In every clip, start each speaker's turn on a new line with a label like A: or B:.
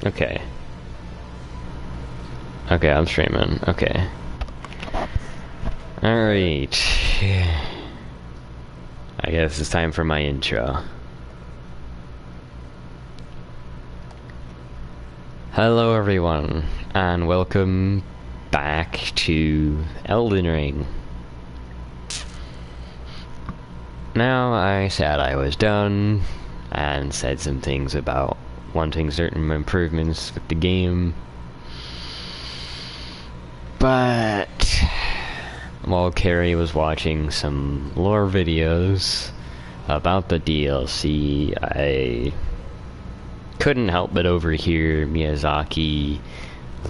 A: Okay. Okay, I'm streaming. Okay. Alright. I guess it's time for my intro. Hello everyone, and welcome back to Elden Ring. Now, I said I was done, and said some things about wanting certain improvements with the game. But while Carrie was watching some lore videos about the DLC, I couldn't help but overhear Miyazaki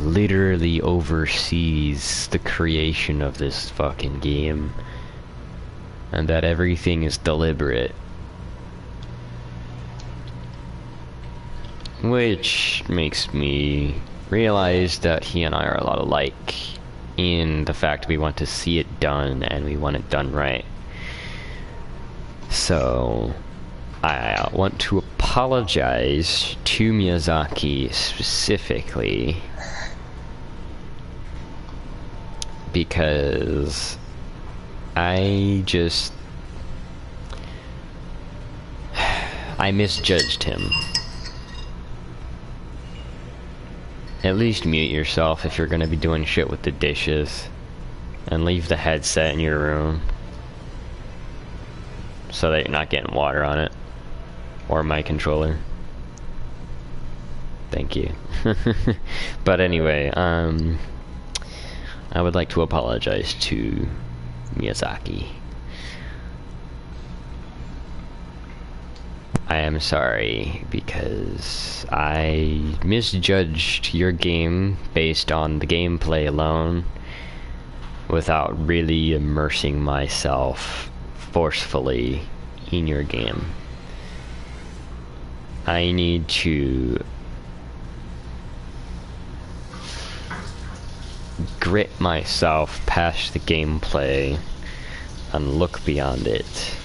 A: literally oversees the creation of this fucking game, and that everything is deliberate. Which makes me realize that he and I are a lot alike in the fact we want to see it done and we want it done right. So I want to apologize to Miyazaki specifically because I misjudged him. At least mute yourself if you're gonna be doing shit with the dishes. And leave the headset in your room. So that you're not getting water on it. Or my controller. Thank you. But anyway, I would like to apologize to Miyazaki. I am sorry because I misjudged your game based on the gameplay alone without really immersing myself forcefully in your game. I need to grit myself past the gameplay and look beyond it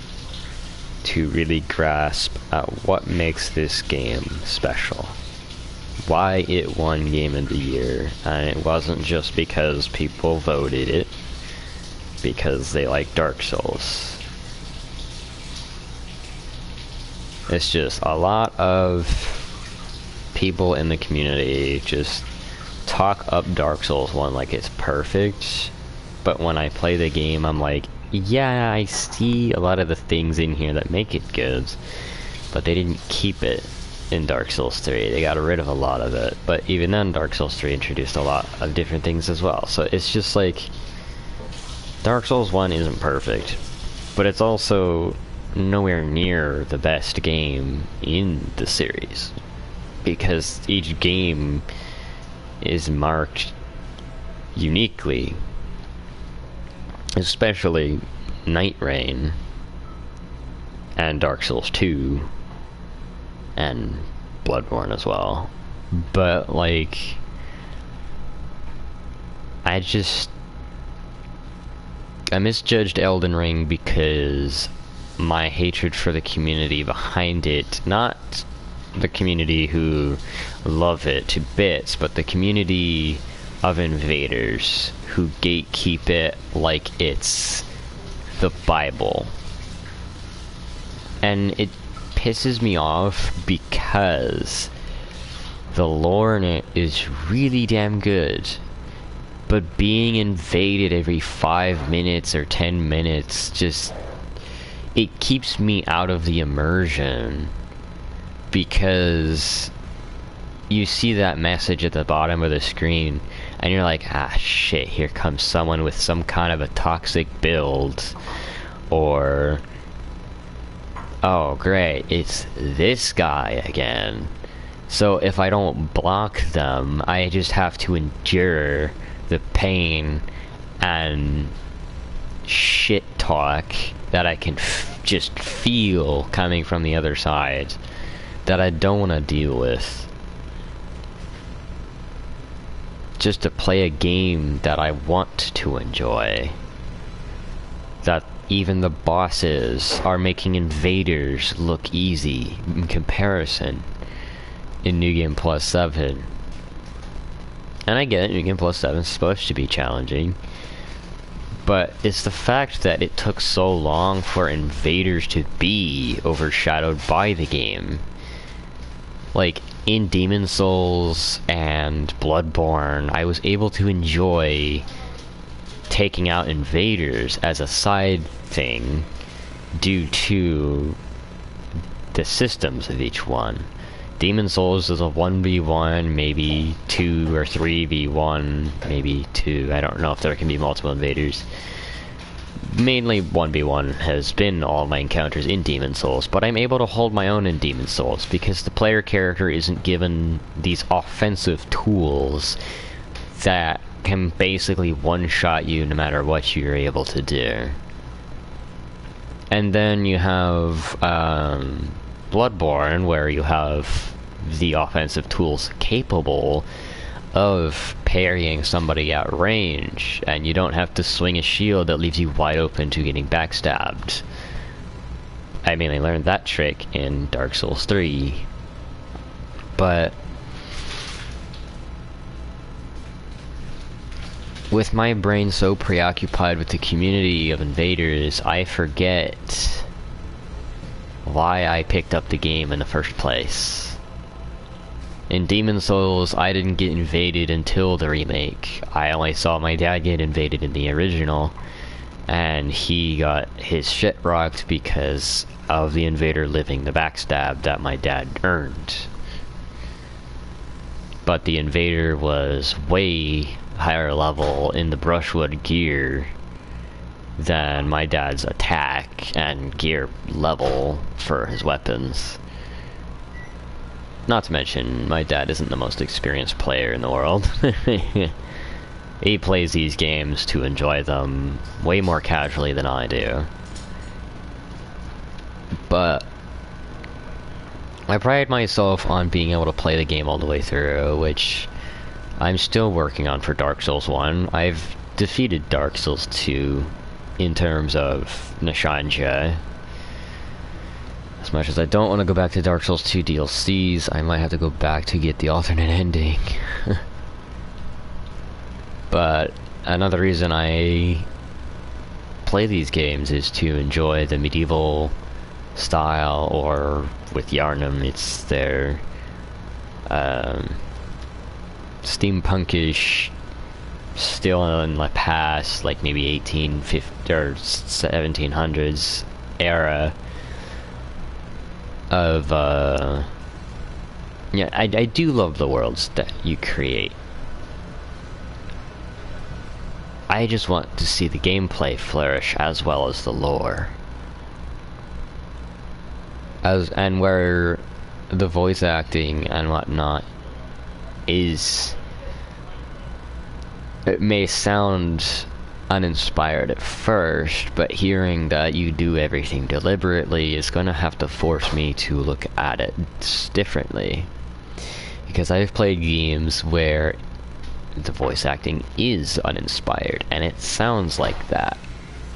A: to really grasp at what makes this game special. Why it won Game of the Year, and it wasn't just because people voted it, because they like Dark Souls. It's just a lot of people in the community just talk up Dark Souls 1 like it's perfect, but when I play the game I'm like, yeah, I see a lot of the things in here that make it good, but they didn't keep it in Dark Souls 3. They got rid of a lot of it, but even then Dark Souls 3 introduced a lot of different things as well. So it's just like, Dark Souls 1 isn't perfect, but it's also nowhere near the best game in the series, because each game is marked uniquely. Especially Night Rain and Dark Souls 2 and Bloodborne as well. But like, I misjudged Elden Ring because my hatred for the community behind it, not the community who love it to bits, but the community of invaders who gatekeep it like it's the Bible. And it pisses me off because the lore in it is really damn good, but being invaded every 5 minutes or 10 minutes just, it keeps me out of the immersion, because you see that message at the bottom of the screen and you're like, ah shit, here comes someone with some kind of a toxic build, or oh great, it's this guy again. So if I don't block them, I just have to endure the pain and shit talk that I can just feel coming from the other side that I don't want to deal with. Just to play a game that I want to enjoy. That even the bosses are making invaders look easy in comparison. in New Game Plus 7. And I get it, New Game Plus 7 is supposed to be challenging. But it's the fact that it took so long for invaders to be overshadowed by the game. Like, in Demon Souls and Bloodborne, I was able to enjoy taking out invaders as a side thing due to the systems of each one. Demon Souls is a 1v1, maybe 2 or 3v1, maybe 2. I don't know if there can be multiple invaders. Mainly 1v1 has been all my encounters in Demon Souls, but I'm able to hold my own in Demon Souls because the player character isn't given these offensive tools that can basically one-shot you no matter what you're able to do. And then you have Bloodborne, where you have the offensive tools capable of parrying somebody at range, and you don't have to swing a shield that leaves you wide open to getting backstabbed. I mean, I learned that trick in Dark Souls 3, but with my brain so preoccupied with the community of invaders, I forget why I picked up the game in the first place. In Demon Souls, I didn't get invaded until the remake. I only saw my dad get invaded in the original, and he got his shit rocked because of the invader living the backstab that my dad earned. But the invader was way higher level in the brushwood gear than my dad's attack and gear level for his weapons. Not to mention, my dad isn't the most experienced player in the world. He plays these games to enjoy them way more casually than I do. But I pride myself on being able to play the game all the way through, which I'm still working on for Dark Souls 1. I've defeated Dark Souls 2 in terms of Nishanja. As much as I don't want to go back to Dark Souls 2 DLCs, I might have to go back to get the alternate ending. But another reason I play these games is to enjoy the medieval style, or with Yarnum, it's their steampunkish, still in the past, like maybe 1850 or 1700s era of yeah, I do love the worlds that you create. I just want to see the gameplay flourish as well as the lore. And where the voice acting and whatnot is, it may sound uninspired at first, but hearing that you do everything deliberately is going to have to force me to look at it differently. Because I've played games where the voice acting is uninspired, and it sounds like that.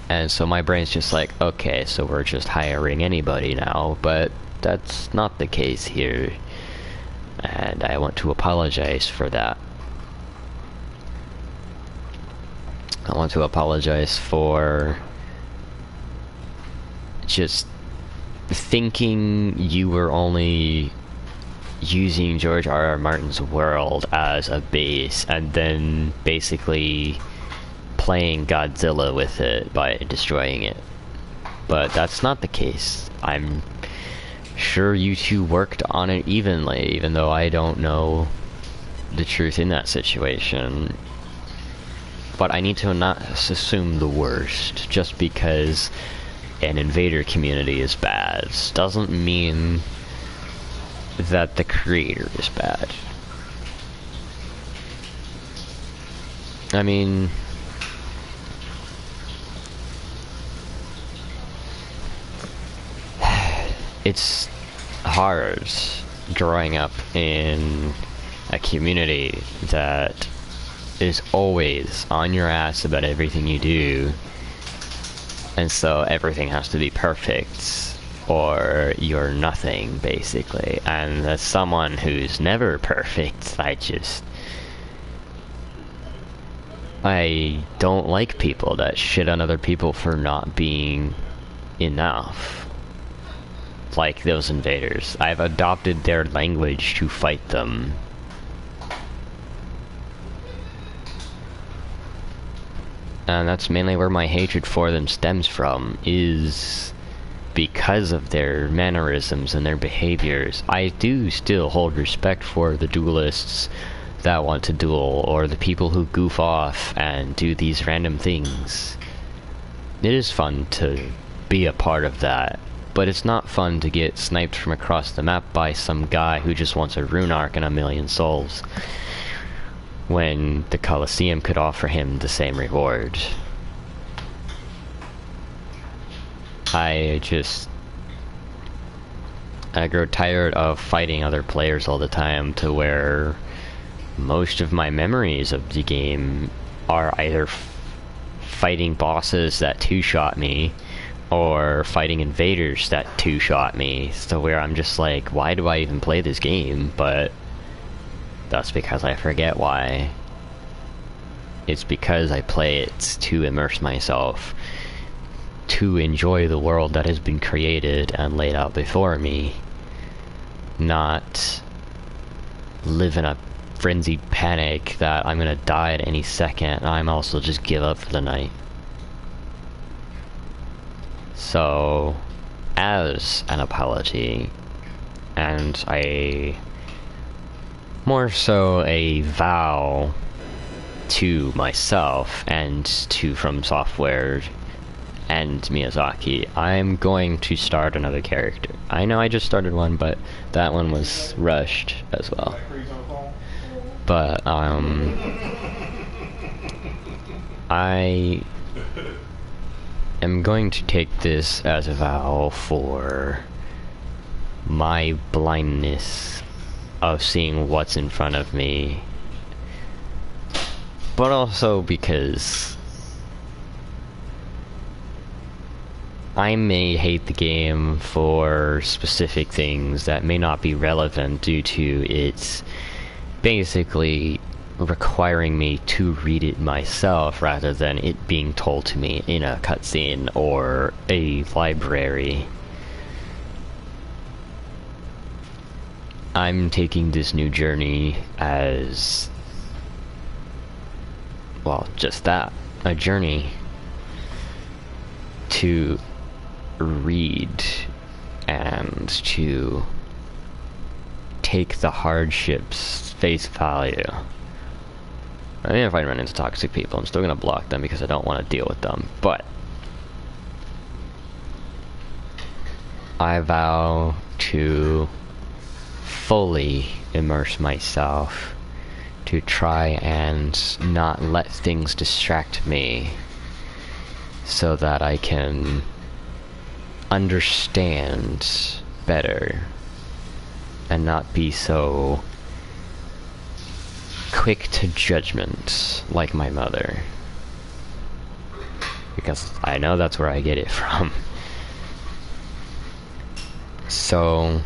A: And so my brain's just like, okay, so we're just hiring anybody now, but that's not the case here. And I want to apologize for that. I want to apologize for just thinking you were only using George R.R. Martin's world as a base and then basically playing Godzilla with it by destroying it. But that's not the case. I'm sure you two worked on it evenly, even though I don't know the truth in that situation. But I need to not assume the worst. Just because an invader community is bad doesn't mean that the creator is bad. I mean, it's hard growing up in a community that is always on your ass about everything you do, and so everything has to be perfect. or you're nothing, basically. And as someone who's never perfect, I don't like people that shit on other people for not being enough. Like those invaders. I've adopted their language to fight them. And that's mainly where my hatred for them stems from, is because of their mannerisms and their behaviors. I do still hold respect for the duelists that want to duel, or the people who goof off and do these random things. It is fun to be a part of that, but it's not fun to get sniped from across the map by some guy who just wants a rune arc and 1,000,000 souls, when the Colosseum could offer him the same reward. I grow tired of fighting other players all the time, to where most of my memories of the game are either fighting bosses that two-shot me, or fighting invaders that two-shot me, so where I'm just like, why do I even play this game? But that's because I forget why. It's because I play it to immerse myself, to enjoy the world that has been created and laid out before me, not live in a frenzied panic that I'm gonna die at any second, and I'm also just give up for the night. So, as an apology, and more so a vow to myself and to From Software and Miyazaki, I'm going to start another character. I know I just started one, but that one was rushed as well. But, I am going to take this as a vow for my blindness of seeing what's in front of me, but also because I may hate the game for specific things that may not be relevant due to its basically requiring me to read it myself rather than it being told to me in a cutscene or a library. I'm taking this new journey as, well, just that, a journey to read and to take the hardships face value. I mean, if I run into toxic people, I'm still gonna block them because I don't want to deal with them, but I vow to fully immerse myself, to try and not let things distract me, so that I can understand better and not be so quick to judgment like my mother, because I know that's where I get it from. So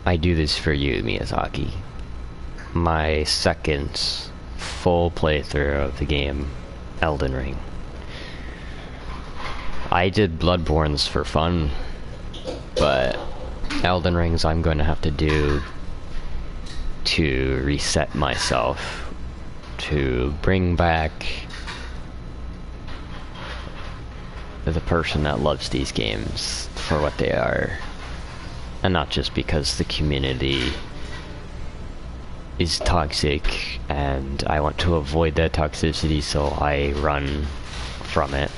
A: I do this for you, Miyazaki. My second full playthrough of the game, Elden Ring. I did Bloodborne's for fun, but Elden Rings I'm going to have to do to reset myself, to bring back the person that loves these games for what they are, and not just because the community is toxic and I want to avoid that toxicity, so I run from it.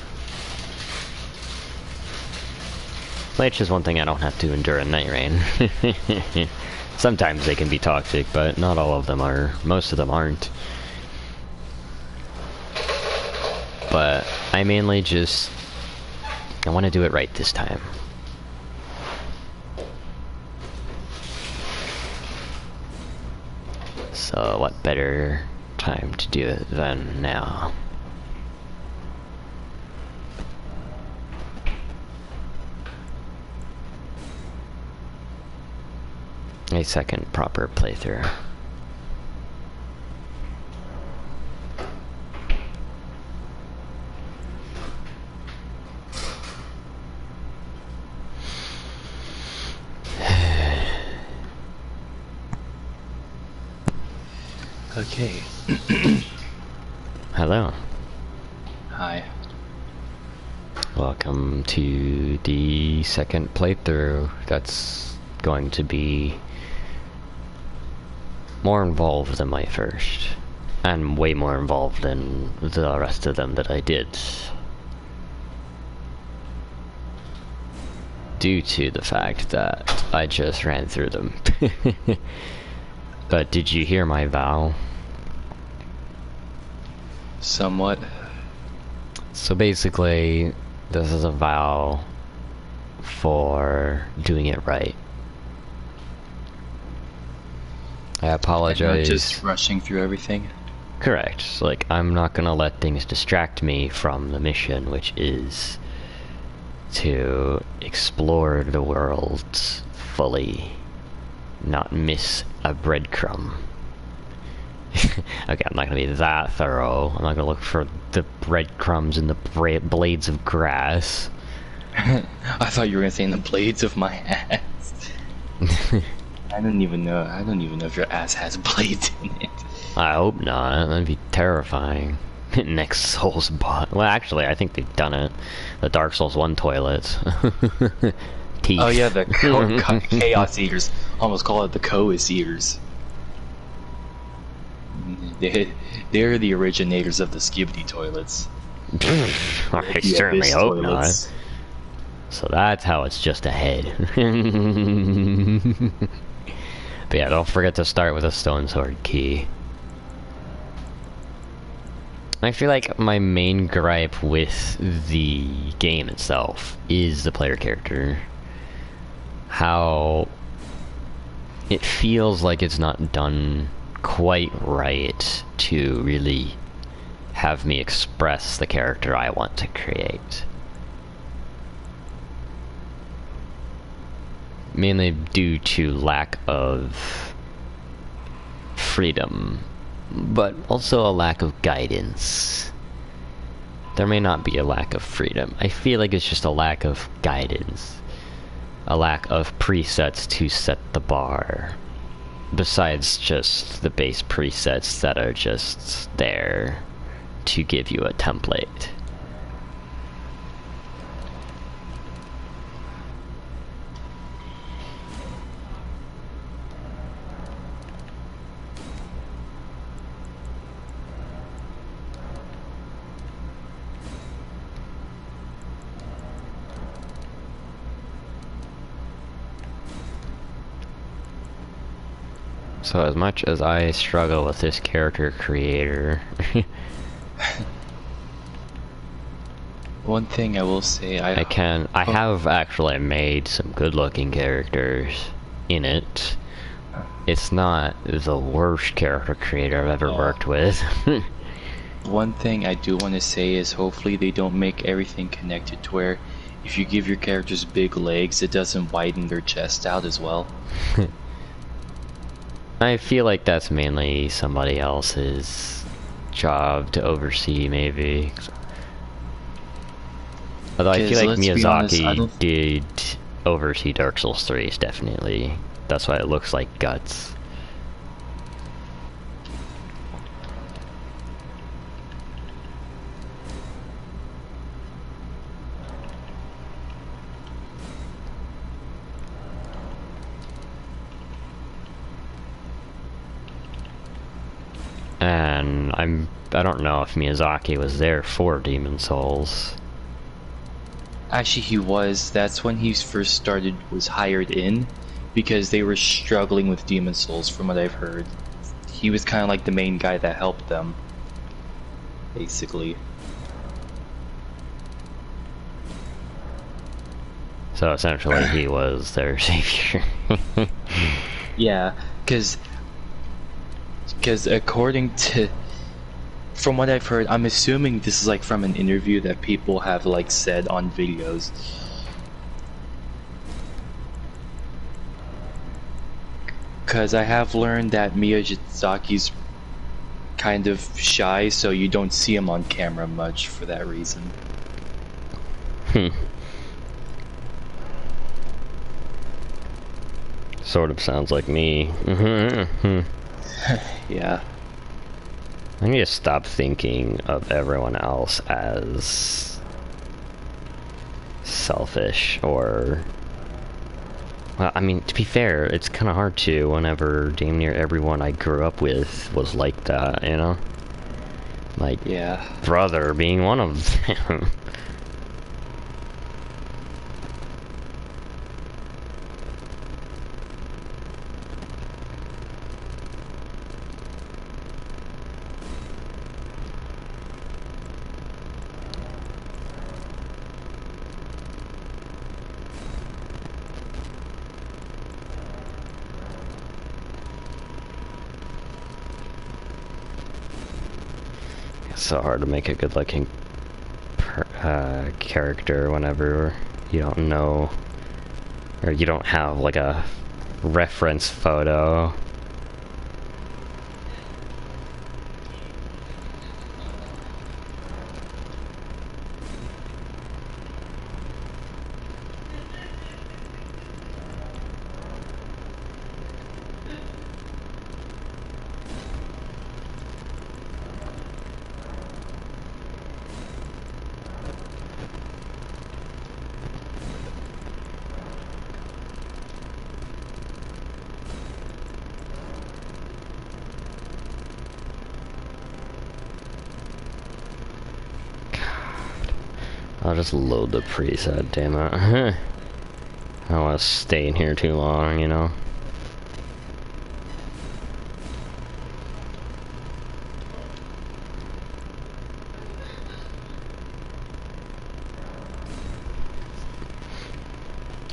A: Which is one thing I don't have to endure in Night Rain. Sometimes they can be toxic, but not all of them are. Most of them aren't. But I mainly just, I want to do it right this time. So what better time to do it than now? A second proper playthrough.
B: Okay.
A: Hello.
B: Hi.
A: Welcome to the second playthrough. That's going to be more involved than my first. And way more involved than the rest of them that I did. Due to the fact that I just ran through them. But did you hear my vow?
B: Somewhat.
A: So basically, this is a vow for doing it right. I apologize.
B: Not just rushing through everything.
A: Correct. Like, I'm not gonna let things distract me from the mission, which is to explore the world fully, not miss a breadcrumb. Okay, I'm not gonna be that thorough. I'm not gonna look for the breadcrumbs in the blades of grass.
B: I thought you were gonna say in the blades of my ass. I don't even know if your ass has blades in it.
A: I hope not. That'd be terrifying. Next Souls bot. Well, actually, I think they've done it. The Dark Souls 1 toilets. Teeth.
B: Oh yeah, the Chaos Eaters. Almost call it the Coas Eaters. They're the originators of the Skibidi toilets.
A: I certainly hope not. So that's how it's just ahead. But yeah, don't forget to start with a stone sword key. I feel like my main gripe with the game itself is the player character. How it feels like it's not done quite right to really have me express the character I want to create. Mainly due to lack of freedom, but also a lack of guidance. There may not be a lack of freedom. I feel like it's just a lack of guidance. A lack of presets to set the bar. Besides just the base presets that are just there to give you a template. So as much as I struggle with this character creator...
B: One thing I will say, I
A: have actually made some good looking characters in it. It's not the worst character creator I've ever worked with.
B: One thing I do want to say is hopefully they don't make everything connected to where if you give your characters big legs, it doesn't widen their chest out as well.
A: I feel like that's mainly somebody else's job to oversee, maybe. Although I feel like Miyazaki did oversee Dark Souls 3, definitely. That's why it looks like guts. And I don't know if Miyazaki was there for Demon Souls.
B: Actually, he was. That's when he first started, was hired in, because they were struggling with Demon Souls, from what I've heard. He was kind of like the main guy that helped them, basically.
A: So essentially, he was their savior.
B: Yeah, because according to, from what I've heard, I'm assuming this is like from an interview that people have like said on videos. Cause I have learned that Miyazaki's kind of shy, so you don't see him on camera much for that reason.
A: Hmm. Sort of sounds like me.
B: Yeah.
A: I need to stop thinking of everyone else as selfish or... Well, I mean, to be fair, it's kind of hard to whenever damn near everyone I grew up with was like that, you know? Like,
B: Yeah.
A: brother being one of them. It's so hard to make a good-looking character whenever you don't know, or you don't have, like, a reference photo. I'll just load the preset, damn it. I don't want to stay in here too long, you know?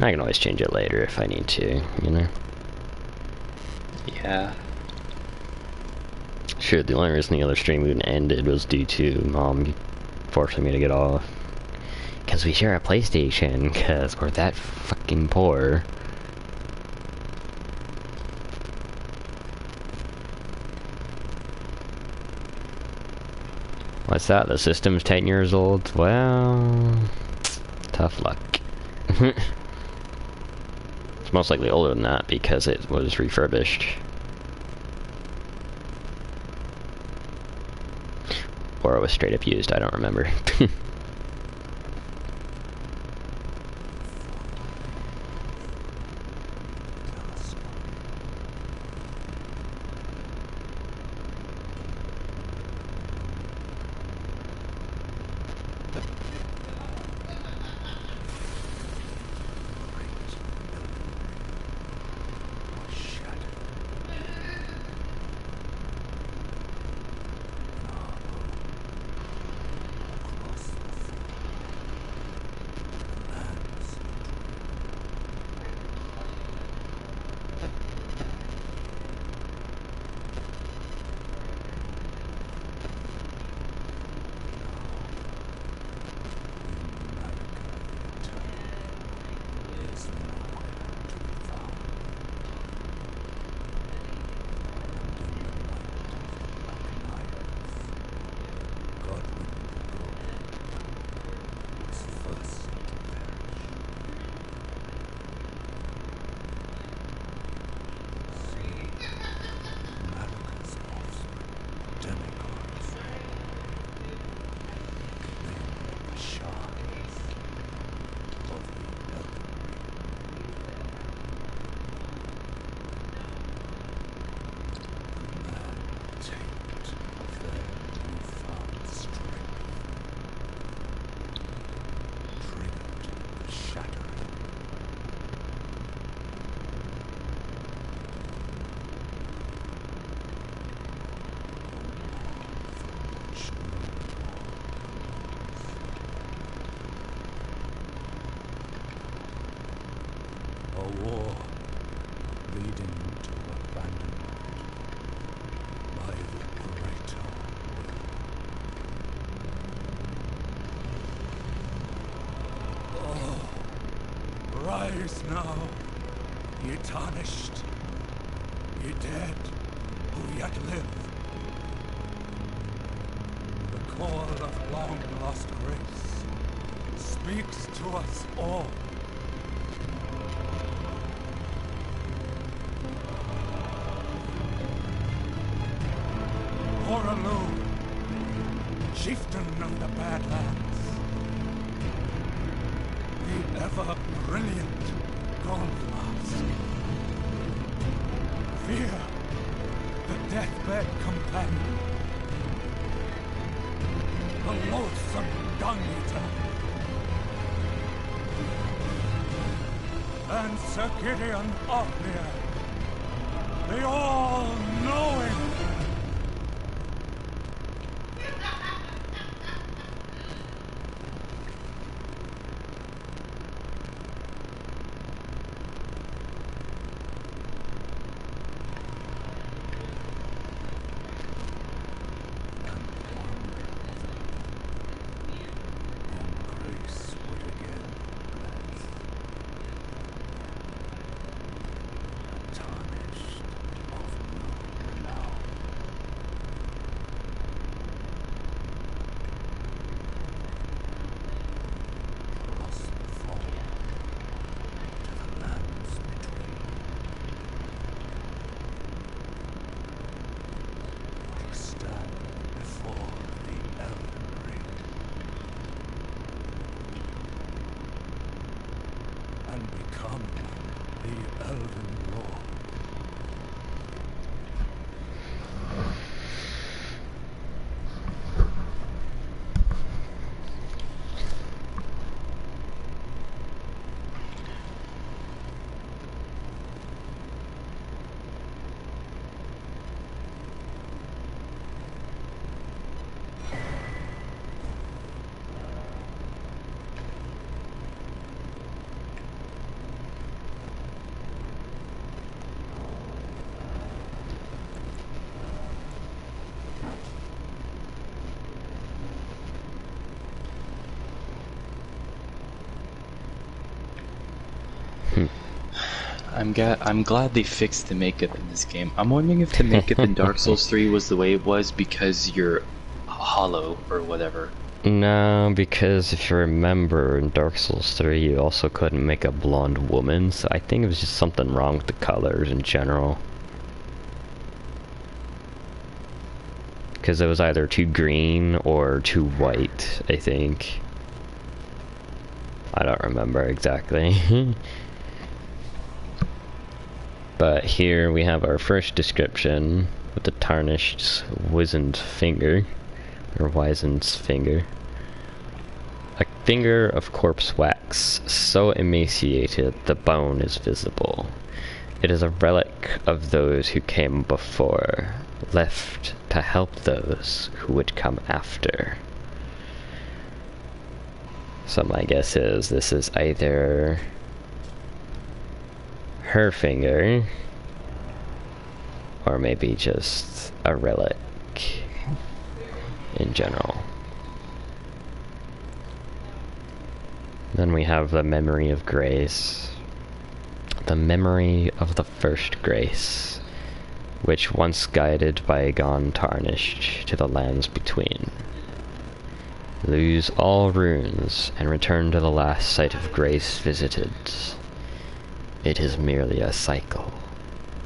A: I can always change it later if I need to, you know?
B: Yeah.
A: Sure, the only reason the other stream even ended was due to Mom forcing me to get off. Because we share a PlayStation, because we're that fucking poor. What's that? The system's 10 years old? Well, tough luck. It's most likely older than that because it was refurbished. Or it was straight up used, I don't remember.
C: Rise now, ye tarnished. Ye dead who yet live. The call of long-lost grace speaks to us all. Oralu, chieftain of the Badlands, the ever-brilliant Goldmask. Fear, the deathbed companion, the loathsome dung-eater, and Sir Gideon Othniel, the all-knowing. And become the Elden Lord.
B: I'm glad they fixed the makeup in this game. I'm wondering if the makeup in Dark Souls 3 was the way it was because you're hollow or whatever.
A: No, because if you remember, in Dark Souls 3 you also couldn't make a blonde woman, so I think it was just something wrong with the colors in general. Because it was either too green or too white, I think. I don't remember exactly. But here we have our first description with the tarnished wizened finger, or wizened's finger. A finger of corpse wax, so emaciated the bone is visible. It is a relic of those who came before, left to help those who would come after. So my guess is this is either her finger, or maybe just a relic in general. Then we have the memory of grace. The memory of the first grace, which once guided bygone tarnished to the lands between. Lose all runes and return to the last site of grace visited. It is merely a cycle.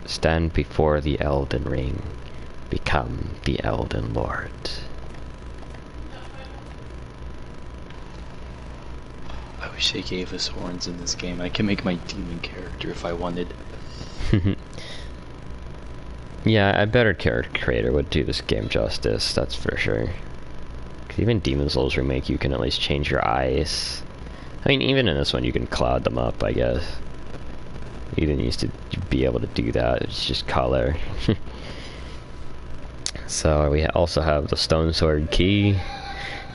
A: Stand before the Elden Ring. Become the Elden Lord.
B: I wish they gave us horns in this game. I can make my demon character if I wanted.
A: Yeah, a better character creator would do this game justice, that's for sure. 'Cause even Demon Souls Remake, you can at least change your eyes. I mean, even in this one, you can cloud them up, I guess. You didn't used to be able to do that, it's just color. So we also have the Stone Sword Key.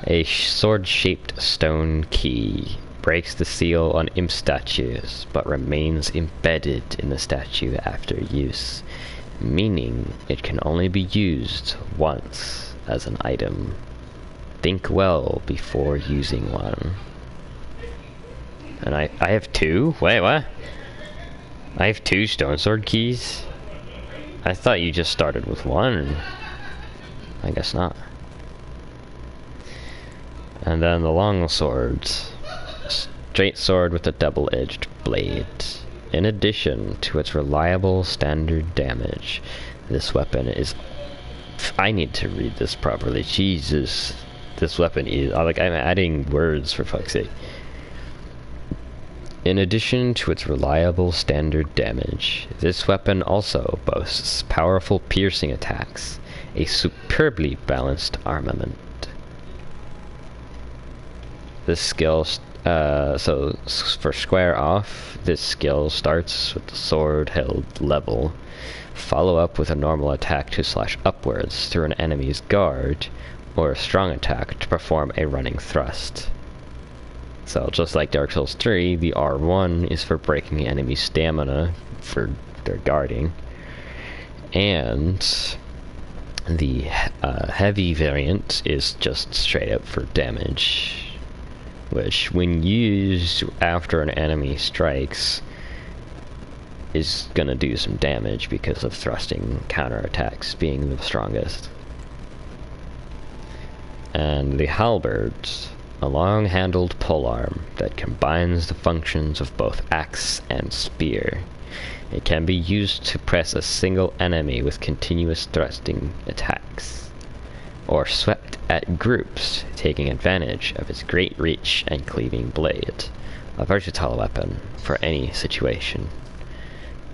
A: A sword-shaped stone key breaks the seal on imp statues, but remains embedded in the statue after use, meaning it can only be used once as an item. Think well before using one. And I have two? Wait, what? I have two Stone Sword keys? I thought you just started with one. I guess not. And then the long swords. Straight sword with a double-edged blade. In addition to its reliable standard damage, this weapon is... I need to read this properly. Jesus. This weapon is... Like, I'm adding words for fuck's sake. In addition to its reliable standard damage, this weapon also boasts powerful piercing attacks, a superbly balanced armament. This skill, so for square off, this skill starts with the sword held level, follow up with a normal attack to slash upwards through an enemy's guard, or a strong attack to perform a running thrust. So just like Dark Souls 3, the R1 is for breaking the enemy's stamina for their guarding, and the heavy variant is just straight up for damage, which when used after an enemy strikes is gonna do some damage because of thrusting counterattacks being the strongest. And the halberd, a long-handled polearm that combines the functions of both axe and spear. It can be used to press a single enemy with continuous thrusting attacks, or swept at groups, taking advantage of its great reach and cleaving blade. A versatile weapon for any situation.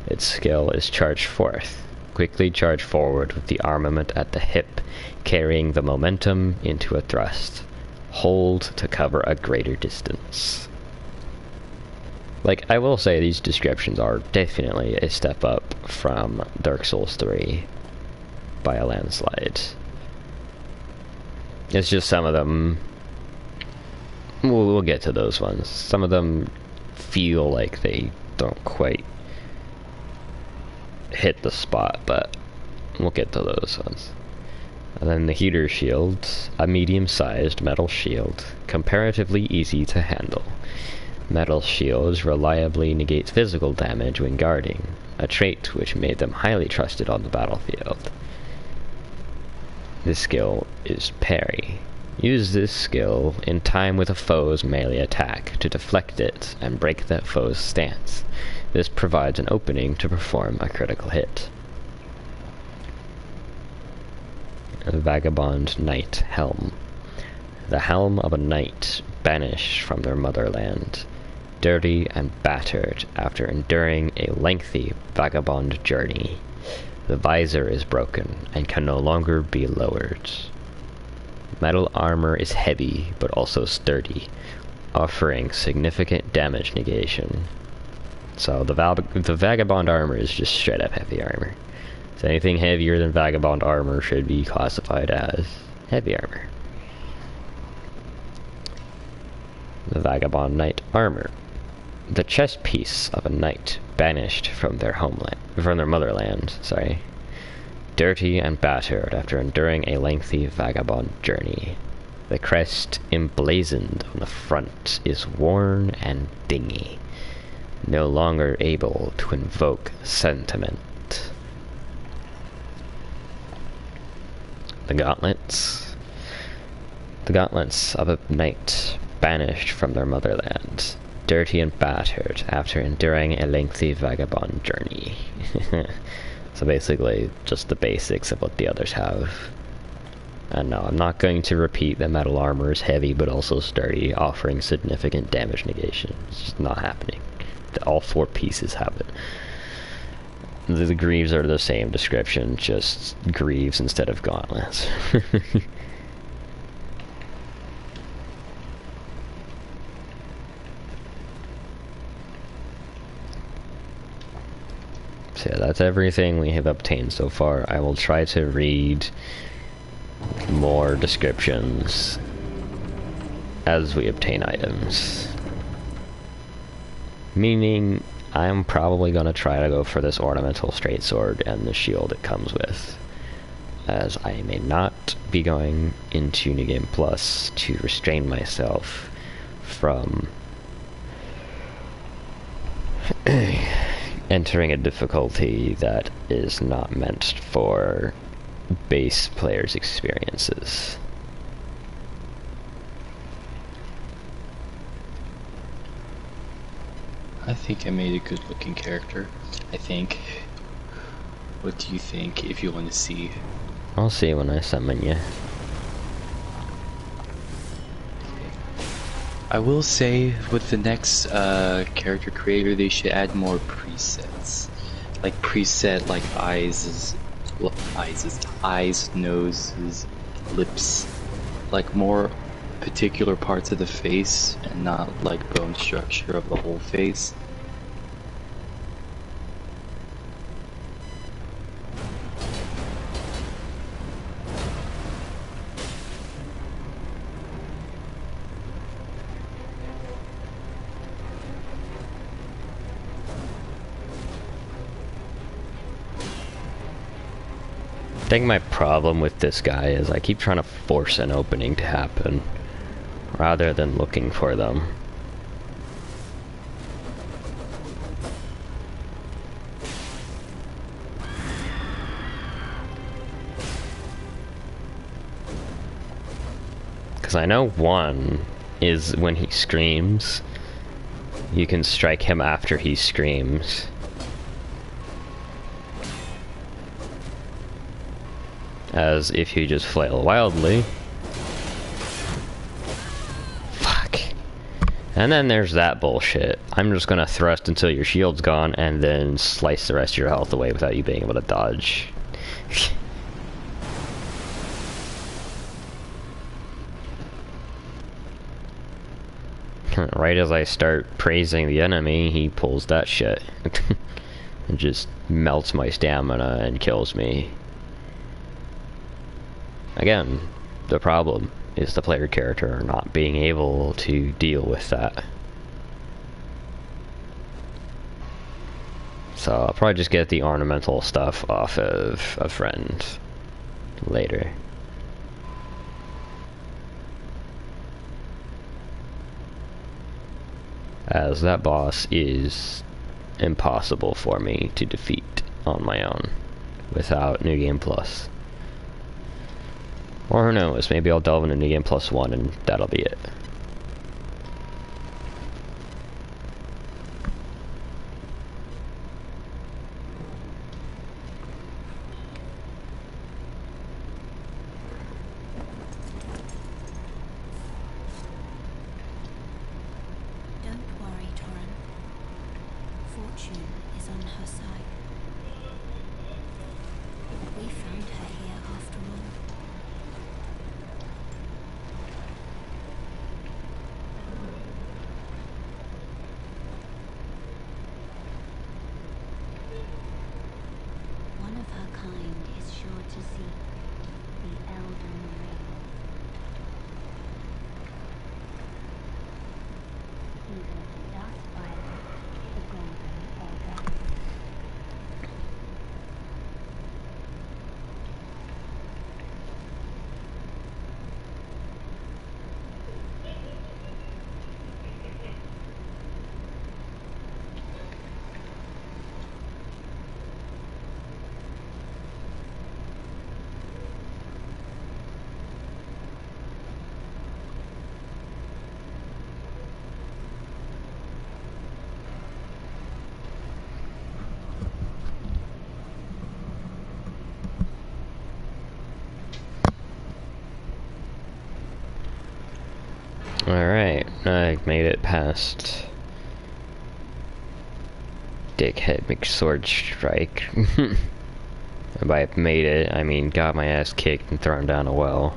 A: Its skill is charge forth. Quickly charge forward with the armament at the hip, carrying the momentum into a thrust. Hold to cover a greater distance. Like, I will say these descriptions are definitely a step up from Dark Souls 3 by a landslide. It's just some of them... We'll get to those ones. Some of them feel like they don't quite hit the spot, but we'll get to those ones. And then the heater shield, a medium-sized metal shield, comparatively easy to handle. Metal shields reliably negate physical damage when guarding, a trait which made them highly trusted on the battlefield. This skill is parry. Use this skill in time with a foe's melee attack to deflect it and break that foe's stance. This provides an opening to perform a critical hit. A Vagabond Knight Helm. The helm of a knight banished from their motherland, dirty and battered after enduring a lengthy vagabond journey. The visor is broken and can no longer be lowered. Metal armor is heavy but also sturdy, offering significant damage negation. So the vagabond armor is just straight up heavy armor. So anything heavier than vagabond armor should be classified as heavy armor. The Vagabond Knight Armor. The chest piece of a knight banished from their motherland, dirty and battered after enduring a lengthy vagabond journey. The crest emblazoned on the front is worn and dingy, no longer able to invoke sentiment. The gauntlets. The gauntlets of a knight banished from their motherland, dirty and battered after enduring a lengthy vagabond journey. So basically, just the basics of what the others have. And no, I'm not going to repeat that metal armor is heavy but also sturdy, offering significant damage negation. It's just not happening. All four pieces have it. The greaves are the same description, just greaves instead of gauntlets. So yeah, that's everything we have obtained so far. I will try to read more descriptions as we obtain items. Meaning, I'm probably going to try to go for this ornamental straight sword and the shield it comes with, as I may not be going into New Game Plus to restrain myself from entering a difficulty that is not meant for base players' experiences.
B: I think I made a good looking character. I think. What do you think if you want to see?
A: I'll see when I summon you.
B: I will say with the next character creator, they should add more presets. Like preset like eyes, noses, lips. Like more particular parts of the face and not like bone structure of the whole face.
A: I think my problem with this guy is I keep trying to force an opening to happen rather than looking for them. Because I know one is when he screams, you can strike him after he screams. As if you just flail wildly. Fuck. And then there's that bullshit. I'm just gonna thrust until your shield's gone and then slice the rest of your health away without you being able to dodge. Right as I start praising the enemy, he pulls that shit. And just melts my stamina and kills me. Again, the problem is the player character not being able to deal with that. So I'll probably just get the ornamental stuff off of a friend later. As that boss is impossible for me to defeat on my own without New Game Plus. Or who knows, maybe I'll delve into New Game Plus 1 and that'll be it.
D: Don't worry, Torin. Fortune is on her side. We found her here after all. One of her kind is sure to seek the Elden Ring. Even dust violet, the golden order.
A: Alright, I made it past Dickhead McSword Strike. And by made it, I mean got my ass kicked and thrown down a well.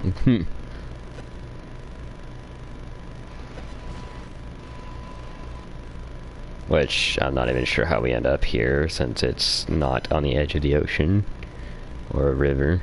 A: Which, I'm not even sure how we end up here, since it's not on the edge of the ocean or a river.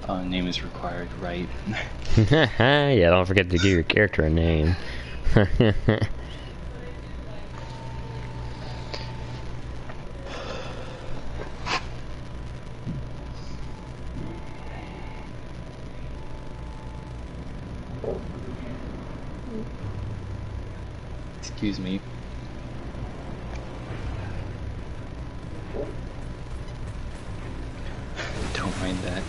B: Name is required, right?
A: Yeah, don't forget to give your character a name.
B: Excuse me. Don't mind that.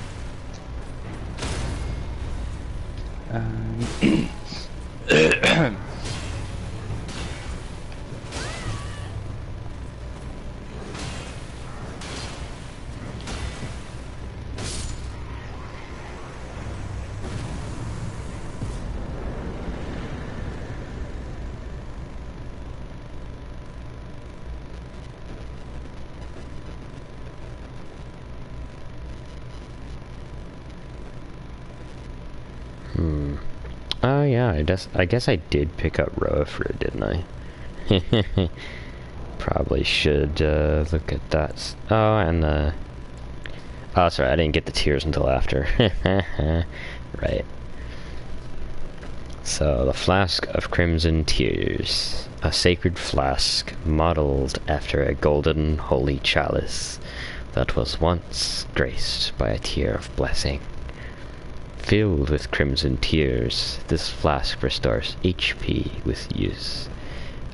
A: Oh yeah, I guess I did pick up Roa fruit, didn't I? Probably should look at that. Oh, and oh, sorry, I didn't get the tears until after. Right. So, the Flask of Crimson Tears. A sacred flask modeled after a golden holy chalice that was once graced by a tear of blessing. Filled with crimson tears, this flask restores HP with use.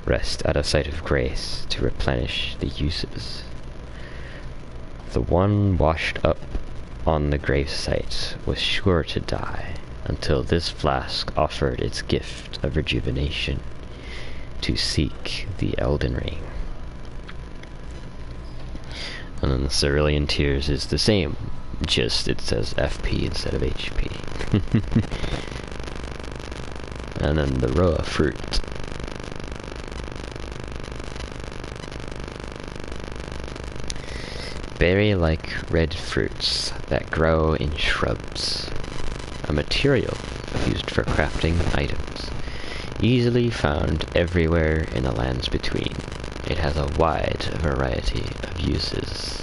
A: Rest at a site of grace to replenish the uses. The one washed up on the grave site was sure to die until this flask offered its gift of rejuvenation to seek the Elden Ring. And then the Cerulean Tears is the same, just it says FP instead of HP. And then the Roa fruit. Berry-like red fruits that grow in shrubs. A material used for crafting items. Easily found everywhere in the lands between. It has a wide variety of uses.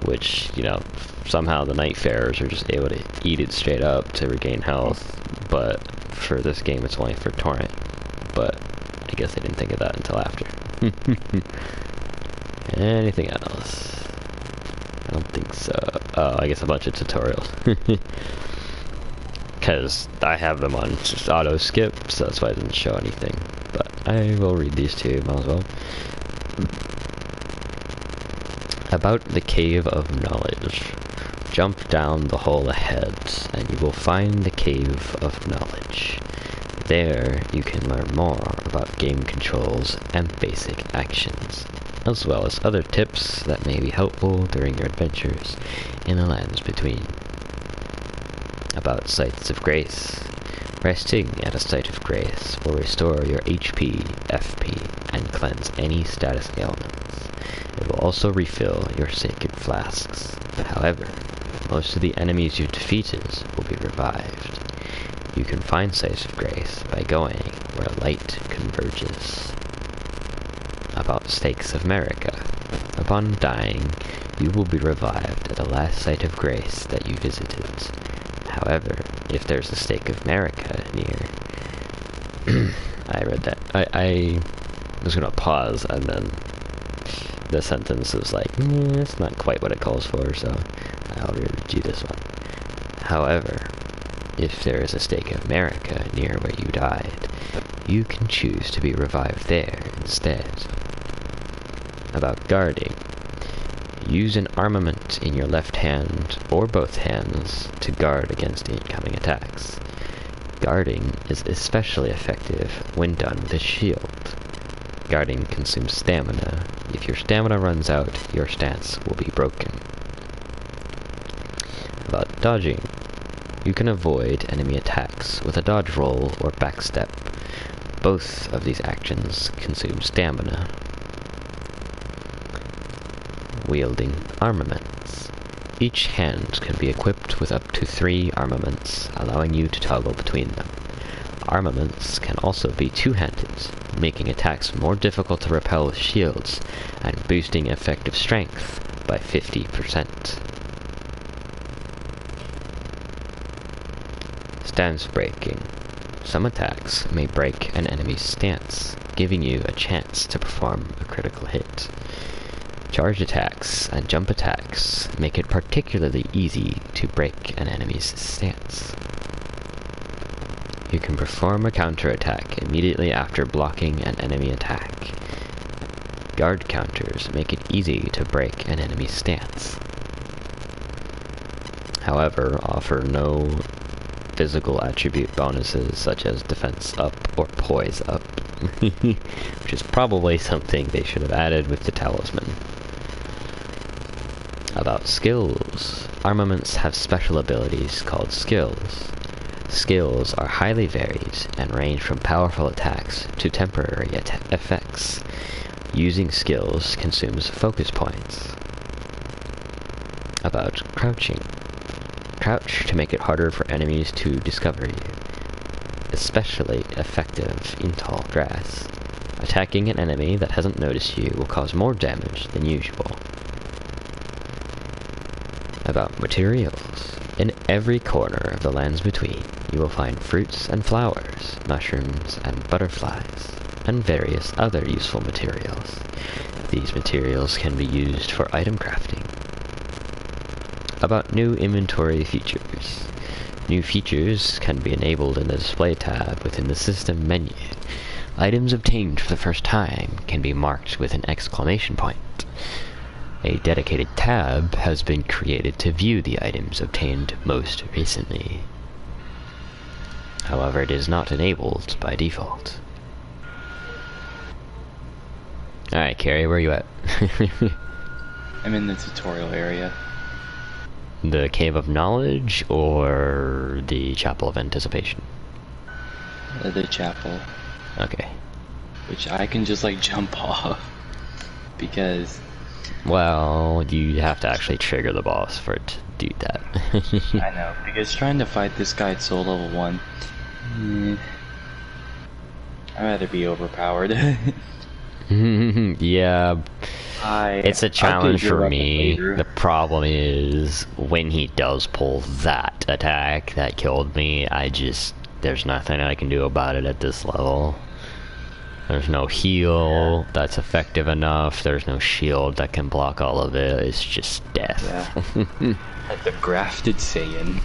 A: Which, you know, somehow the Nightfarers are just able to eat it straight up to regain health. But for this game it's only for Torrent. But I guess I didn't think of that until after. Anything else? I don't think so. Oh, I guess a bunch of tutorials. Because I have them on just auto skip, so that's why I didn't show anything. But I will read these too, might as well. About the Cave of Knowledge. Jump down the hole ahead, and you will find the Cave of Knowledge. There, you can learn more about game controls and basic actions, as well as other tips that may be helpful during your adventures in the lands between. About Sites of Grace. Resting at a Site of Grace will restore your HP, FP, and cleanse any status ailments. It will also refill your sacred flasks. However, most of the enemies you defeated will be revived. You can find Sites of Grace by going where light converges. About Stakes of America. Upon dying, you will be revived at the last Site of Grace that you visited. However, if there's a Stake of America near... I read that. I was gonna pause, and then the sentence was like, it's not quite what it calls for, so I'll read you this one. However, if there is a Stake of America near where you died, you can choose to be revived there instead. About guarding. Use an armament in your left hand, or both hands, to guard against incoming attacks. Guarding is especially effective when done with a shield. Guarding consumes stamina. If your stamina runs out, your stance will be broken. About dodging. You can avoid enemy attacks with a dodge roll or backstep. Both of these actions consume stamina. Wielding armaments. Each hand can be equipped with up to 3 armaments, allowing you to toggle between them. Armaments can also be two-handed, making attacks more difficult to repel with shields, and boosting effective strength by 50%. Stance breaking. Some attacks may break an enemy's stance, giving you a chance to perform a critical hit. Charge attacks and jump attacks make it particularly easy to break an enemy's stance. You can perform a counterattack immediately after blocking an enemy attack. Guard counters make it easy to break an enemy's stance. However, offer no physical attribute bonuses such as defense up or poise up, which is probably something they should have added with the talisman. About skills. Armaments have special abilities called skills. Skills are highly varied and range from powerful attacks to temporary effects. Using skills consumes focus points. About crouching. Crouch to make it harder for enemies to discover you. Especially effective in tall grass. Attacking an enemy that hasn't noticed you will cause more damage than usual. About materials. In every corner of the lands between, you will find fruits and flowers, mushrooms and butterflies, and various other useful materials. These materials can be used for item crafting. About new inventory features. New features can be enabled in the display tab within the system menu. Items obtained for the first time can be marked with an exclamation point. A dedicated tab has been created to view the items obtained most recently. However, it is not enabled by default. Alright, Carrie, where are you at?
B: I'm in the tutorial area.
A: The Cave of Knowledge or the Chapel of Anticipation?
B: The chapel.
A: Okay.
B: Which I can just like jump off. Because...
A: Well, you have to actually trigger the boss for it to do that.
B: I know, because trying to fight this guy at soul level 1... I'd rather be overpowered.
A: Yeah, it's a challenge for me.
B: Later.
A: The problem is, when he does pull that attack that killed me, there's nothing I can do about it at this level. There's no heal that's effective enough, there's no shield that can block all of it, it's just death.
B: Yeah. Like the grafted Saiyan.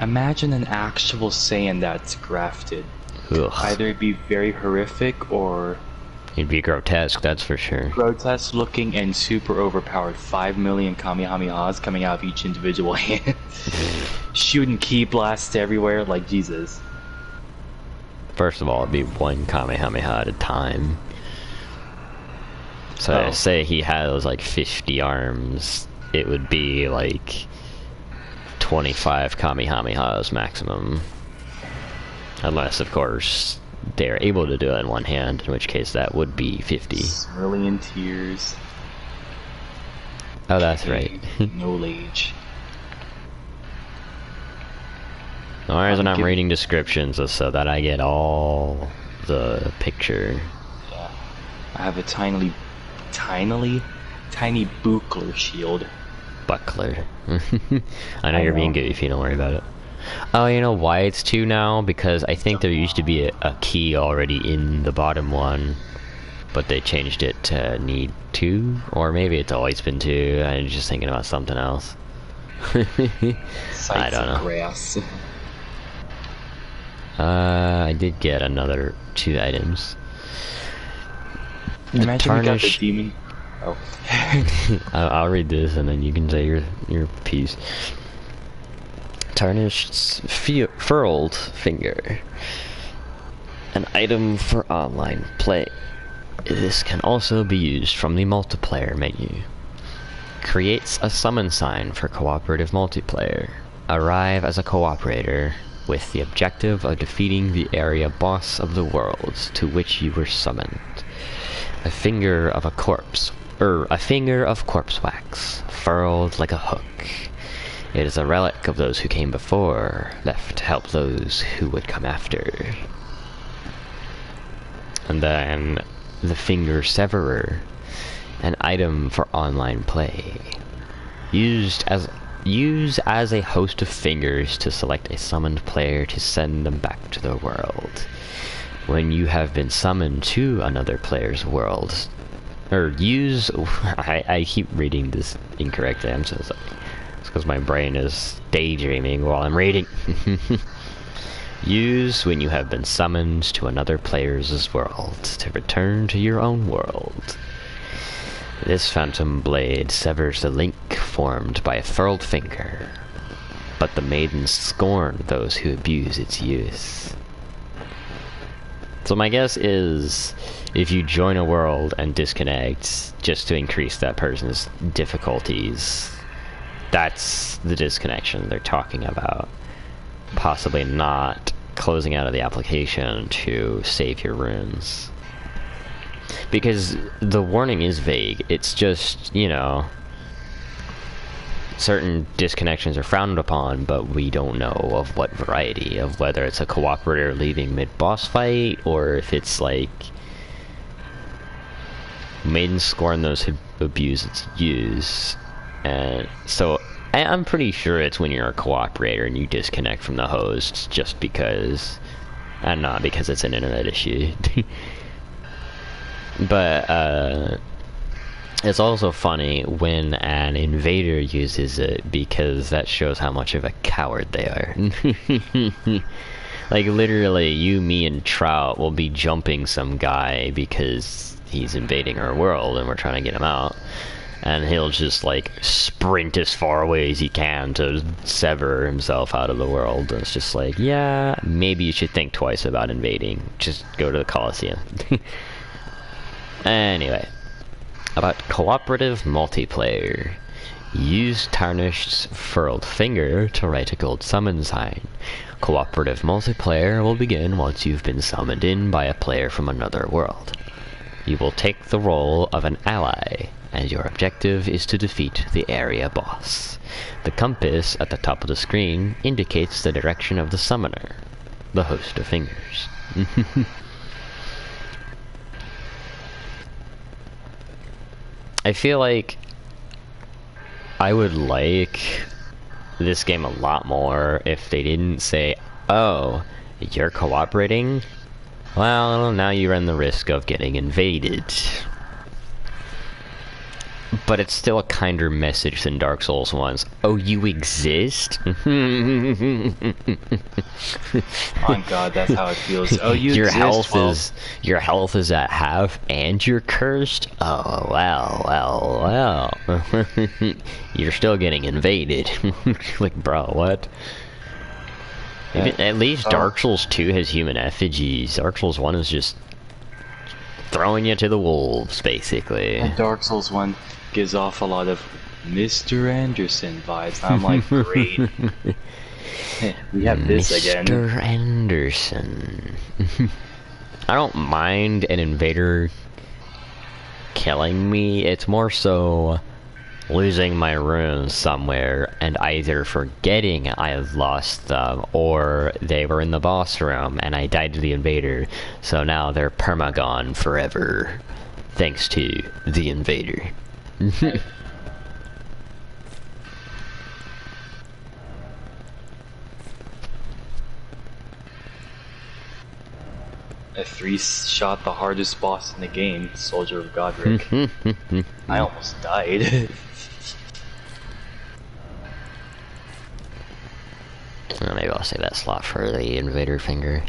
B: Imagine an actual Saiyan that's grafted.
A: Ugh.
B: Either it'd be very horrific or...
A: It'd be grotesque, that's for sure.
B: grotesque looking and super overpowered. 5 million Kamehamehas coming out of each individual hand. Shooting ki blasts everywhere like Jesus.
A: First of all, it'd be one Kamehameha at a time. So say he has like 50 arms, it would be like 25 Kamehamehas maximum. Unless, of course, they're able to do it in one hand, in which case that would be 50.
B: Cerulean tears.
A: Oh, that's right.
B: No age.
A: The reason I'm reading descriptions is so that I get all the picture.
B: Yeah. I have a tiny buckler shield.
A: Buckler. I know you're being goofy, don't worry about it. Oh, you know why it's 2 now? Because I think there used to be a key already in the bottom one, but they changed it to need 2, or maybe it's always been 2. I'm just thinking about something else. I don't know.
B: Grass.
A: I did get another 2 items.
B: Imagine we got the demon. Oh.
A: I'll read this and then you can say your piece. Tarnished furled finger. An item for online play. This can also be used from the multiplayer menu. Creates a summon sign for cooperative multiplayer. Arrive as a cooperator with the objective of defeating the area boss of the world to which you were summoned. A finger of corpse wax, furled like a hook. It is a relic of those who came before, left to help those who would come after. And then the finger severer, an item for online play. Used as use as a host of fingers to select a summoned player to send them back to the world. When you have been summoned to another player's world, or use... I keep reading this incorrectly, I'm so sorry. It's because my brain is daydreaming while I'm reading. Use when you have been summoned to another player's world to return to your own world. This phantom blade severs the link formed by a furled finger, but the maidens scorn those who abuse its use. So my guess is, if you join a world and disconnect just to increase that person's difficulties, that's the disconnection they're talking about. Possibly not closing out of the application to save your runes. Because the warning is vague. It's just, you know, certain disconnections are frowned upon, but we don't know of what variety, of whether it's a cooperator leaving mid-boss fight, or if it's like maidens scorn those who abuse its use. And so I'm pretty sure it's when you're a cooperator and you disconnect from the host just because, and not because it's an internet issue. But it's also funny when an invader uses it, because that shows how much of a coward they are. Like literally, you, me, and Trout will be jumping some guy because he's invading our world and we're trying to get him out. And he'll just like sprint as far away as he can to sever himself out of the world. And it's just like, yeah, maybe you should think twice about invading. Just go to the Colosseum. Anyway, about cooperative multiplayer. Use Tarnished's furled finger to write a gold summon sign. Cooperative multiplayer will begin once you've been summoned in by a player from another world. You will take the role of an ally, and your objective is to defeat the area boss. The compass at the top of the screen indicates the direction of the summoner, the host of fingers. I feel like I would like this game a lot more if they didn't say, oh, you're cooperating? Well, now you run the risk of getting invaded. But it's still a kinder message than Dark Souls one's, oh, you exist?
B: Oh god, that's how it feels. Oh, you
A: your
B: exist,
A: your health is at half and you're cursed? Oh, well. You're still getting invaded. Like, bro, what? At least Dark Souls 2 has human effigies. Dark Souls 1 is just throwing you to the wolves, basically.
B: And Dark Souls 1 gives off a lot of Mr. Anderson vibes. I'm like, great. We have this again.
A: Mr. Anderson. I don't mind an invader killing me. It's more so losing my runes somewhere and either forgetting I've lost them, or they were in the boss room and I died to the invader, so now they're perma-gone forever. Thanks to the invader.
B: I 3-shot the hardest boss in the game, Soldier of Godric. I almost died.
A: Maybe I'll save that slot for the invader finger.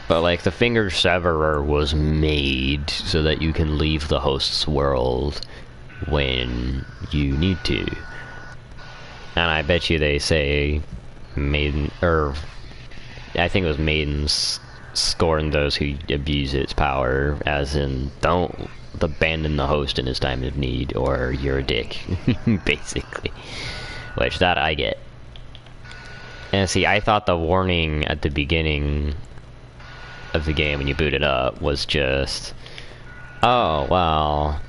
A: But like, the finger severer was made so that you can leave the host's world when you need to. And I bet you they say maiden, or I think it was maidens scorn those who abuse its power, as in don't abandon the host in his time of need or you're a dick. Basically. Which that I get. And see, I thought the warning at the beginning of the game when you boot it up was just, oh, well,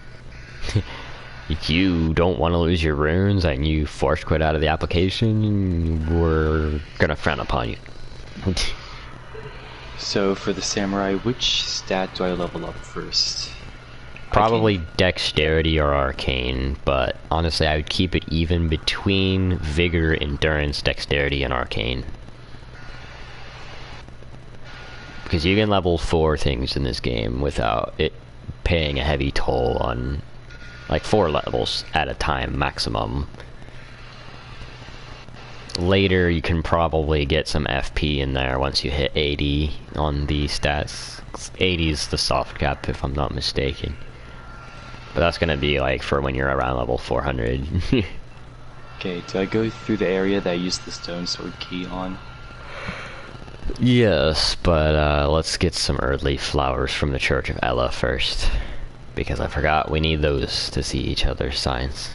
A: you don't want to lose your runes and you force quit out of the application, we're gonna frown upon you.
B: So for the samurai, which stat do I level up first?
A: Probably dexterity or arcane, but honestly I would keep it even between vigor, endurance, dexterity, and arcane. Because you can level 4 things in this game without it paying a heavy toll on, like, 4 levels at a time maximum. Later you can probably get some FP in there once you hit 80 on the stats. 80 is the soft cap if I'm not mistaken. But that's gonna be like for when you're around level 400.
B: Okay, do I go through the area that I used the stone sword key on?
A: Yes, but let's get some earthly flowers from the Church of Ella first. Because I forgot we need those to see each other's signs.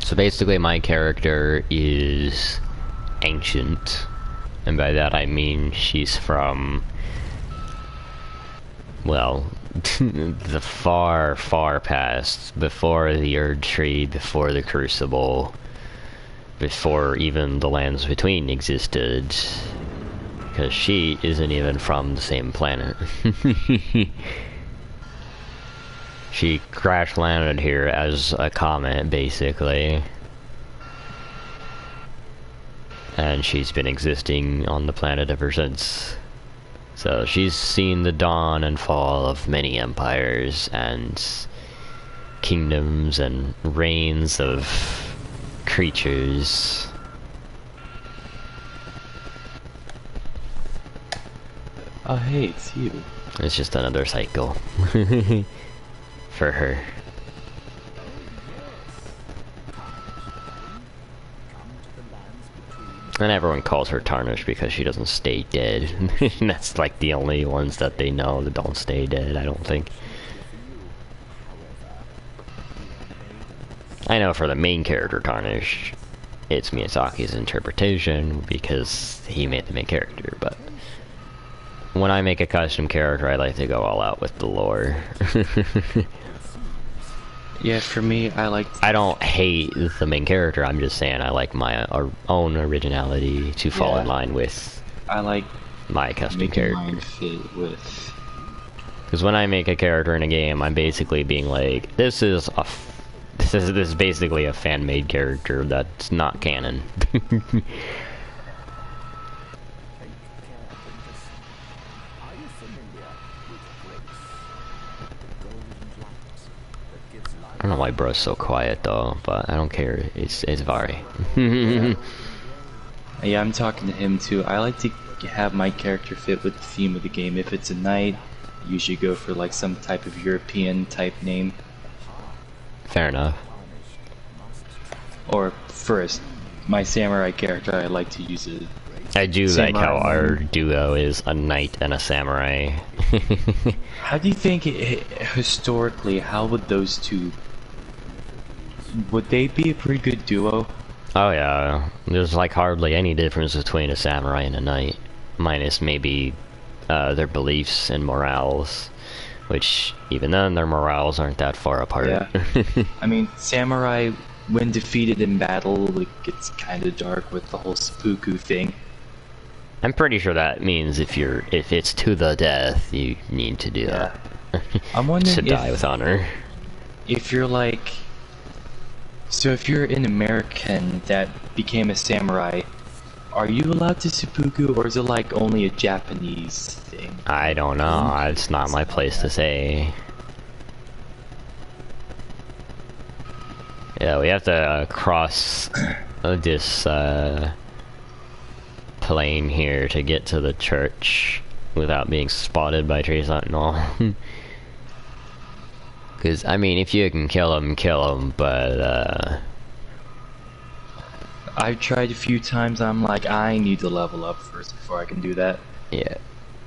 A: So basically my character is ancient, and by that I mean she's from, well, the far, far past, before the Erd Tree, before the Crucible, before even the Lands Between existed, because she isn't even from the same planet. She crash landed here as a comet, basically. And she's been existing on the planet ever since. So she's seen the dawn and fall of many empires and kingdoms and reigns of creatures.
B: Oh hey, it's you.
A: It's just another cycle. For her. And everyone calls her Tarnished because she doesn't stay dead. That's like the only ones that they know that don't stay dead, I don't think. I know for the main character Tarnished, it's Miyazaki's interpretation because he made the main character, but when I make a custom character I like to go all out with the lore.
B: Yeah, for me,
A: I don't hate the main character, I'm just saying I like my own originality to fall in line with
B: I like
A: my custom
B: making
A: character.
B: mine fit with.
A: Because when I make a character in a game, I'm basically being like, this is basically a fan-made character that's not canon. I don't know why bro's so quiet though, but I don't care. It's Vari.
B: Yeah, I'm talking to him too. I like to have my character fit with the theme of the game. If it's a knight, I usually go for like some type of European type name.
A: Fair enough.
B: Or first, my samurai character, I like to use it.
A: I do like how our duo is a knight and a samurai.
B: How do you think, historically, how would those two... Would they be a pretty good duo?
A: Oh yeah, there's like hardly any difference between a samurai and a knight. Minus maybe their beliefs and morals. Which, even then, their morals aren't that far apart.
B: Yeah. I mean, samurai, when defeated in battle, it gets kind of dark with the whole seppuku thing.
A: I'm pretty sure that means if it's to the death, you need to do that.
B: I'm wondering
A: to die with honor.
B: If you're like... So if you're an American that became a samurai, are you allowed to seppuku, or is it like only a Japanese thing?
A: I don't know, it's not my place to say. Yeah, we have to cross this plane here to get to the church without being spotted by Tree Sentinel. Because, I mean, if you can kill him, but
B: I've tried a few times, I'm like, I need to level up first before I can do that.
A: yeah.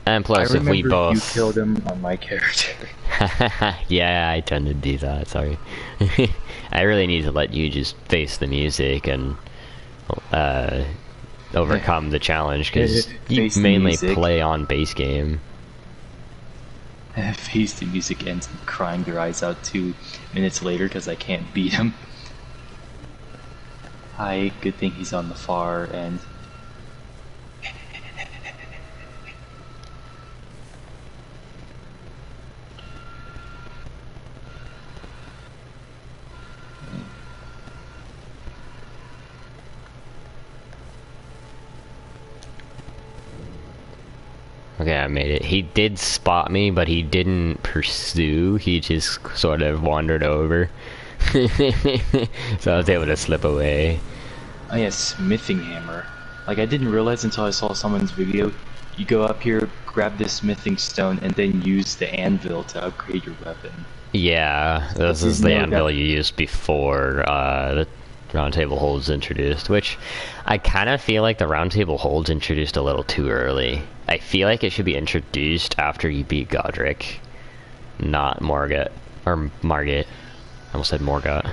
A: And plus, if we both...
B: you killed him on my character.
A: Yeah, I tend to do that, sorry. I really need to let you just face the music and overcome the challenge, because you mainly play on base game.
B: Face the music ends and crying their eyes out 2 minutes later because I can't beat him. Hi, good thing he's on the far end.
A: Okay, I made it. He did spot me, but he didn't pursue. He just sort of wandered over. So I was able to slip away.
B: Oh yeah, smithing hammer. Like I didn't realize until I saw someone's video. You go up here, grab this smithing stone, and then use the anvil to upgrade your weapon.
A: Yeah, this is the anvil you used before the round table holds introduced, which I kind of feel like the round table holds introduced a little too early. I feel like it should be introduced after you beat Godric, not Morgot, or Margit. I almost said Morgot.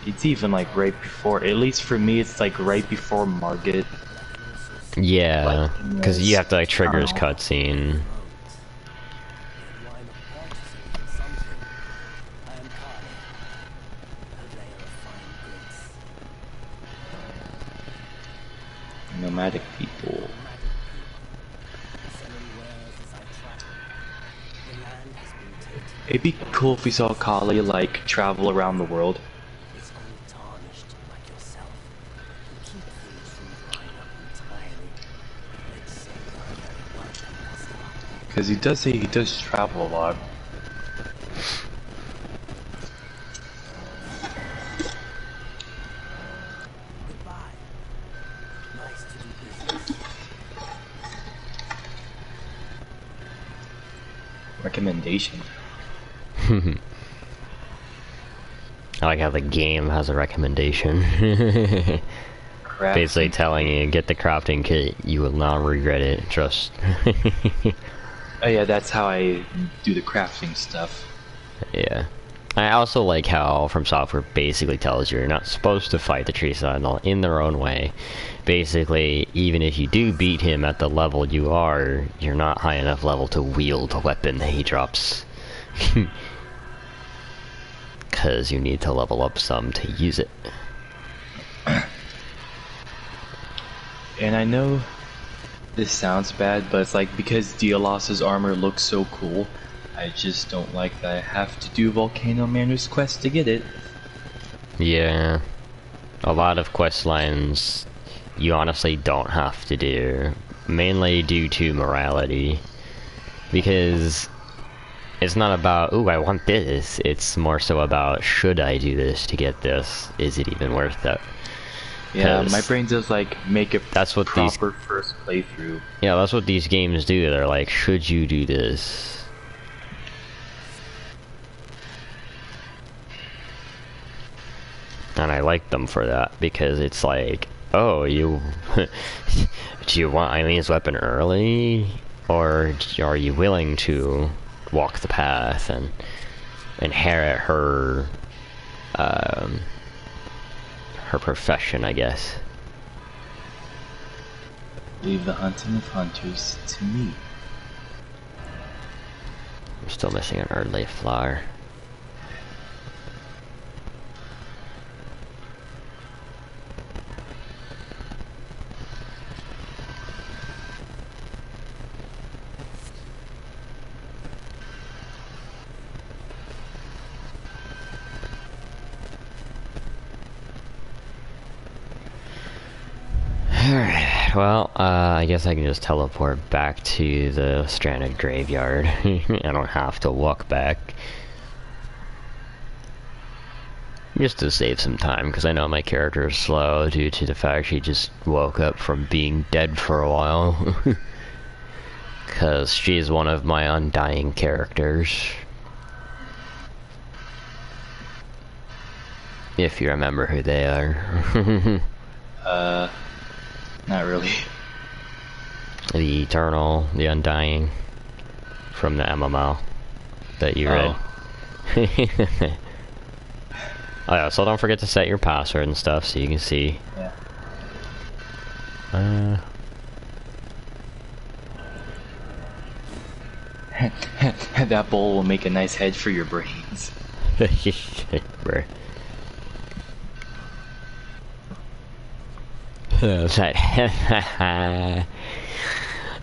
B: It's even like right before, at least for me, it's like right before Margit.
A: Yeah, because you have to like trigger his cutscene.
B: Nomadic people. It'd be cool if we saw Kali like travel around the world. Because he does say he does travel a lot. Recommendation.
A: I like how the game has a recommendation. Basically telling you, get the crafting kit, you will not regret it, trust.
B: Oh yeah, that's how I do the crafting stuff.
A: Yeah. I also like how From Software basically tells you you're not supposed to fight the Tree Sentinel in their own way. Basically, even if you do beat him at the level you are, you're not high enough level to wield the weapon that he drops. Because you need to level up some to use it.
B: And I know this sounds bad, but it's like because Dialos's armor looks so cool, I just don't like that I have to do Volcano Manor's quest to get it.
A: Yeah. A lot of quest lines you honestly don't have to do. Mainly due to morality. Because it's not about, ooh, I want this. It's more so about, should I do this to get this? Is it even worth it?
B: Yeah, my brain does like make a
A: that's what
B: proper first playthrough.
A: Yeah, that's what these games do. They're like, should you do this? And I like them for that, because it's like, oh, you do you want Eileen's weapon early? Or are you willing to walk the path and inherit her her profession, I guess.
B: Leave the hunting of hunters to me.
A: I'm still missing an Erdley flower. Alright, well, I guess I can just teleport back to the stranded graveyard. I don't have to walk back. Just to save some time, because I know my character is slow due to the fact she just woke up from being dead for a while. Because she's one of my undying characters. If you remember who they are.
B: Not really.
A: The Eternal, the Undying, from the MMO that you read. Oh yeah, so don't forget to set your password and stuff so you can see.
B: Yeah. That bowl will make a nice head for your brains.
A: Bruh.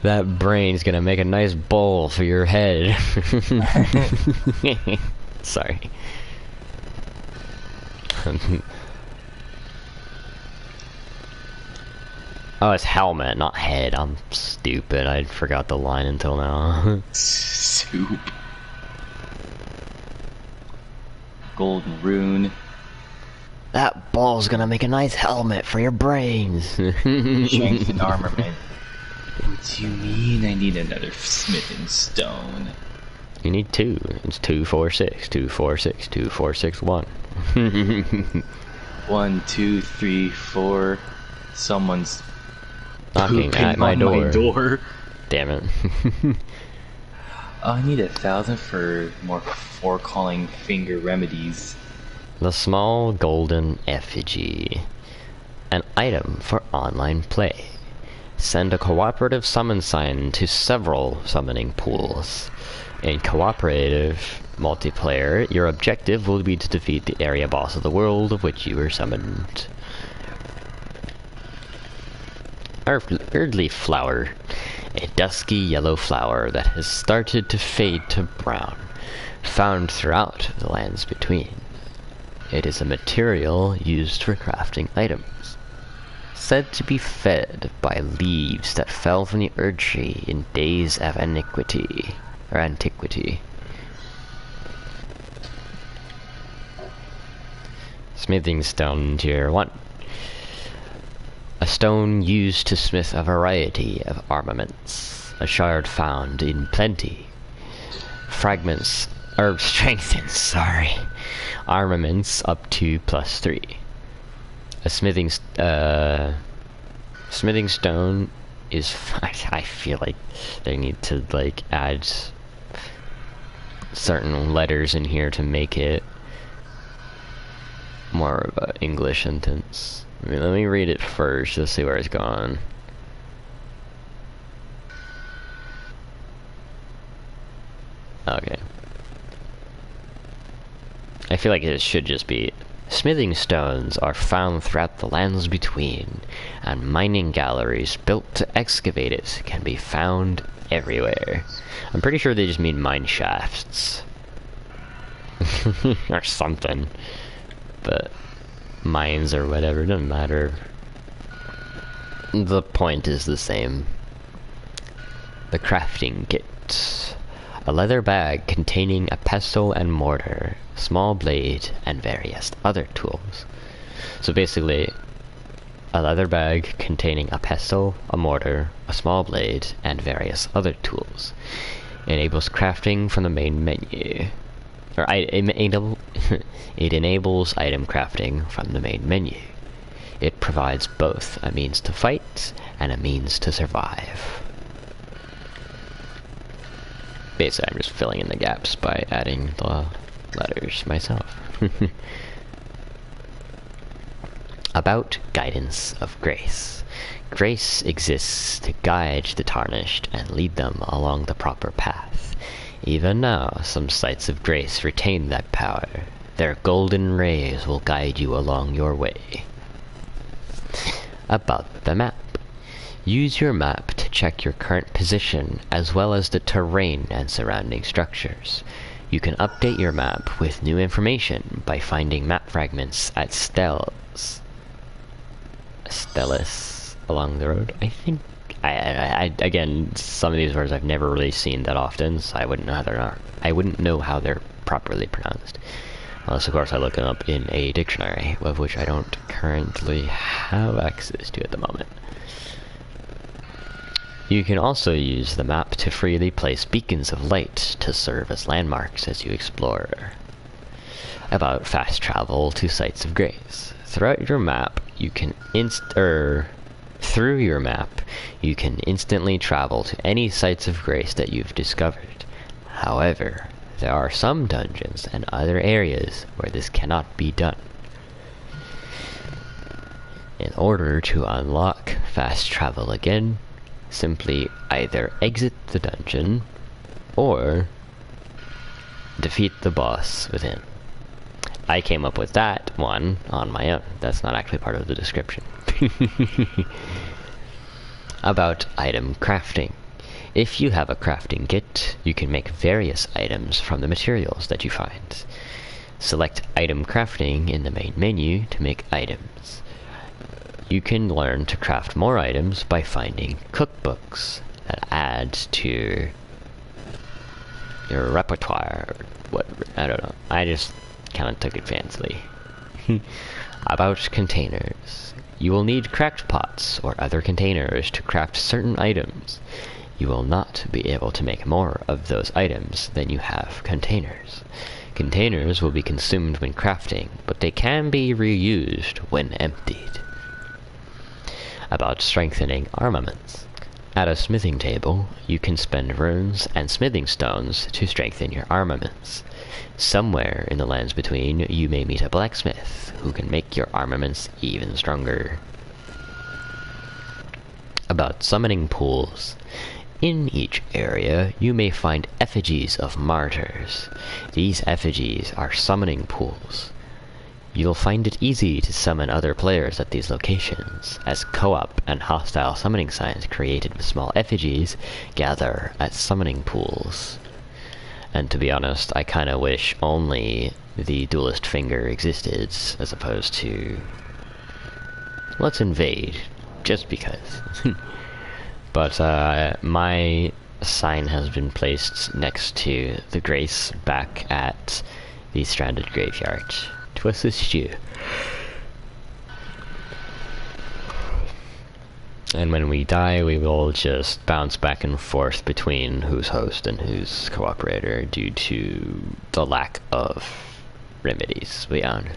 A: That brain's gonna make a nice bowl for your head. Sorry. Oh, it's helmet, not head. I'm stupid. I forgot the line until now.
B: Soup. Golden rune.
A: That ball's gonna make a nice helmet for your brains.
B: Strength and armament. What do you mean I need another smithing stone?
A: You need 2. It's 2, 4, 6, 2, 4, 6, 2, 4, 6, 1.
B: 1, 2, 3, 4. Someone's
A: Knocking
B: pooping
A: at my
B: on
A: door.
B: my door.
A: Damn it.
B: I need 1,000 for more four-calling finger remedies.
A: The small golden effigy. An item for online play. Send a cooperative summon sign to several summoning pools. In cooperative multiplayer, your objective will be to defeat the area boss of the world of which you were summoned. Earthleaf flower. A dusky yellow flower that has started to fade to brown. Found throughout the lands between. It is a material used for crafting items. Said to be fed by leaves that fell from the Erd tree in days of antiquity. Smithing stone tier 1. A stone used to smith a variety of armaments. A shard found in plenty. Fragments, or strengthens, sorry. Armaments up to +3. A smithing stone is. I feel like they need to like add certain letters in here to make it more of an English sentence. I mean, let me read it first to see where it's going. Okay. I feel like it should just be: smithing stones are found throughout the lands between, and mining galleries built to excavate it can be found everywhere. I'm pretty sure they just mean mine shafts. Or something. But mines or whatever, doesn't matter. The point is the same. The crafting kit. A leather bag containing a pestle and mortar, small blade, and various other tools. So basically, a leather bag containing a pestle, a mortar, a small blade, and various other tools. Enables crafting from the main menu. Or it enables item crafting from the main menu. It provides both a means to fight and a means to survive. Basically, I'm just filling in the gaps by adding the letters myself. About guidance of grace. Grace exists to guide the tarnished and lead them along the proper path. Even now, some sites of grace retain that power. Their golden rays will guide you along your way. About the map. Use your map to check your current position as well as the terrain and surrounding structures. You can update your map with new information by finding map fragments at steles along the road. I think again, some of these words I've never really seen that often, so I wouldn't know how they're properly pronounced. Unless, of course, I look them up in a dictionary, of which I don't currently have access to at the moment. You can also use the map to freely place beacons of light to serve as landmarks as you explore. About fast travel to sites of grace. Throughout your map, you can through your map, you can instantly travel to any sites of grace that you've discovered. However, there are some dungeons and other areas where this cannot be done. In order to unlock fast travel again, simply either exit the dungeon or defeat the boss within. I came up with that one on my own. That's not actually part of the description. About item crafting. If you have a crafting kit, you can make various items from the materials that you find. Select item crafting in the main menu to make items. You can learn to craft more items by finding cookbooks that add to your repertoire. What, I don't know. I just kind of took it fancily. About containers. You will need cracked pots or other containers to craft certain items. You will not be able to make more of those items than you have containers. Containers will be consumed when crafting, but they can be reused when emptied. About strengthening armaments. At a smithing table, you can spend runes and smithing stones to strengthen your armaments. Somewhere in the lands between, you may meet a blacksmith who can make your armaments even stronger. About summoning pools. In each area, you may find effigies of martyrs. These effigies are summoning pools. You'll find it easy to summon other players at these locations, as co-op and hostile summoning signs created with small effigies gather at summoning pools. And to be honest, I kinda wish only the duelist finger existed, as opposed to... let's invade, just because. But my sign has been placed next to the Grace back at the Stranded Graveyard to assist you. And when we die, we will just bounce back and forth between who's host and who's cooperator due to the lack of remedies we own.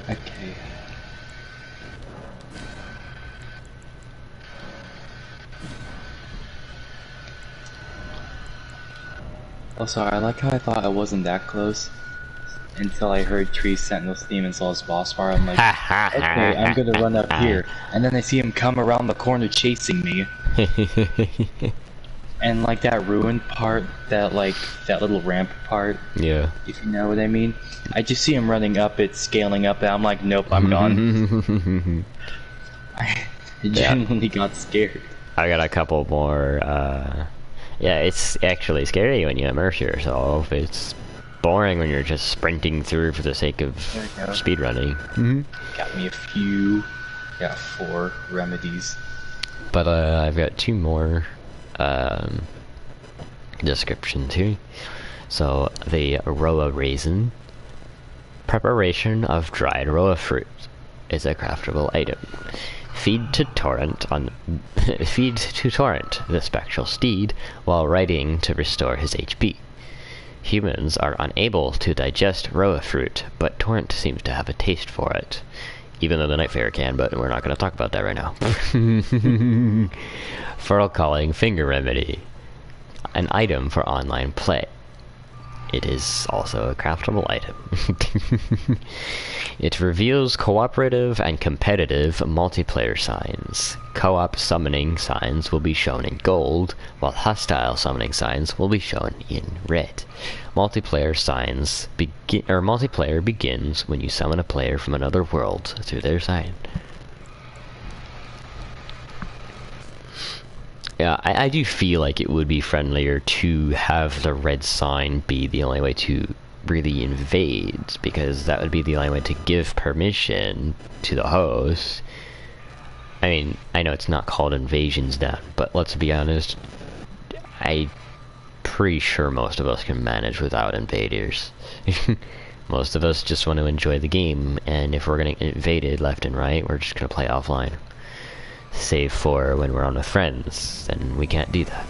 B: Okay. Also, I like how I thought I wasn't that close until I heard Tree Sentinel's theme and saw his boss bar. I'm like, okay, I'm gonna run up here. And then I see him come around the corner chasing me. And like that ruined part, that little ramp part.
A: Yeah.
B: If you know what I mean. I just see him running up it, scaling up it. I'm like, nope, I'm gone. I genuinely got scared.
A: I got a couple more, yeah, it's actually scary when you immerse yourself. It's boring when you're just sprinting through for the sake of speedrunning.
B: Got me a few, got 4 remedies.
A: But I've got 2 more descriptions here. So the Roa raisin. Preparation of dried Roa fruit is a craftable item. Feed to Torrent the spectral steed while riding to restore his HP. Humans are unable to digest Roa fruit, but Torrent seems to have a taste for it. Even though the Nightfare can, but we're not going to talk about that right now. Furl Calling Finger Remedy. An item for online play. It is also a craftable item. It reveals cooperative and competitive multiplayer signs. Co-op summoning signs will be shown in gold, while hostile summoning signs will be shown in red. Multiplayer begins when you summon a player from another world through their sign. Yeah, I do feel like it would be friendlier to have the red sign be the only way to really invade, because that would be the only way to give permission to the host. I mean, I know it's not called invasions done, but let's be honest, I'm pretty sure most of us can manage without invaders. Most of us just want to enjoy the game, and if we're getting invaded left and right, we're just going to play offline. Save for when we're on with friends, and we can't do that.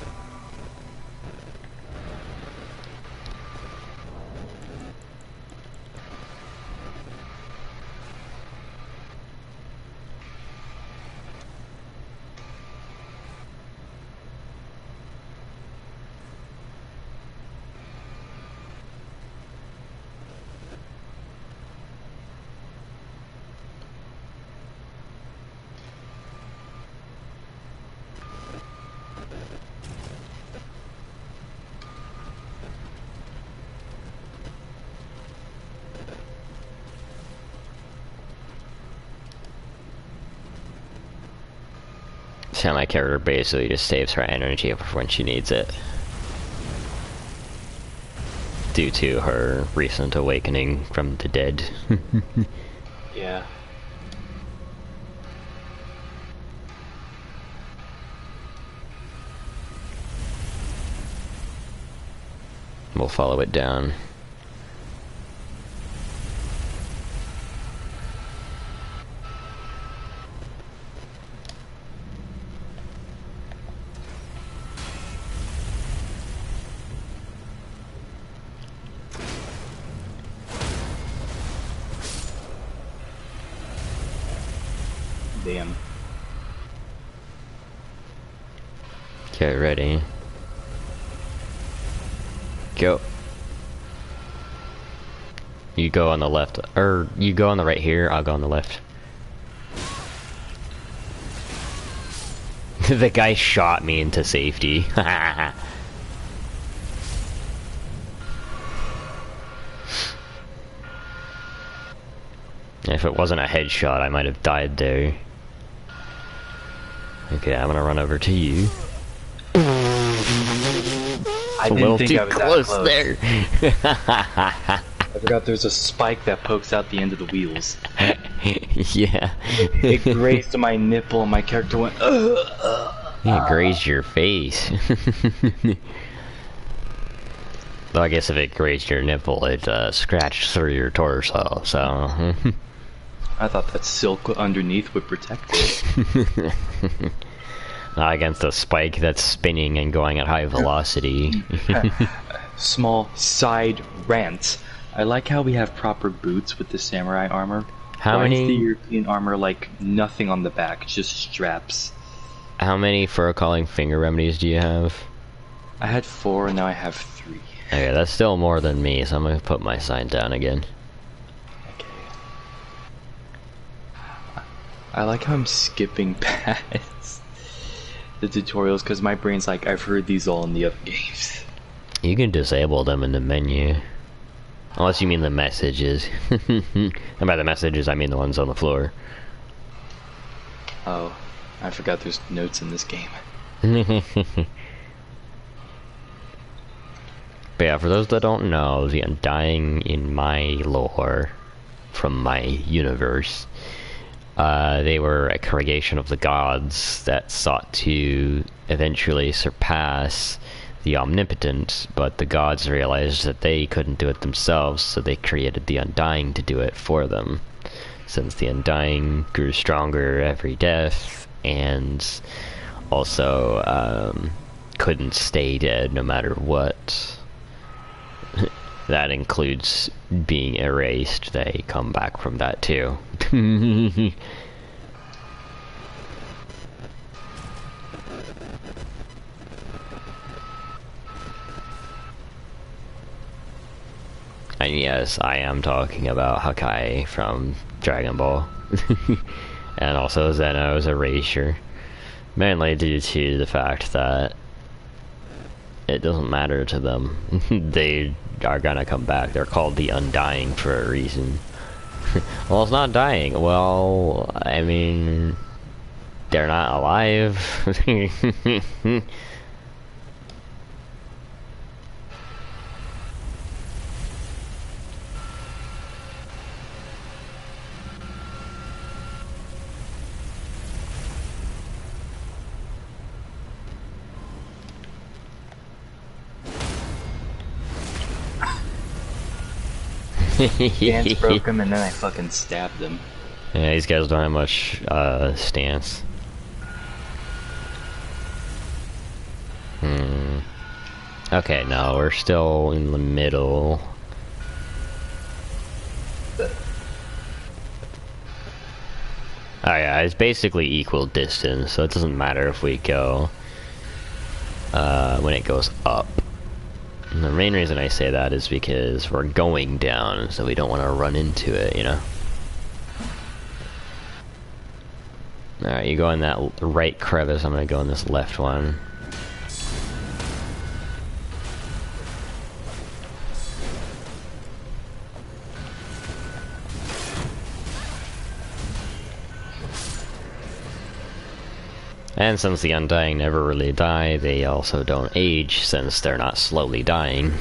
A: So my character basically just saves her energy for when she needs it. Due to her recent awakening from the dead.
B: Yeah.
A: We'll follow it down.
B: Damn.
A: Get ready. Go. You go on the left, or you go on the right here, I'll go on the left. The guy shot me into safety. If it wasn't a headshot, I might have died there. Okay, I'm gonna run over to you.
B: I didn't think I was that close.
A: There.
B: I forgot there's a spike that pokes out the end of the wheels.
A: Yeah.
B: It grazed my nipple and my character went,
A: It grazed your face. Well, I guess if it grazed your nipple, it scratched through your torso, so...
B: I thought that silk underneath would protect it.
A: Not against a spike that's spinning and going at high velocity.
B: Small side rant. I like how we have proper boots with the samurai armor.
A: How
B: Why
A: many?
B: is the European armor like nothing on the back, just straps?
A: How many fur calling finger remedies do you have?
B: I had 4 and now I have 3.
A: Okay, that's still more than me, so I'm gonna put my sign down again.
B: Okay. I like how I'm skipping past the tutorials because my brain's like, I've heard these all in the other games.
A: You can disable them in the menu. Unless you mean the messages. And by the messages, I mean the ones on the floor.
B: Oh, I forgot there's notes in this game.
A: But yeah, for those that don't know, the Undying in my lore, from my universe, they were a creation of the gods that sought to eventually surpass the Omnipotent, but the gods realized that they couldn't do it themselves, so they created the Undying to do it for them. Since the Undying grew stronger every death, and also couldn't stay dead no matter what. That includes being erased. They come back from that too. And yes, I am talking about Hakai from Dragon Ball. And also Zeno's erasure. Mainly due to the fact that it doesn't matter to them. They are gonna come back. They're called the Undying for a reason. Well, it's not dying. Well, I mean, they're not alive.
B: Stance broke him and then I fucking stabbed him.
A: Yeah, these guys don't have much stance. Okay, no, we're still in the middle. Oh yeah, it's basically equal distance, so it doesn't matter if we go when it goes up. And the main reason I say that is because we're going down, so we don't want to run into it, you know? Alright, you go in that right crevice, I'm gonna go in this left one. And since the Undying never really die, they also don't age since they're not slowly dying.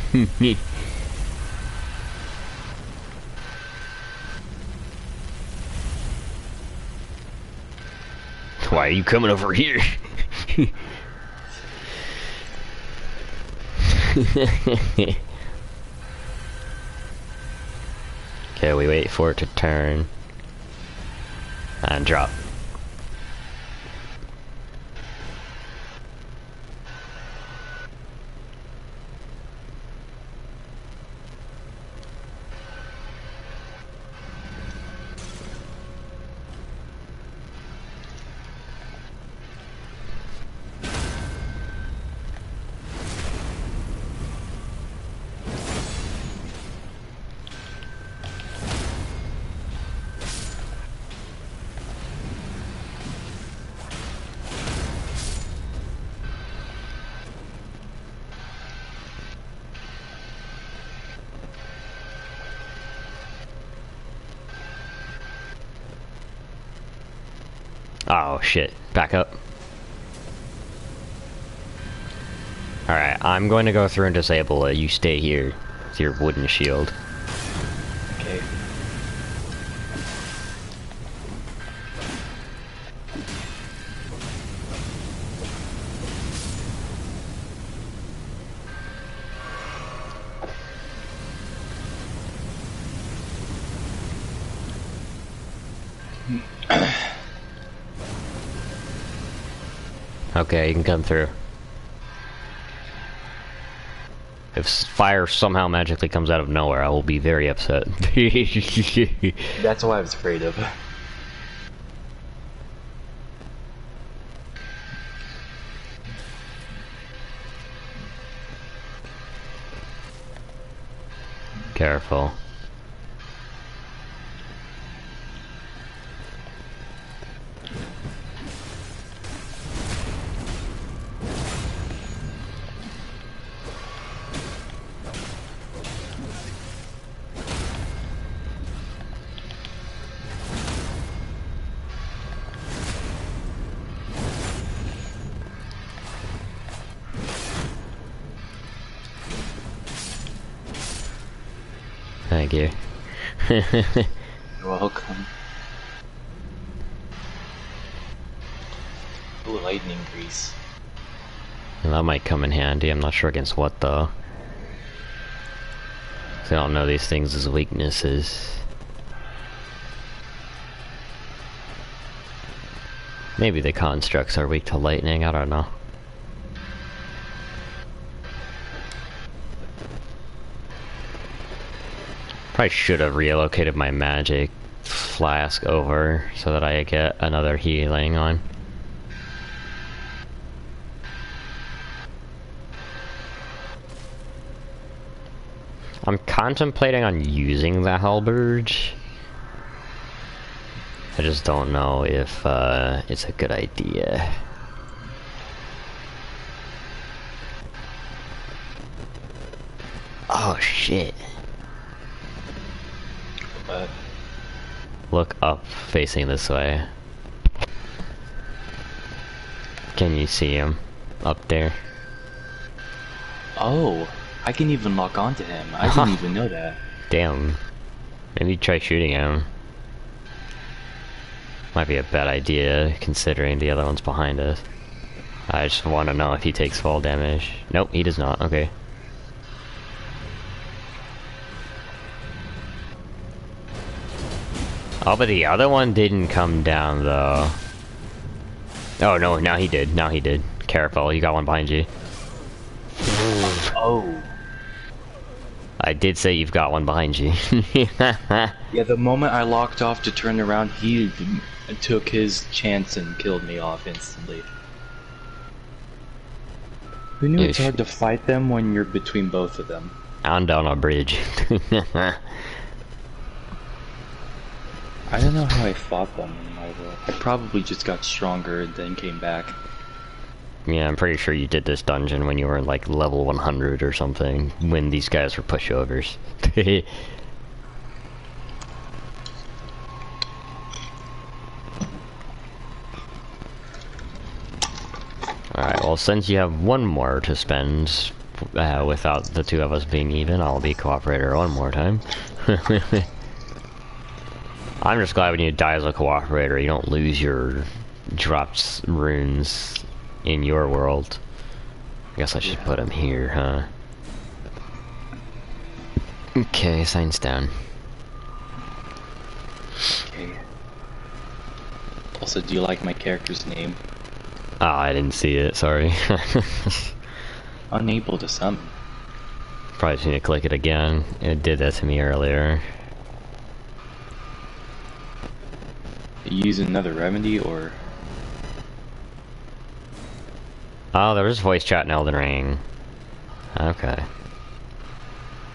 A: Why are you coming over here? Okay, we wait for it to turn. And drop. Oh shit, back up. Alright, I'm going to go through and disable it. You stay here with your wooden shield.
B: Okay.
A: Okay, you can come through. If fire somehow magically comes out of nowhere, I will be very upset.
B: That's what I was afraid of.
A: Careful. Thank you.
B: You're welcome. Ooh, lightning grease.
A: That might come in handy. I'm not sure against what though. 'Cause I don't know these things as weaknesses. Maybe the constructs are weak to lightning, I don't know. Probably should have relocated my magic flask over so that I get another healing on. I'm contemplating on using the halberd. I just don't know if it's a good idea. Oh shit.
B: But
A: Look up, facing this way. Can you see him up there?
B: oh, I can even lock onto him. I didn't even know that.
A: Damn. Maybe try shooting him. Might be a bad idea, considering the other one's behind us. I just want to know if he takes fall damage. Nope, he does not. Okay. Oh, but the other one didn't come down, though. Oh, no, now he did. Now he did. Careful, you got one behind you.
B: Oh.
A: I did say you've got one behind you.
B: Yeah, the moment I locked off to turn around, he took his chance and killed me off instantly. Who knew it's hard to fight them when you're between both of them?
A: I'm down a bridge.
B: I don't know how I fought them in my world. I probably just got stronger and then came back.
A: Yeah, I'm pretty sure you did this dungeon when you were like level 100 or something, when these guys were pushovers. Alright, well since you have one more to spend, without the two of us being even, I'll be cooperator one more time. I'm just glad when you die as a cooperator, you don't lose your dropped runes in your world. I guess I should put them here, huh? Okay, signs down.
B: Okay. Also, do you like my character's name?
A: Ah, I didn't see it, sorry.
B: Unable to summon.
A: Probably just need to click it again. It did that to me earlier.
B: You use another remedy, or?
A: Oh, there was voice chat in Elden Ring. Okay.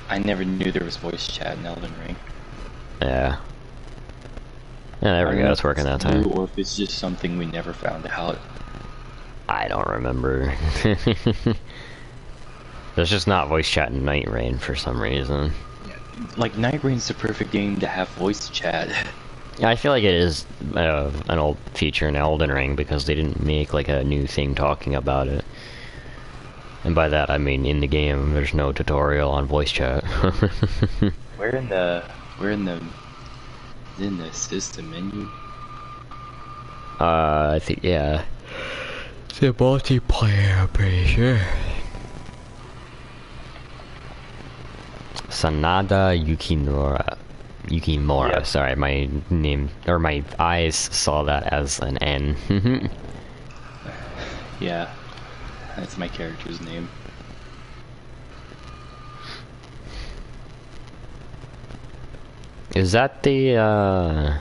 B: I never knew there was voice chat in Elden Ring.
A: Yeah. Yeah, there we go, it's working that time.
B: Or if it's just something we never found out.
A: I don't remember. There's just not voice chat in Night Rain for some reason.
B: Like, Night Rain's the perfect game to have voice chat.
A: Yeah, I feel like it is an old feature in Elden Ring because they didn't make like a new thing talking about it. And by that I mean in the game there's no tutorial on voice chat.
B: Where in the system menu?
A: I think, yeah. It's a multiplayer, I'm pretty sure. Sanada Yukimura.
B: Yep.
A: Sorry, my name, or my eyes saw that as an N.
B: Yeah, that's my character's name.
A: Is that the,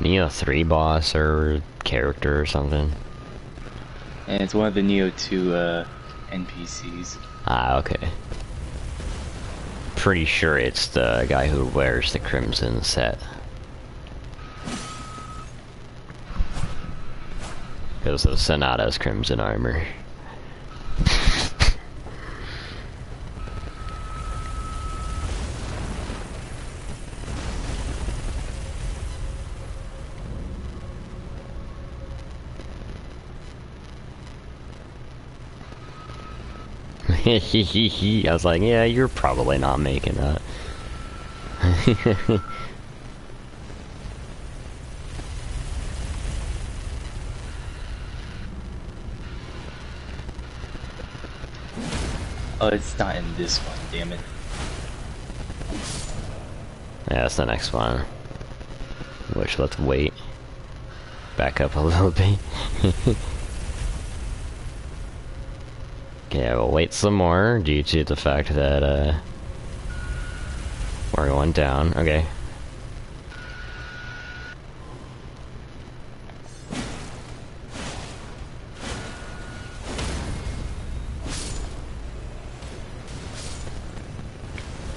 A: Neo 3 boss or character or something?
B: And it's one of the Neo 2 NPCs.
A: Ah, okay. Pretty sure it's the guy who wears the crimson set. Because of Sonata's crimson armor. I was like, yeah, you're probably not making that.
B: Oh, it's not in this one, damn it.
A: Yeah, that's the next one. Which, let's wait. Back up a little bit. Okay, we'll wait some more due to the fact that, we're going down. Okay.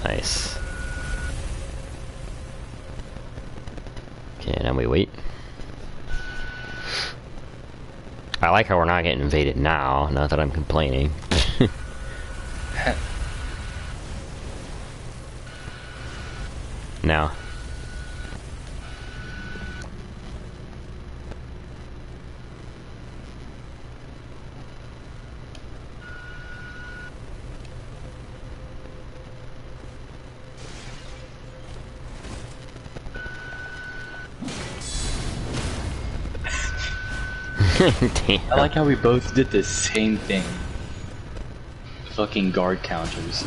A: Nice. Okay, now we wait. I like how we're not getting invaded now, not that I'm complaining. Now. Damn.
B: I like how we both did the same thing. Fucking guard counters.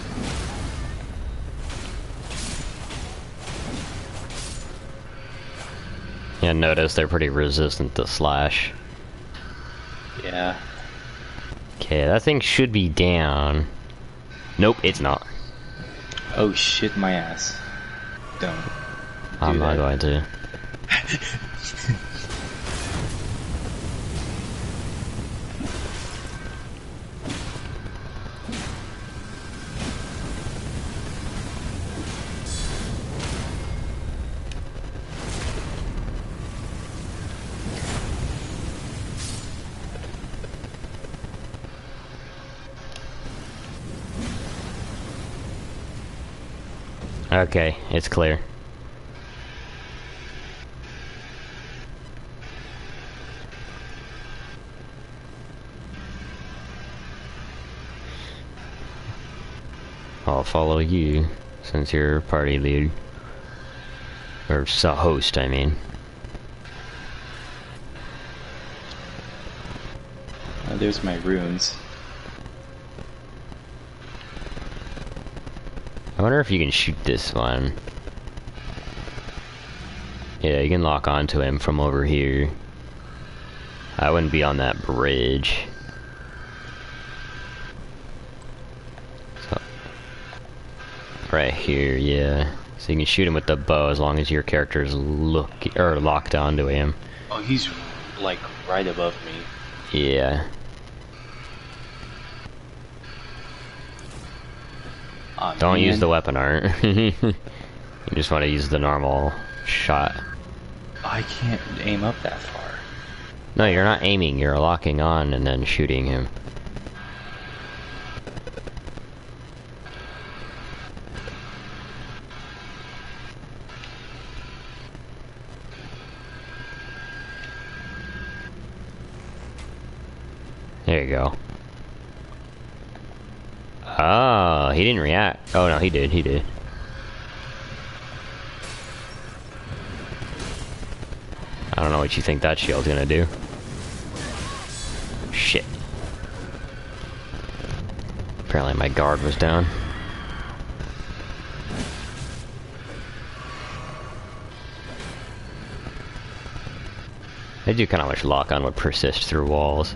A: Yeah, notice they're pretty resistant to slash.
B: Yeah.
A: Okay, that thing should be down. Nope, it's not.
B: Oh shit, my ass. Don't.
A: I'm not going to. Okay, it's clear. I'll follow you, since you're party lead. Or host, I mean.
B: There's my runes.
A: I wonder if you can shoot this one. Yeah, you can lock onto him from over here. I wouldn't be on that bridge. So, right here, yeah. So you can shoot him with the bow as long as your character's locked onto him.
B: Oh, he's like right above me.
A: Yeah.
B: Aw,
A: Don't use
B: man.
A: the weapon art. You just want to use the normal shot.
B: I can't aim up that far.
A: No, you're not aiming, you're locking on and then shooting him. There you go. Oh, he didn't react. Oh no, he did, he did. I don't know what you think that shield's gonna do. Shit. Apparently my guard was down. They do kind of wish lock-on would persist through walls.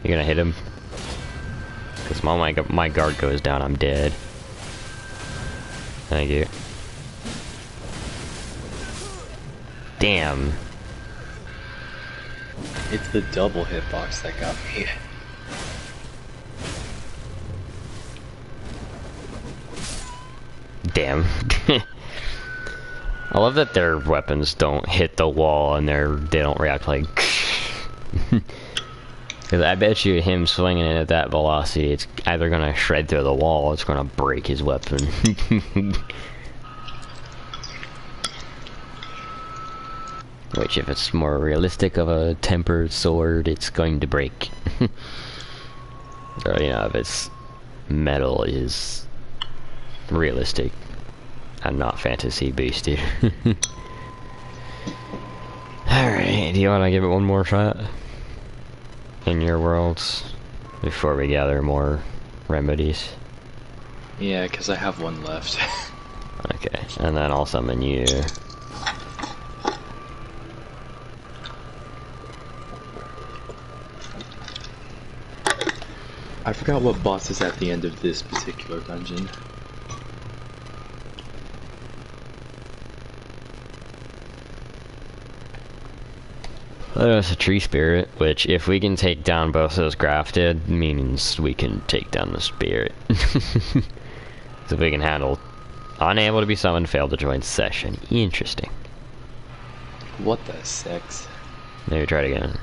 A: You gonna hit him? Because my guard goes down, I'm dead. Thank you. Damn.
B: It's the double hitbox that got me.
A: Damn. I love that their weapons don't hit the wall and they don't react like... Because I bet you him swinging it at that velocity, it's either gonna shred through the wall or it's gonna break his weapon. Which, if it's more realistic of a tempered sword, it's going to break. Or, you know, if it's metal is realistic and not fantasy boosted. Alright, do you want to give it one more shot? In your worlds? Before we gather more remedies?
B: Yeah, because I have one left.
A: Okay, and then I'll summon you.
B: I forgot what boss is at the end of this particular dungeon.
A: It's a tree spirit, which if we can take down both those grafted, means we can take down the spirit. So if we can handle unable to be summoned, failed to join session. Interesting.
B: What the sex?
A: Maybe try it again.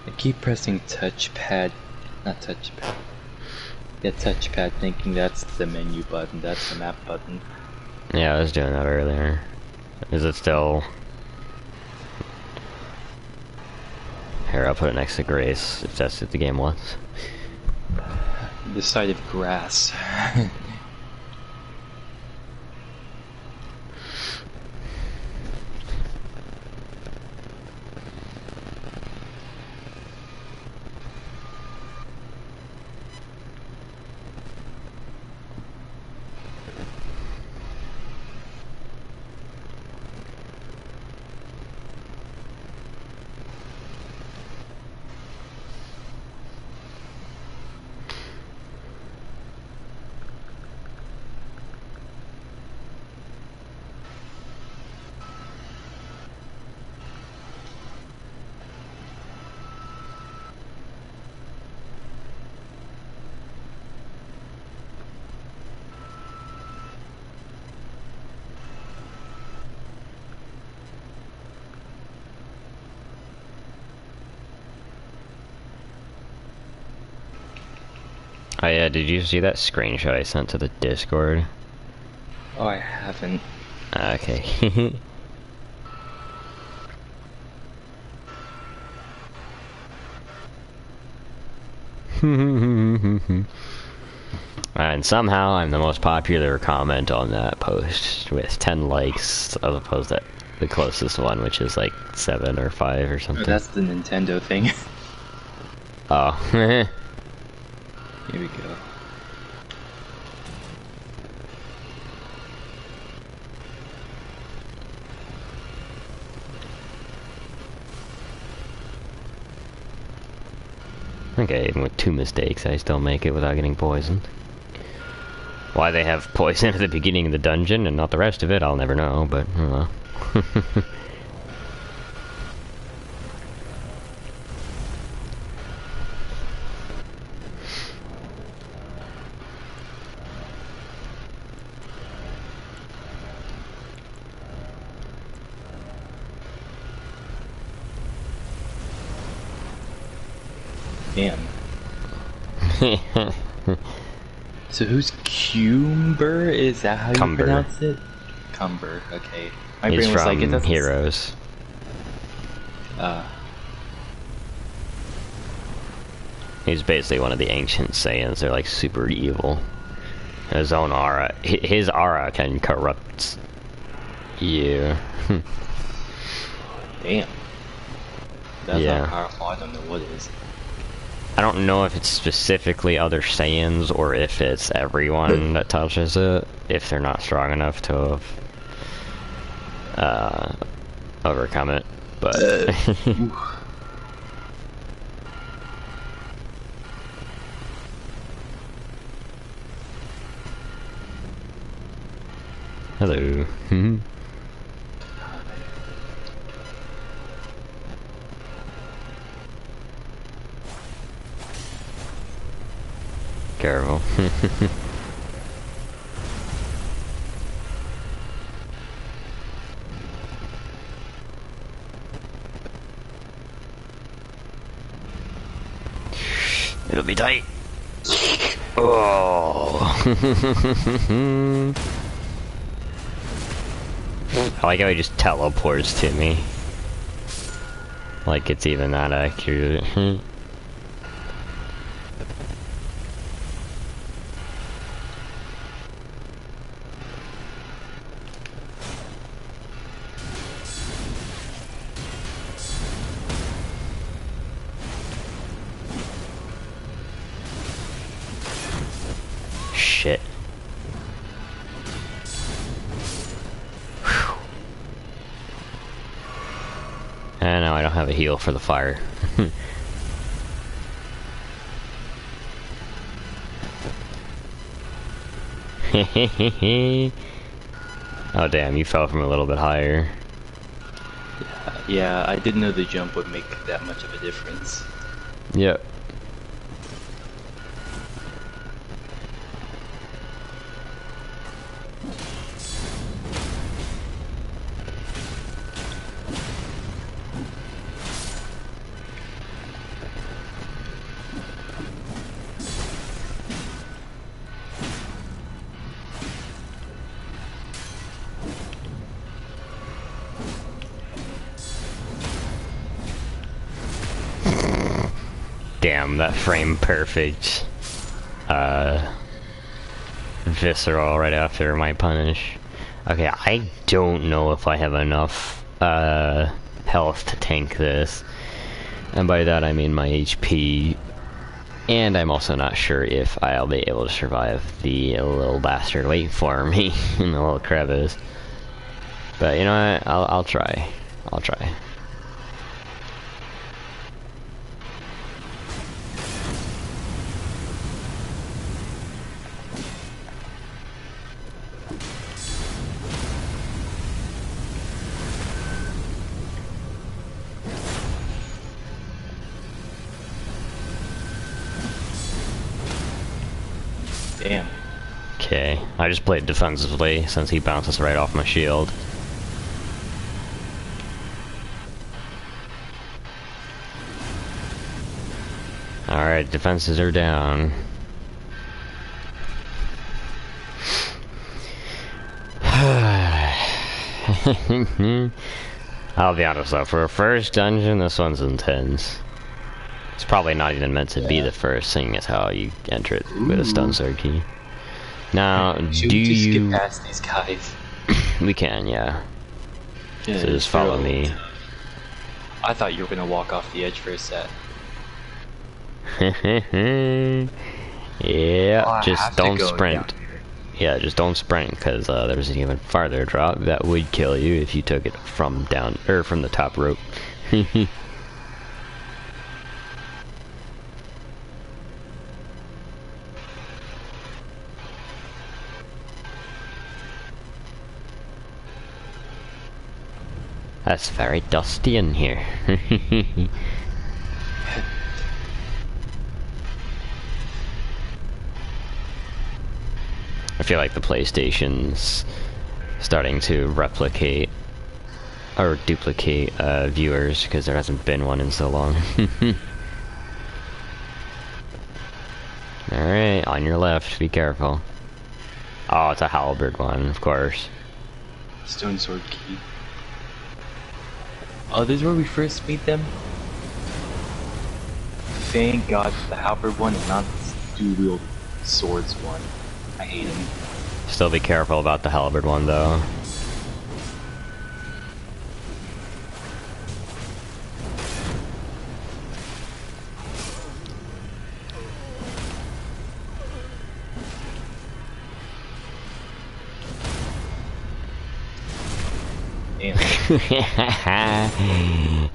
B: I keep pressing touchpad, not touchpad. Yeah, touchpad, thinking that's the menu button, that's the map button.
A: Yeah, I was doing that earlier. Is it still... Here, I'll put it next to Grace, if that's what the game wants.
B: The side of grass.
A: Oh yeah, did you see that screenshot I sent to the Discord?
B: Oh, I haven't.
A: Okay. And somehow I'm the most popular comment on that post with 10 likes as opposed to the closest one, which is like 7 or 5 or
B: Oh,
A: something.
B: that's the Nintendo thing.
A: Oh.
B: Here we go.
A: Okay, even with 2 mistakes, I still make it without getting poisoned. Why they have poison at the beginning of the dungeon and not the rest of it, I'll never know, but, oh well.
B: Damn. So who's Cumber? Is that how you
A: Cumber.
B: pronounce it? Cumber, okay. My
A: He's
B: brain was
A: from
B: like, it doesn't...
A: Heroes. He's basically one of the ancient Saiyans. They're like super evil. His own aura. His aura can corrupt you.
B: Damn. That's
A: Yeah.
B: not powerful, I don't know what it is.
A: I don't know if it's specifically other Saiyans or if it's everyone that touches it, if they're not strong enough to have overcome it, but... Hello. Careful. It'll be tight. Oh. I like how he just teleports to me. Like it's even that accurate. Shit. Whew. And now I don't have a heal for the fire. Oh damn, you fell from a little bit higher.
B: Yeah, I didn't know the jump would make that much of a difference.
A: Yep. Damn, that frame perfect. Visceral right after my punish. Okay, I don't know if I have enough health to tank this. And by that I mean my HP. And I'm also not sure if I'll be able to survive the little bastard wait for me in the little crevice. But you know what? I'll try. I'll try.
B: Damn.
A: Okay, I just played defensively since he bounces right off my shield. Alright, defenses are down. I'll be honest though, for a first dungeon, this one's intense. It's probably not even meant to be the first thing, is how you enter it with a stun sword key. Now,
B: Should
A: do
B: we just
A: you...
B: skip past these guys?
A: We can, yeah.
B: Yeah,
A: So just follow me.
B: I thought you were gonna walk off the edge for a set.
A: Yeah,
B: Oh, I
A: just
B: have to
A: don't
B: go
A: sprint.
B: down here.
A: Yeah, just don't sprint, because there's an even farther drop that would kill you if you took it from down, or from the top rope. That's very dusty in here. I feel like the PlayStation's starting to replicate or duplicate viewers, because there hasn't been one in so long. Alright, on your left, be careful. Oh, it's a halberd one, of course.
B: Stone sword key. Oh, this is where we first meet them? Thank God for the halberd one and not the dual swords one. I hate him.
A: Still be careful about the halberd one, though.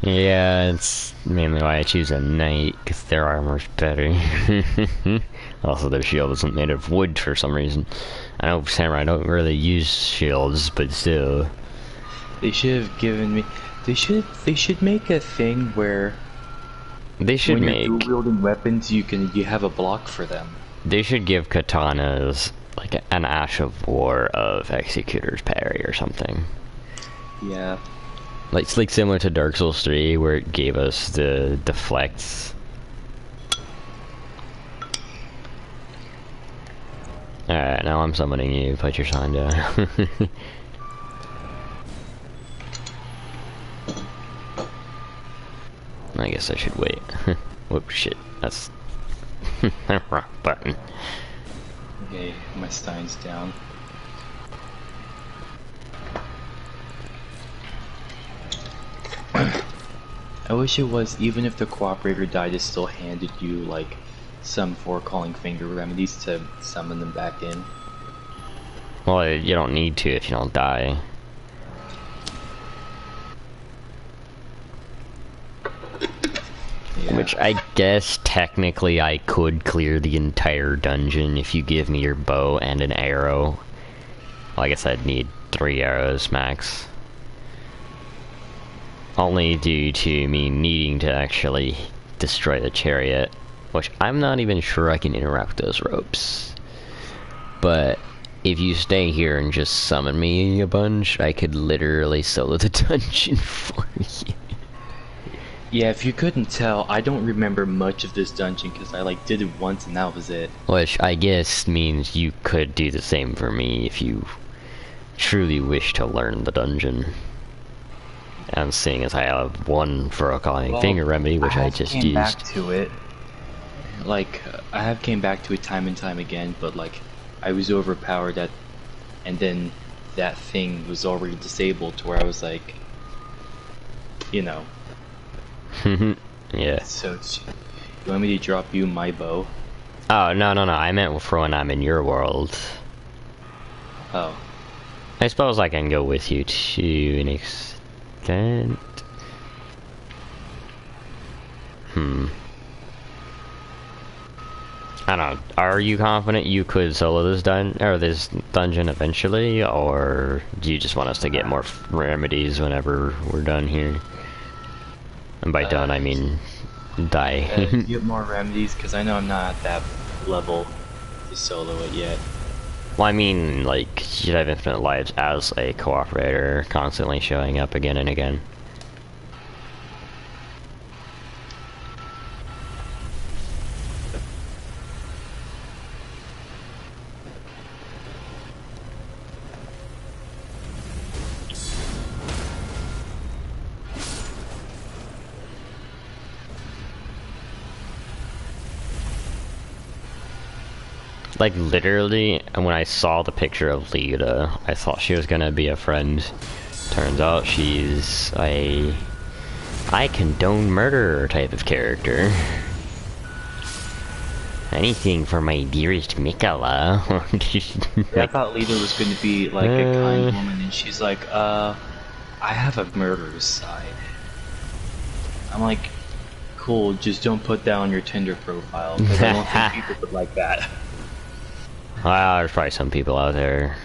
A: Yeah, it's mainly why I choose a knight, because their armor's better. Also, their shield isn't made of wood for some reason. I know samurai don't really use shields, but still.
B: They should have given me. They should make a thing where
A: They should
B: when
A: make.
B: you're dual wielding weapons, you have a block for them.
A: They should give katanas like an Ash of War of Executor's Parry or something.
B: Yeah.
A: Like, it's like similar to Dark Souls 3, where it gave us the deflects. Alright, now I'm summoning you. Put your sign down. I guess I should wait. Whoop, shit. That's wrong button.
B: Okay, my Stein's down. I wish it was, even if the cooperator died, it still handed you like some calling finger remedies to summon them back in.
A: Well, you don't need to if you don't die.
B: Yeah.
A: Which I guess technically I could clear the entire dungeon if you give me your bow and an arrow. Well, I guess I'd need 3 arrows max. Only due to me needing to actually destroy the chariot, which I'm not even sure I can interact with those ropes. But if you stay here and just summon me a bunch, I could literally solo the dungeon for you.
B: Yeah, if you couldn't tell, I don't remember much of this dungeon because I like did it once and that was it.
A: Which I guess means you could do the same for me if you truly wish to learn the dungeon. And seeing as I have one for a calling finger remedy, which I just
B: came
A: used.
B: back to it. Like, I have came back to it time and time again, but like, I was overpowered at, and then that thing was already disabled to where I was like, you know.
A: Yeah.
B: So, you want me to drop you my bow?
A: Oh, no, I meant for when I'm in your world.
B: Oh.
A: I suppose I can go with you to an extent. I don't know. Are you confident you could solo this dungeon eventually, or do you just want us to get more remedies whenever we're done here? And by done, I mean die.
B: Get more remedies, because I know I'm not at that level to solo it yet.
A: Well, I mean, like, you'd have infinite lives as a cooperator, constantly showing up again and again. Like, literally, when I saw the picture of Lita, I thought she was gonna be a friend. Turns out she's a I condone murder type of character. Anything for my dearest Mikola.
B: I thought Lita was going to be like a kind woman, and she's like, I have a murderous side. I'm like, cool, just don't put that on your Tinder profile, because I don't think people would like that.
A: Well, there's probably some people out there,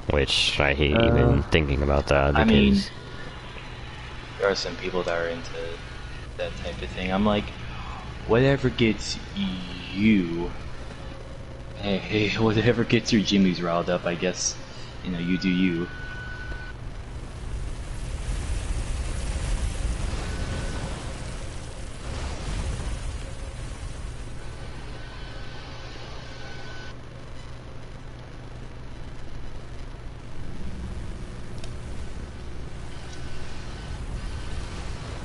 A: which I hate even thinking about that, because...
B: I mean, there are some people that are into that type of thing. I'm like, whatever gets you, hey, whatever gets your Jimmys riled up, I guess, you know, you do you.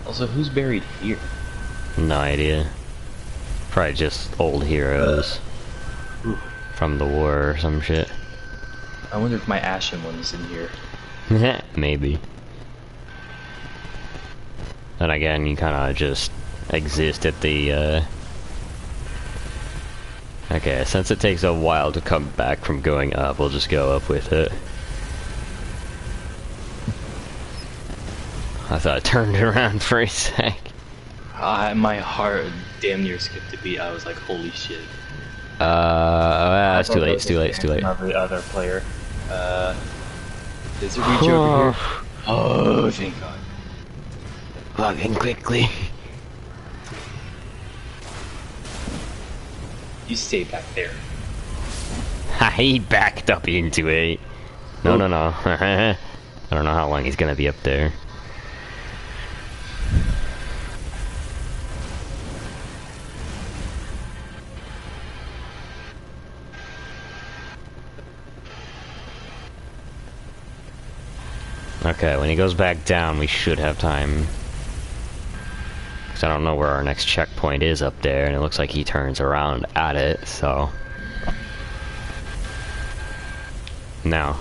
B: Also, who's buried here?
A: No idea. Probably just old heroes from the war or some shit.
B: I wonder if my Ashen one is in here.
A: Maybe. And again, you kinda just exist at the, Okay, since it takes a while to come back from going up, we'll just go up with it. I thought I turned around for a sec.
B: My heart damn near skipped a beat. I was like, holy shit.
A: It's too late, it's too late, it's too late.
B: Every other player. Does it reach over here? Oh, thank God.
A: Log in quickly.
B: You stay back there.
A: He backed up into it. No. I don't know how long he's gonna be up there. Okay, when he goes back down, we should have time. Because I don't know where our next checkpoint is up there, and it looks like he turns around at it, so... Now.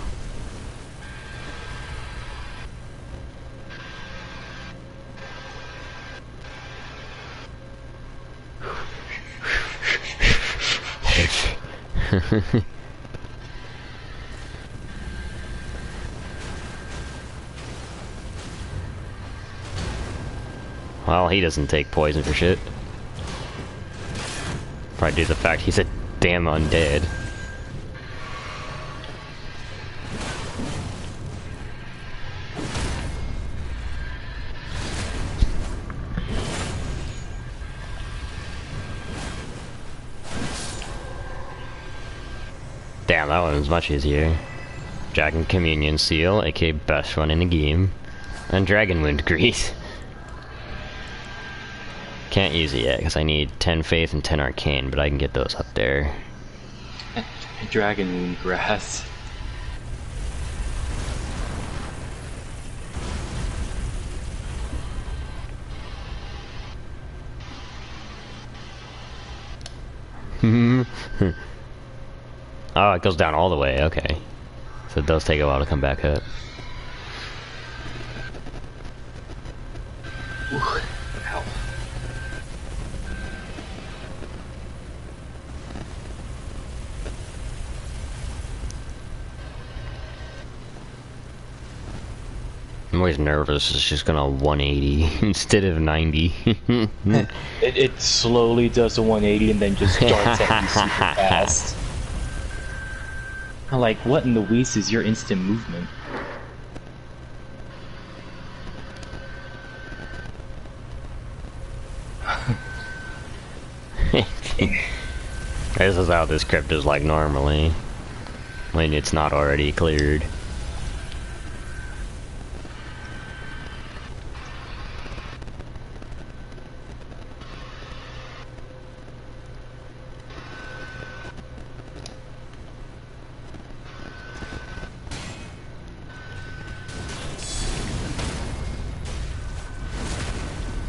A: Well, he doesn't take poison for shit. Probably due to the fact he's a damn undead. Damn, that one was much easier. Dragon Communion Seal, aka best one in the game. And Dragon Wound Grease. Can't use it yet, because I need 10 Faith and 10 Arcane, but I can get those up there.
B: Dragon Moon Grass.
A: Oh, it goes down all the way, okay. So it does take a while to come back up.
B: Ooh, ow.
A: I'm always nervous it's just gonna 180 instead of 90.
B: It slowly does a 180 and then just darts at you super fast. I'm like, what in the Whis is your instant movement?
A: This is how this crypt is like normally, when it's not already cleared.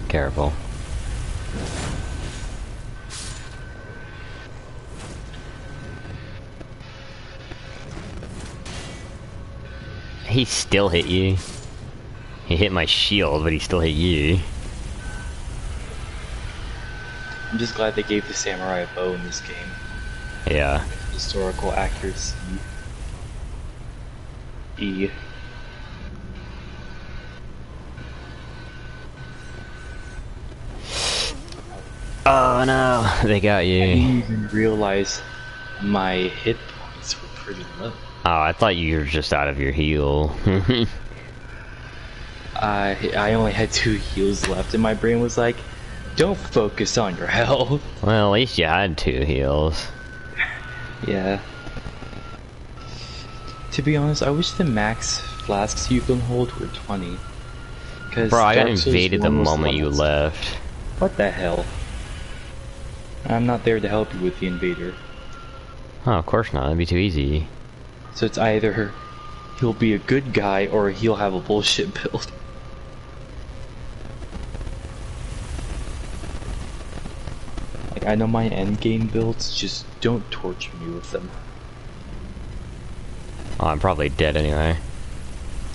A: Careful. he still hit you. He hit my shield, but he still hit you.
B: I'm just glad they gave the samurai a bow in this game.
A: Yeah.
B: Historical accuracy. E.
A: Oh no, they got
B: I
A: you.
B: didn't even realize my hit points were pretty low.
A: Oh, I thought you were just out of your heal.
B: I only had 2 heals left, and my brain was like, "Don't focus on your health."
A: Well, at least you had 2 heals.
B: Yeah. To be honest, I wish the max flasks you can hold were 20.
A: Bro, I got
B: Dark Souls
A: invaded the
B: 1 was
A: moment you
B: last.
A: left.
B: What the hell? I'm not there to help you with the invader.
A: Oh, of course not. That'd be too easy.
B: So it's either he'll be a good guy or he'll have a bullshit build. Like, I know my endgame builds, just don't torture me with them.
A: Oh, I'm probably dead anyway.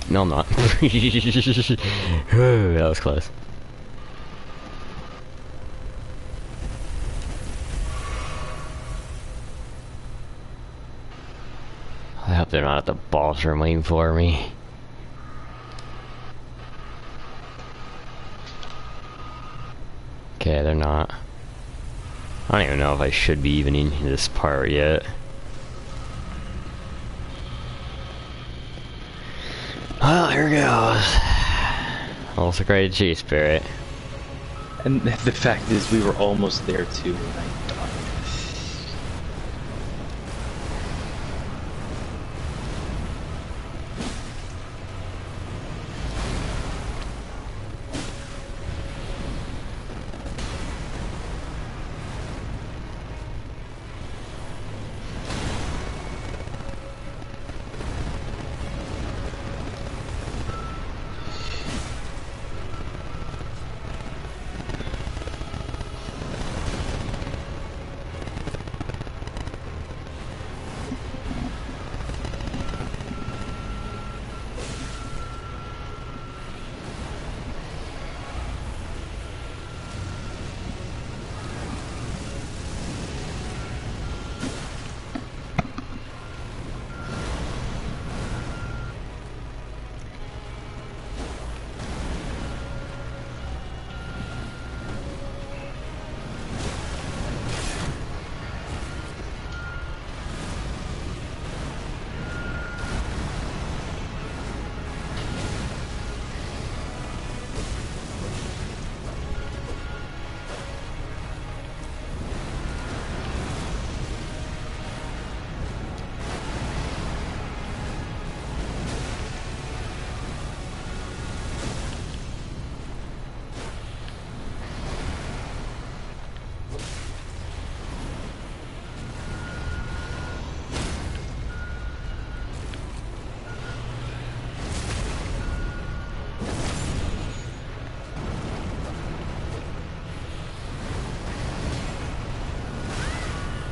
A: No, I'm not. That was close. I hope they're not at the boss room waiting for me. Okay, they're not. I don't even know if I should be even in this part yet. Well, here goes. Also created cheese spirit.
B: And the fact is, we were almost there too when I died.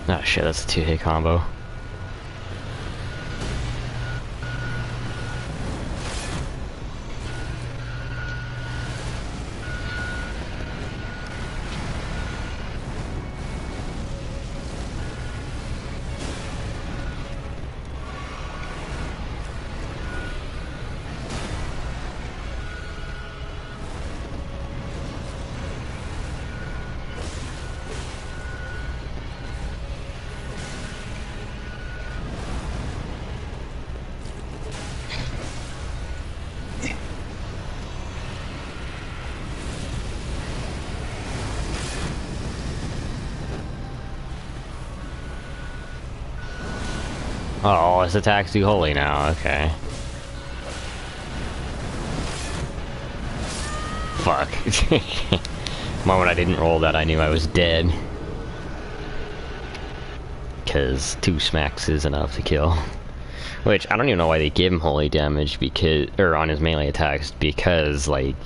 A: Oh shit, that's a 2-hit combo. Oh, his attack's too holy now, okay. Fuck. The moment I didn't roll that, I knew I was dead. Because 2 smacks is enough to kill. Which, I don't even know why they give him holy damage, because, or on his melee attacks, because, like,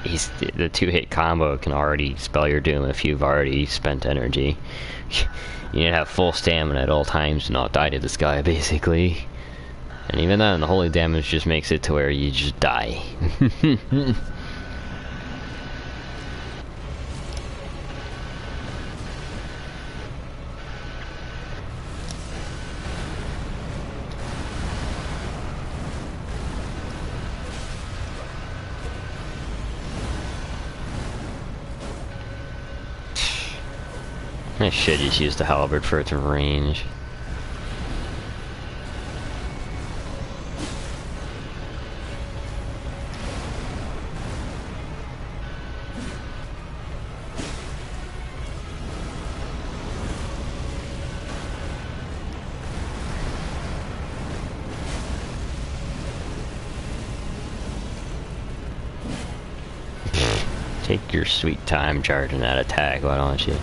A: the 2-hit combo can already spell your doom if you've already spent energy. You need to have full stamina at all times to not die to this guy, basically. And even then, the holy damage just makes it to where you just die. I should just use the halberd for its range. Take your sweet time charging that attack, why don't you?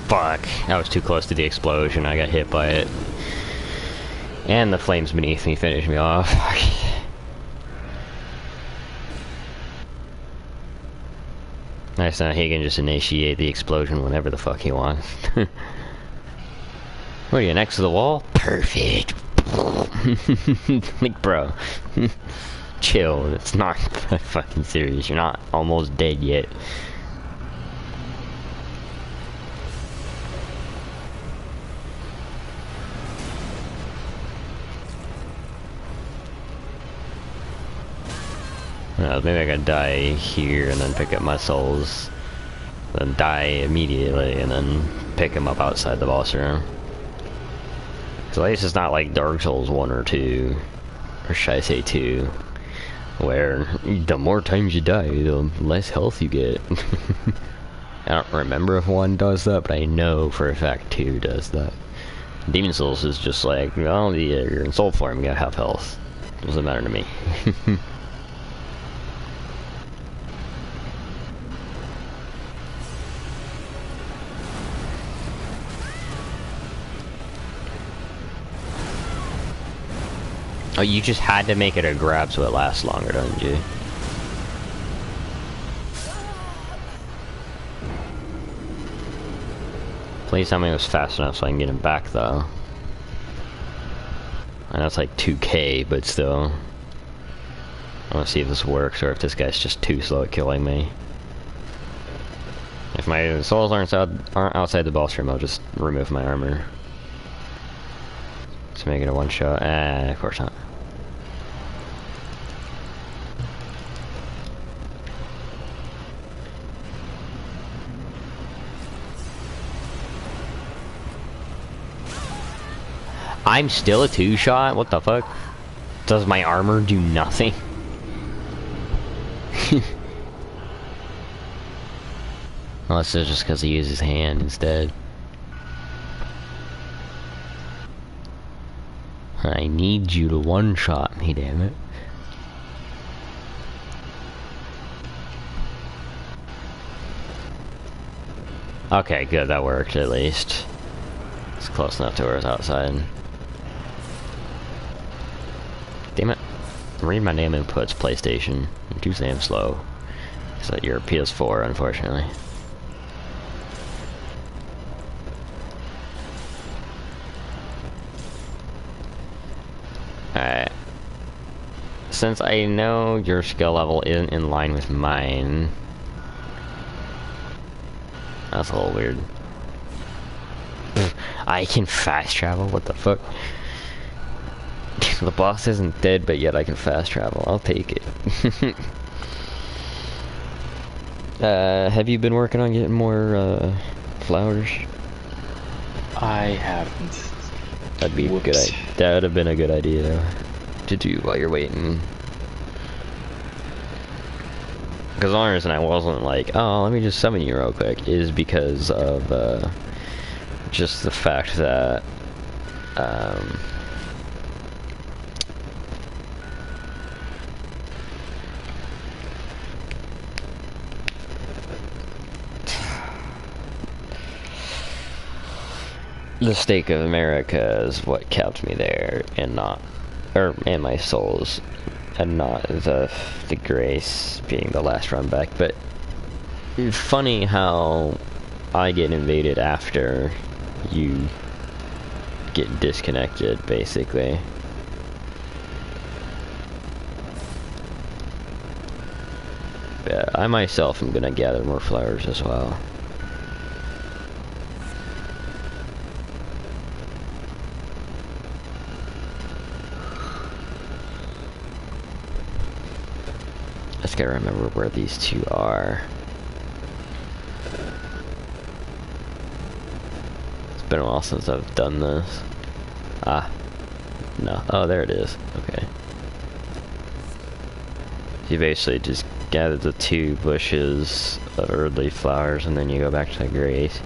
A: Fuck, I was too close to the explosion, I got hit by it. And the flames beneath me finished me off. Nice, now he can just initiate the explosion whenever the fuck he wants. What are you, next to the wall? Perfect! Like, bro. Chill, it's not fucking serious, you're not almost dead yet. Maybe I could die here and then pick up my souls. Then die immediately and then pick them up outside the boss room. So at least it's not like Dark Souls 1 or 2. Or should I say 2. Where the more times you die, the less health you get. I don't remember if 1 does that, but I know for a fact 2 does that. Demon Souls is just like, well, you're in soul form, you gotta have health. Doesn't matter to me. Oh, you just had to make it a grab so it lasts longer, don't you? Please tell me it was fast enough so I can get him back, though. I know it's like 2k, but still. I want to see if this works or if this guy's just too slow at killing me. If my souls aren't outside the boss room, I'll just remove my armor. To make it a one-shot. Of course not. I'm still a 2-shot? What the fuck? Does my armor do nothing? Unless it's just because he uses his hand instead. I need you to one-shot me, damn it. Okay, good, that worked at least. It's close enough to where it's outside. Damn it. Read my name inputs, PlayStation. I'm too damn slow. So you're a PS4, unfortunately. Alright. Since I know your skill level isn't in line with mine... That's a little weird. I can fast travel? What the fuck? The boss isn't dead, but yet I can fast travel. I'll take it. Have you been working on getting more, flowers?
B: I haven't.
A: That'd be
B: Whoops.
A: good. That would have been a good idea to do while you're waiting. Because the only reason I wasn't like, oh, let me just summon you real quick, is because of, just the fact that, the stake of America is what kept me there, and not, and my souls, and not the grace being the last run back. But it's funny how I get invaded after you get disconnected, basically. Yeah, I myself am gonna gather more flowers as well. Just gotta remember where these two are. It's been a while since I've done this. Ah. No. Oh, there it is. Okay. You basically just gather the 2 bushes of early flowers and then you go back to the grace.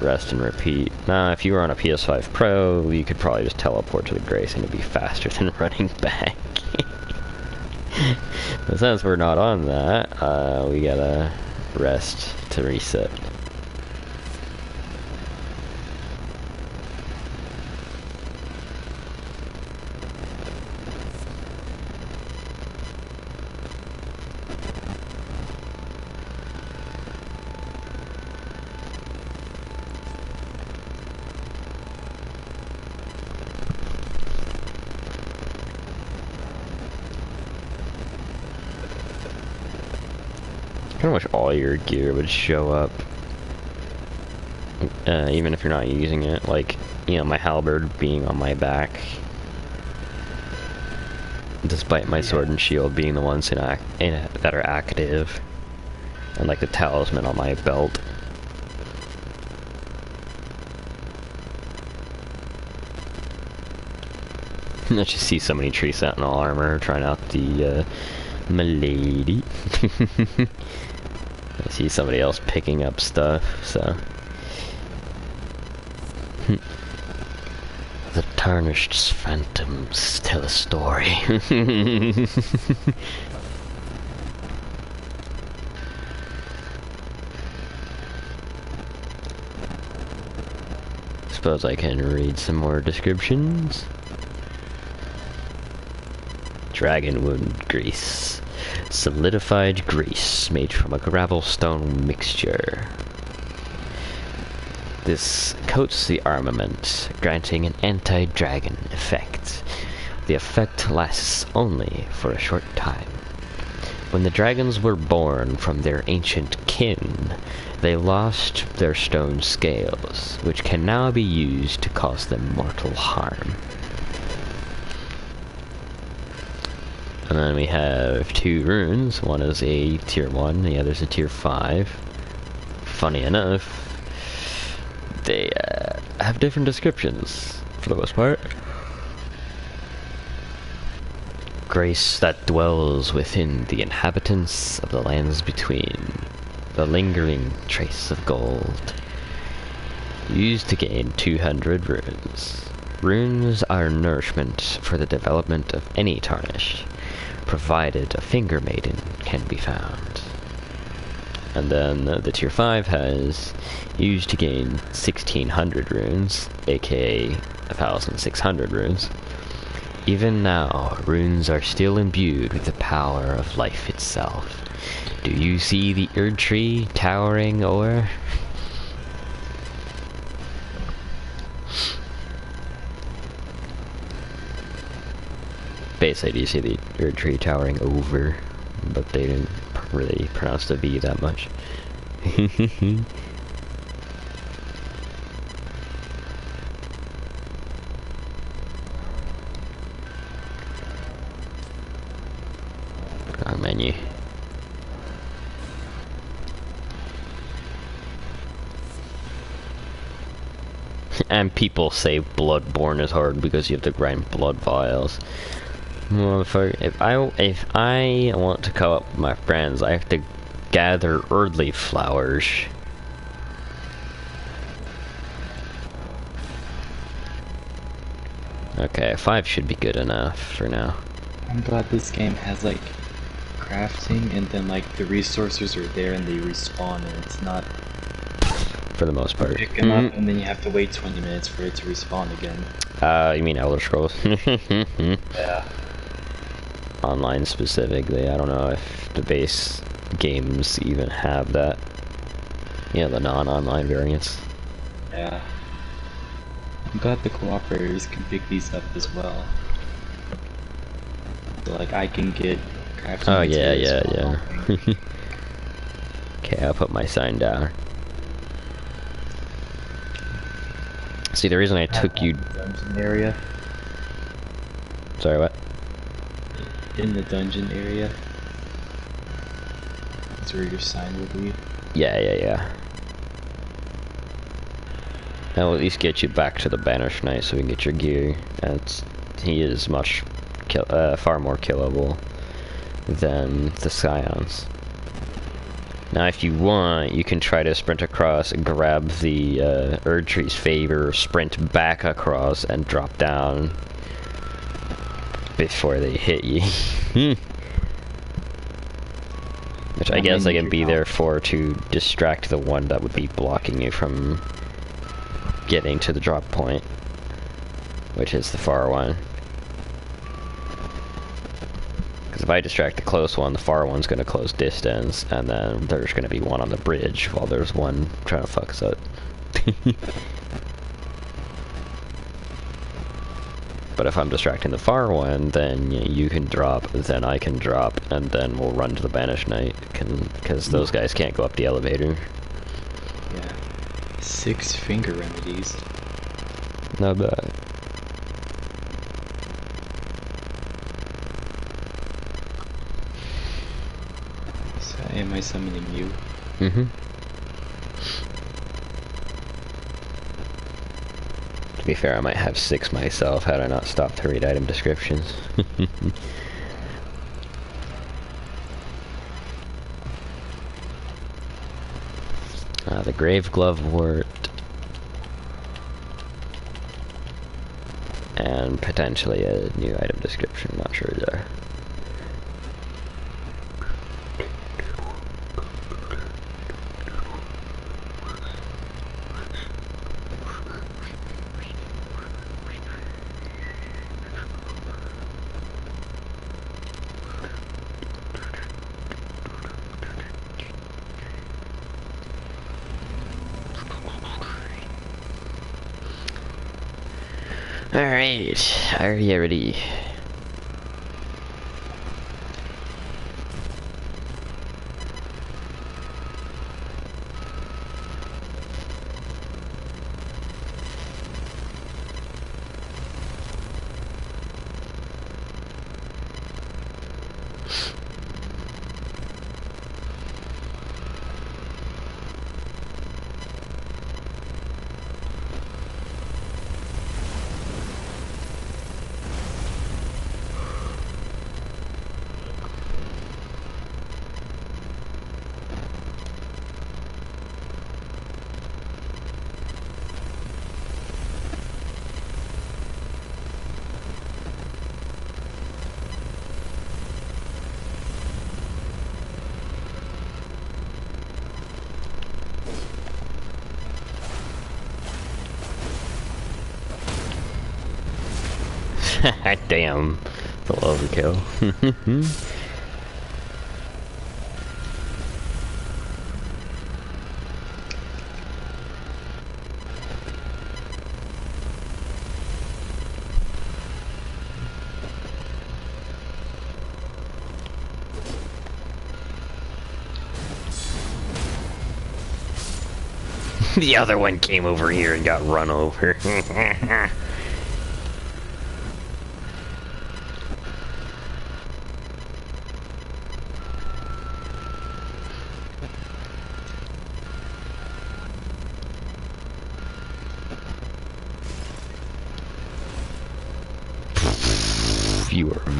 A: Rest and repeat. Now, if you were on a PS5 Pro, you could probably just teleport to the grace and it'd be faster than running back. But since we're not on that, we gotta rest to reset. I wish all your gear would show up, even if you're not using it. Like, you know, my halberd being on my back, despite my sword and shield being the ones that are active, and like the talisman on my belt. Let's just see so many tree sentinel armor trying out the milady. I see somebody else picking up stuff, so. The tarnished phantoms tell a story. Suppose I can read some more descriptions. Dragon wound grease. Solidified grease made from a gravel stone mixture. This coats the armament, granting an anti-dragon effect. The effect lasts only for a short time. When the dragons were born from their ancient kin, they lost their stone scales, which can now be used to cause them mortal harm. And then we have 2 runes. One is a tier 1, the other's a tier 5. Funny enough, they have different descriptions, for the most part. Grace that dwells within the inhabitants of the lands between. The lingering trace of gold. Used to gain 200 runes. Runes are nourishment for the development of any tarnish, provided a finger maiden can be found. And then the tier 5 has used to gain 1600 runes, aka 1600 runes. Even now, runes are still imbued with the power of life itself. Do you see the Erd tree towering o'er? Basically, you see the Erd tree towering over, but they didn't really pronounce the V that much. menu. And people say Bloodborne is hard because you have to grind blood vials. Motherfucker, if I want to co-op with my friends, I have to gather early flowers. Okay, 5 should be good enough for now.
B: I'm glad this game has like crafting and then like the resources are there and they respawn and it's not
A: For the most part.
B: pick them up and then you have to wait 20 minutes for it to respawn again.
A: You mean Elder Scrolls?
B: Yeah.
A: Online specifically, I don't know if the base games even have that. Yeah, the non-online variants.
B: Yeah. I'm glad the cooperators can pick these up as well. So like I can get crafting
A: Oh yeah,
B: materials
A: yeah,
B: while
A: yeah. Okay, I'll put my sign down. See, the reason I took you...
B: dungeon area.
A: Sorry, what?
B: In the dungeon area. That's where your sign will be.
A: Yeah, yeah, yeah. I'll at least get you back to the Banished Knight so we can get your gear. He is far more killable than the Scions. Now, if you want, you can try to sprint across, grab the Erdtree's favor, sprint back across, and drop down before they hit you. Which I guess I can be there for to distract the one that would be blocking you from getting to the drop point, which is the far one. Because if I distract the close one, the far one's going to close distance, and then there's going to be one on the bridge while there's one trying to fuck us up. But if I'm distracting the far one, then you can drop, then I can drop, and then we'll run to the Banished Knight, because those guys can't go up the elevator.
B: Yeah. 6 finger remedies.
A: Not bad.
B: So am I summoning you?
A: Mm-hmm. To be fair, I might have 6 myself had I not stopped to read item descriptions. The Grave Glovewort. And potentially a new item description, not sure there. Alright, are you ready? Damn, the overkill. The other one came over here and got run over.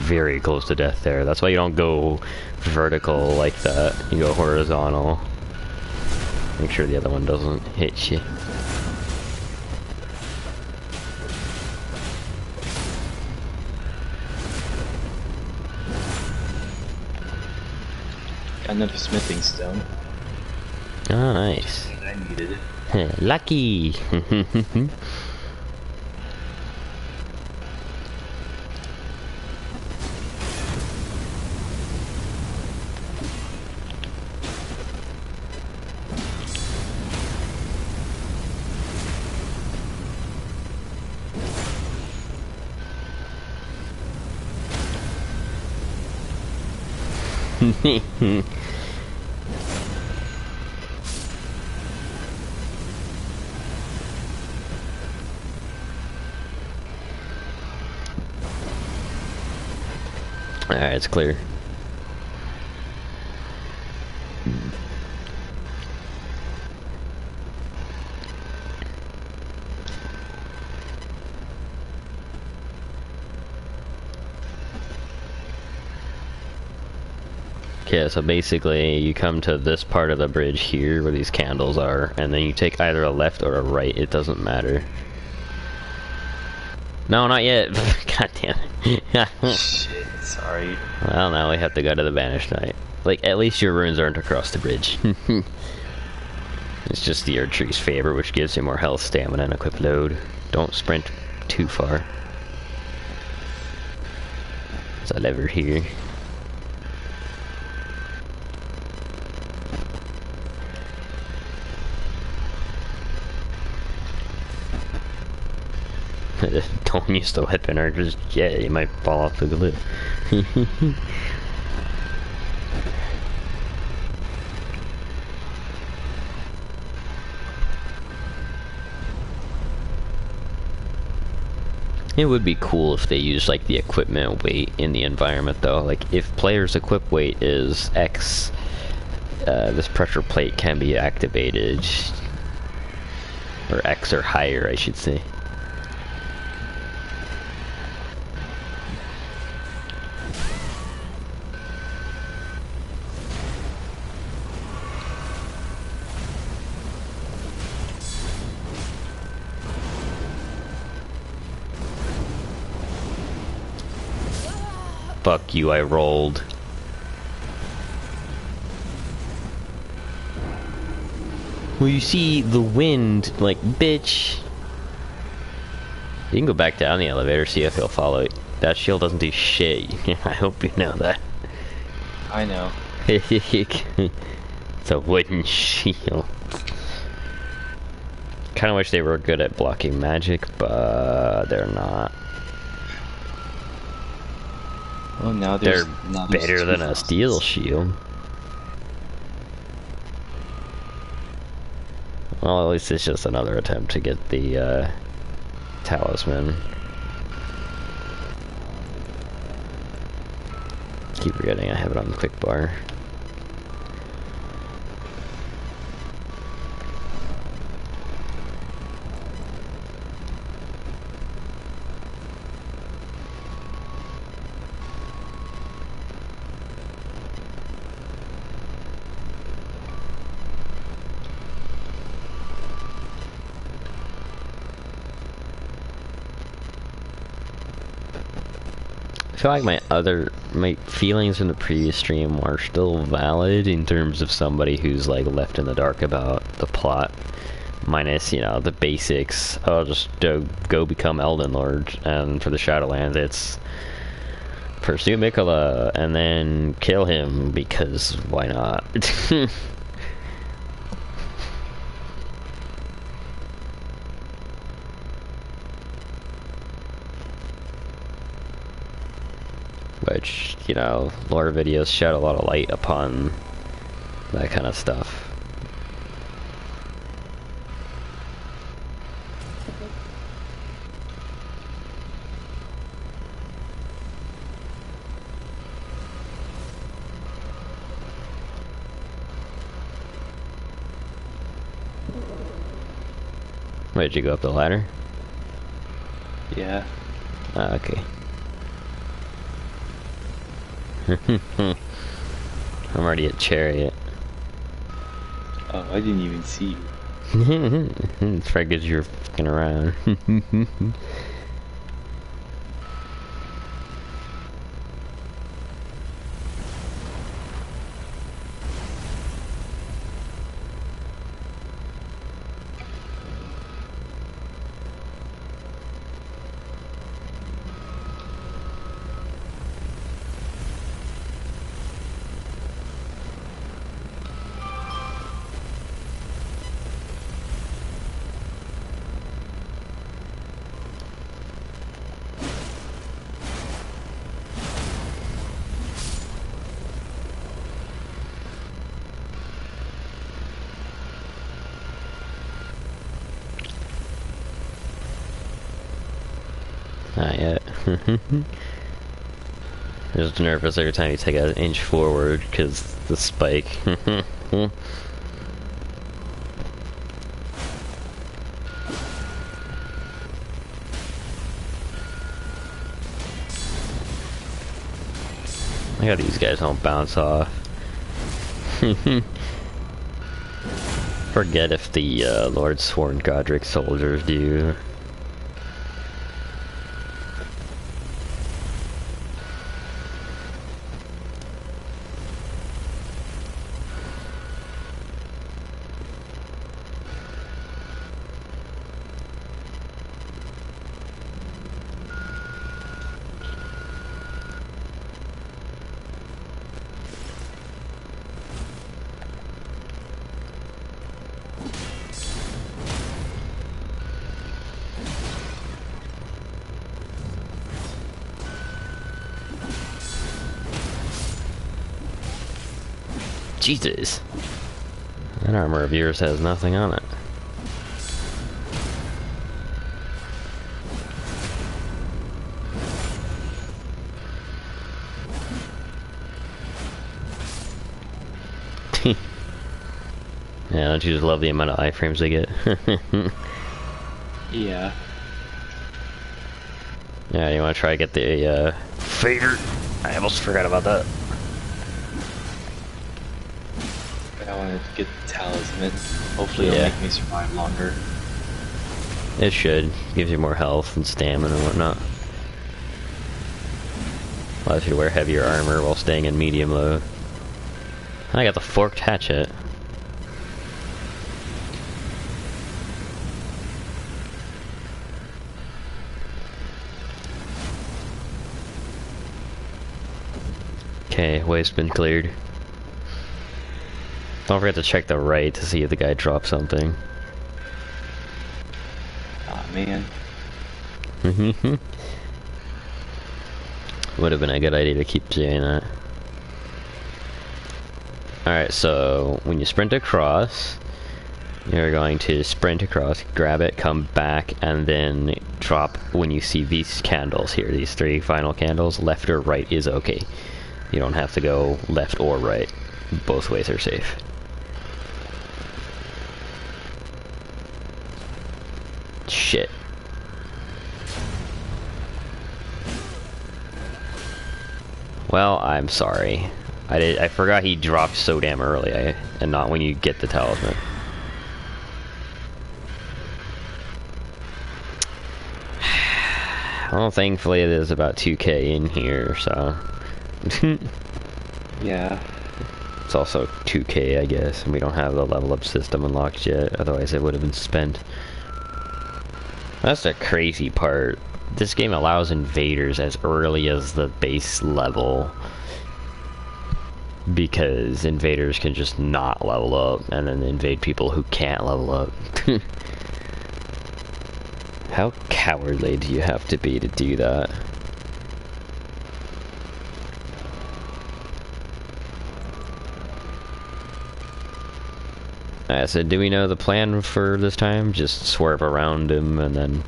A: very close to death there. That's why you don't go vertical like that. You go horizontal. Make sure the other one doesn't hit you.
B: Another smithing stone.
A: Oh, nice.
B: I needed it.
A: Lucky. Alright, it's clear. Okay, so basically you come to this part of the bridge here where these candles are, and then you take either a left or a right, it doesn't matter. No, not yet. God damn it.
B: Shit, sorry.
A: Well, now we have to go to the Banished Knight. Like, at least your runes aren't across the bridge. It's just the Earth Tree's favor, which gives you more health, stamina, and equip load. Don't sprint too far. There's a lever here. Don't use the weapon or just, yeah, you might fall off the cliff. It would be cool if they used like the equipment weight in the environment though. Like if players' equip weight is X, this pressure plate can be activated. Or X or higher, I should say. Fuck you, I rolled. Well, you see the wind, like, bitch. You can go back down the elevator, see if he'll follow it. That shield doesn't do shit. I hope you know that.
B: I know.
A: It's a wooden shield. Kinda wish they were good at blocking magic, but they're not.
B: Well, now
A: They're
B: there's
A: better
B: two
A: than a
B: frosties.
A: steel shield. Well, at least it's just another attempt to get the talisman. Keep forgetting I have it on the quick bar. I feel like my feelings from the previous stream are still valid in terms of somebody who's like left in the dark about the plot. Minus, you know, the basics. I'll just go become Elden Lord, and for the Shadowlands it's pursue Mikola and then kill him because why not? Which, you know, lore videos shed a lot of light upon that kind of stuff. Wait, did you go up the ladder?
B: Yeah.
A: Ah, okay. I'm already at Chariot.
B: Oh, I didn't even see you.
A: It's probably because you're fucking around. Not yet. Just nervous every time you take an inch forward because the spike. I got these guys don't bounce off. Forget if the Lord Sworn Godric soldiers do. Jesus. That armor of yours has nothing on it. Yeah, don't you just love the amount of iframes they get?
B: Yeah.
A: Yeah, you wanna try to get the, fader? I almost forgot about that.
B: But I want to get the talisman. Hopefully it'll
A: Yeah.
B: make me survive longer.
A: It should. Gives you more health and stamina and whatnot. Allows you to wear heavier armor while staying in medium low. I got the forked hatchet. Okay, way's been cleared. Don't forget to check the right to see if the guy dropped something.
B: Aw, man.
A: Would have been a good idea to keep doing that. Alright, so when you sprint across, you're going to sprint across, grab it, come back, and then drop when you see these candles here, these 3 final candles. Left or right is okay. You don't have to go left or right. Both ways are safe. Shit. Well, I'm sorry. I forgot he dropped so damn early, and not when you get the talisman. Well, thankfully there's about 2k in here, so...
B: Yeah.
A: It's also 2k, I guess, and we don't have the level up system unlocked yet, otherwise it would have been spent. That's the crazy part. This game allows invaders as early as the base level, because invaders can just not level up and then invade people who can't level up. How cowardly do you have to be to do that? So do we know the plan for this time? Just swerve around him and then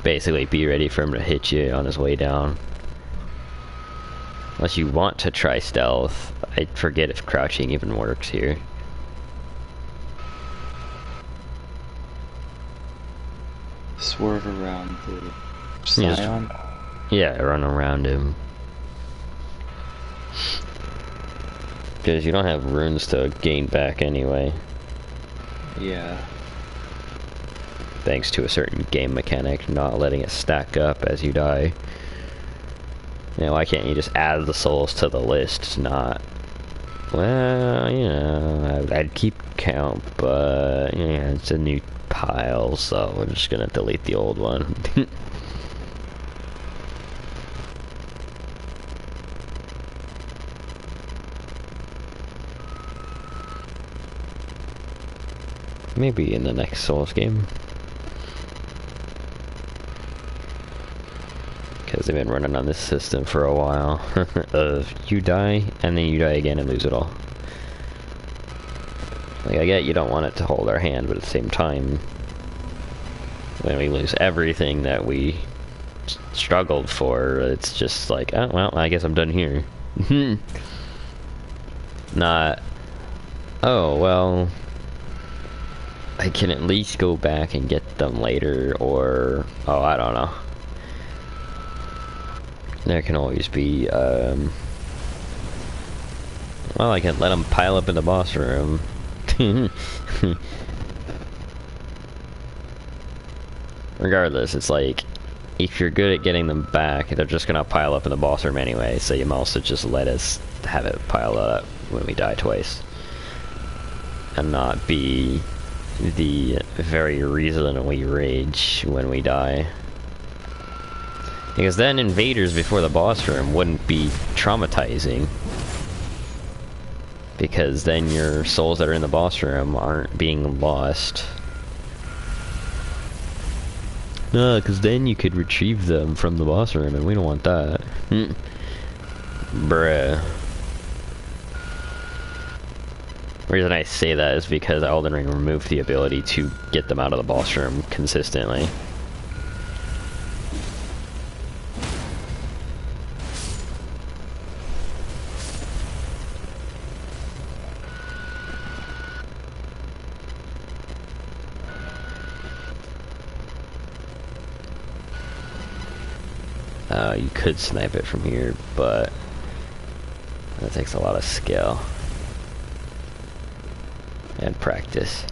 A: basically be ready for him to hit you on his way down. Unless you want to try stealth. I forget if crouching even works here.
B: Swerve around the
A: You just-
B: Scion.
A: Yeah, run around him. Because you don't have runes to gain back anyway.
B: Yeah.
A: Thanks to a certain game mechanic not letting it stack up as you die. You know, why can't you just add the souls to the list? It's not... Well, you know, I'd keep count, but yeah, it's a new pile, so we're just gonna delete the old one. Maybe in the next Souls game. Because they've been running on this system for a while. Of you die, and then you die again and lose it all. Like, I get you don't want it to hold our hand, but at the same time, when we lose everything that we struggled for, it's just like, oh, well, I guess I'm done here. Not, oh, well, I can at least go back and get them later, or, oh, I don't know. There can always be, well, I can let them pile up in the boss room. Regardless, it's like, if you're good at getting them back, they're just gonna pile up in the boss room anyway, so you might also just let us have it pile up when we die twice. And not be the very reason we rage when we die. Because then invaders before the boss room wouldn't be traumatizing. Because then your souls that are in the boss room aren't being lost. No, because then you could retrieve them from the boss room, and we don't want that. Bruh. The reason I say that is because Elden Ring removed the ability to get them out of the boss room consistently. You could snipe it from here, but that takes a lot of skill and practice.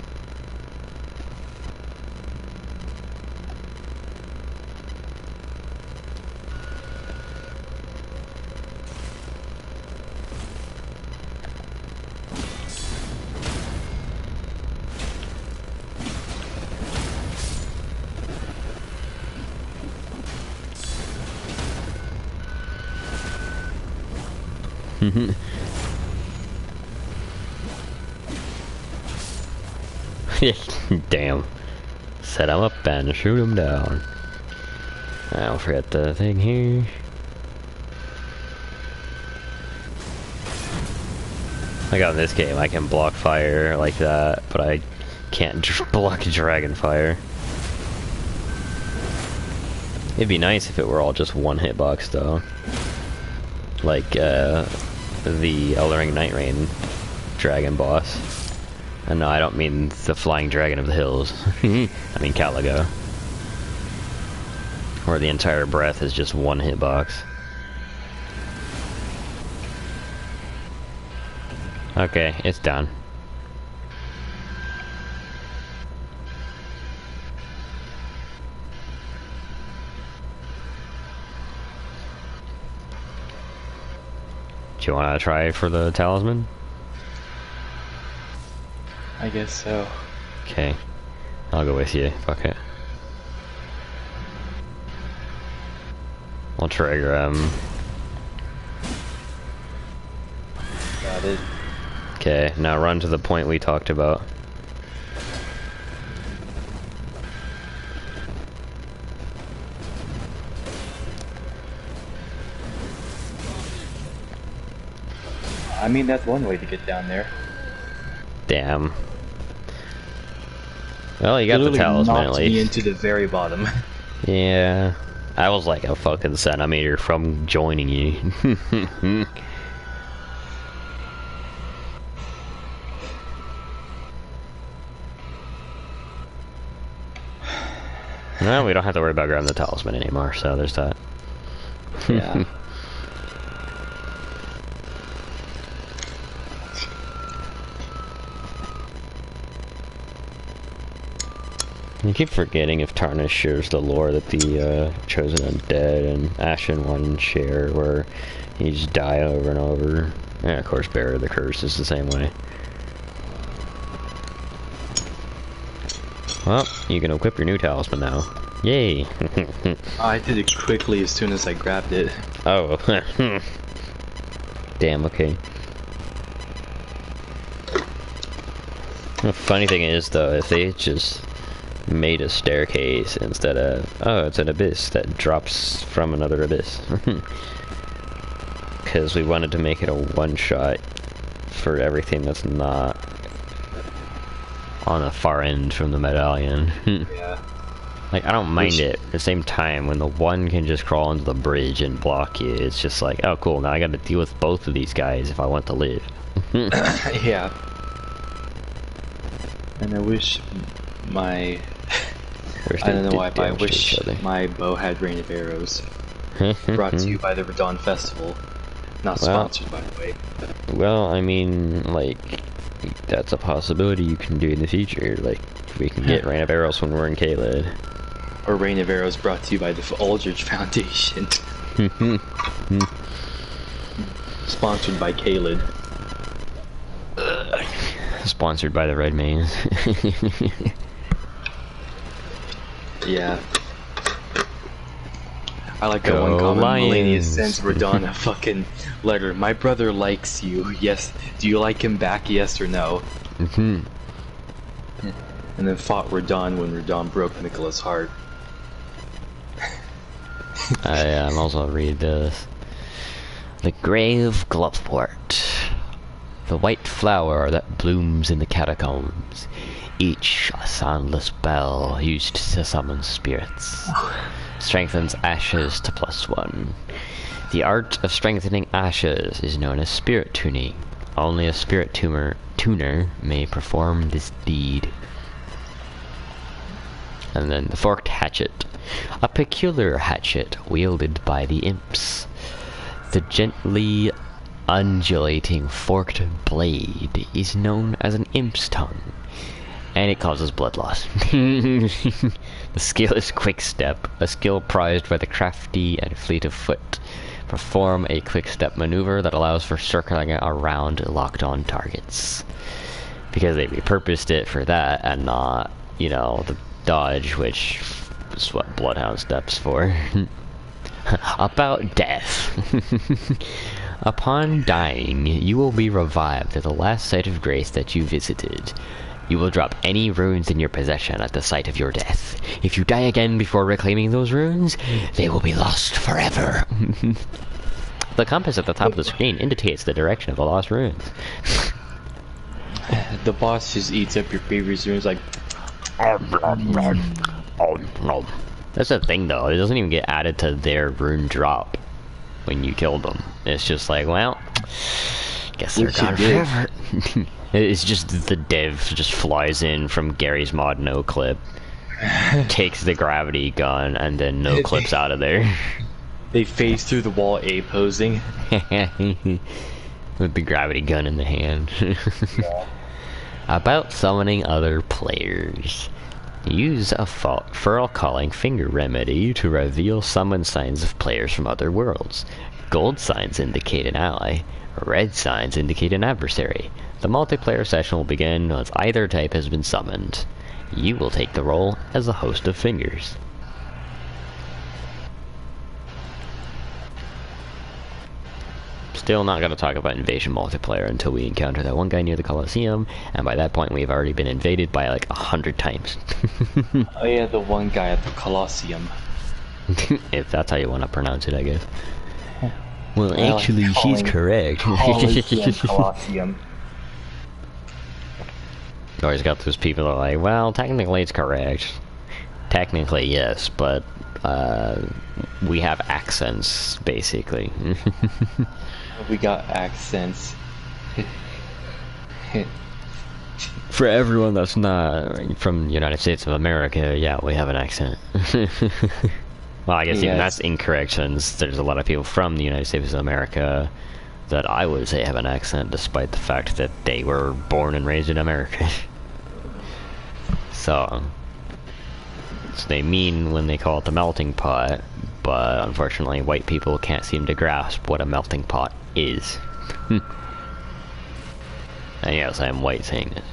A: Damn. Set him up and shoot him down. I don't forget the thing here. Like on this game, I can block fire like that, but I can't block dragon fire. It'd be nice if it were all just one hitbox though. Like the Elden Ring Night Rain dragon boss. And no, I don't mean the flying dragon of the hills. I mean Caligo. Where the entire breath is just one hitbox. Okay, it's done. Do you want to try for the talisman?
B: I guess so.
A: Okay. I'll go with you. Fuck it. I'll trigger
B: Got it.
A: Okay, now run to the point we talked about.
B: I mean, that's one way to get down there.
A: Damn. Well, you got the talisman at
B: knocked me
A: least.
B: into the very bottom.
A: Yeah. I was like a fucking centimeter from joining you. Well, we don't have to worry about grabbing the talisman anymore, so there's that.
B: Yeah.
A: You keep forgetting if Tarnish shares the lore that the Chosen Undead and Ashen One share, where you just die over and over. Yeah, of course, Bearer of the Curse is the same way. Well, you can equip your new talisman now. Yay!
B: I did it quickly as soon as I grabbed it.
A: Oh. Damn, okay. The funny thing is, though, if they just made a staircase instead of, oh, it's an abyss that drops from another abyss. Because we wanted to make it a one-shot for everything that's not on the far end from the medallion.
B: Yeah.
A: Like, I don't mind it. At the same time, when the one can just crawl into the bridge and block you, it's just like, oh cool, now I gotta deal with both of these guys if I want to live.
B: Yeah. And I wish my... I don't know why, but I wish my bow had Rain of Arrows. Brought to you by the Radon Festival. Not sponsored, by the way.
A: Well, I mean, like, that's a possibility you can do in the future. Like, we can get Rain of Arrows when we're in Caelid.
B: Or Rain of Arrows brought to you by the Aldrich Foundation. Sponsored by Caelid.
A: Sponsored by the Red Mains.
B: Yeah. I like that one comment. Melania sends Radon a fucking letter. My brother likes you. Yes. Do you like him back? Yes or no? And then fought Radon when Radon broke Nicola's heart.
A: I'm also read this. The Grave Gloveport. The white flower that blooms in the catacombs. Each a soundless bell used to summon spirits. Strengthens ashes to +1. The art of strengthening ashes is known as spirit tuning. Only a spirit tuner may perform this deed. And then the forked hatchet. A peculiar hatchet wielded by the imps. The gently undulating forked blade is known as an imp's tongue, and it causes blood loss. The skill is Quick Step, a skill prized by the crafty and fleet of foot. Perform a quick step maneuver that allows for circling around locked-on targets. Because they repurposed it for that and not, you know, the dodge, which is what Bloodhound Step's for. About death. Upon dying, you will be revived at the last site of grace that you visited. You will drop any runes in your possession at the site of your death. If you die again before reclaiming those runes, they will be lost forever. The compass at the top of the screen indicates the direction of the lost runes.
B: The boss just eats up your favorite runes like...
A: That's the thing though, it doesn't even get added to their rune drop when you kill them. It's just like, well, guess they're gone forever. It's just the dev just flies in from Gary's Mod no clip, takes the gravity gun, and then no clips out of there.
B: They phase through the wall A posing.
A: With the gravity gun in the hand. About summoning other players. Use a Furl Calling Finger Remedy to reveal summon signs of players from other worlds. Gold signs indicate an ally. Red signs indicate an adversary. The multiplayer session will begin once either type has been summoned. You will take the role as a host of fingers. Still not going to talk about invasion multiplayer until we encounter that one guy near the Colosseum, and by that point we've already been invaded by like 100 times.
B: Oh yeah, the one guy at the Colosseum.
A: If that's how you want to pronounce it, I guess. Well, actually, she's correct.
B: Colosseum.
A: Always got those people that are like, well, technically it's correct. Technically, yes, but we have accents, basically.
B: We got accents.
A: For everyone that's not from the United States of America, yeah, we have an accent. Well, I guess even that's incorrect, since there's a lot of people from the United States of America that I would say have an accent, despite the fact that they were born and raised in America. So, they mean when they call it the melting pot, but unfortunately white people can't seem to grasp what a melting pot is. And yes, I'm white saying this.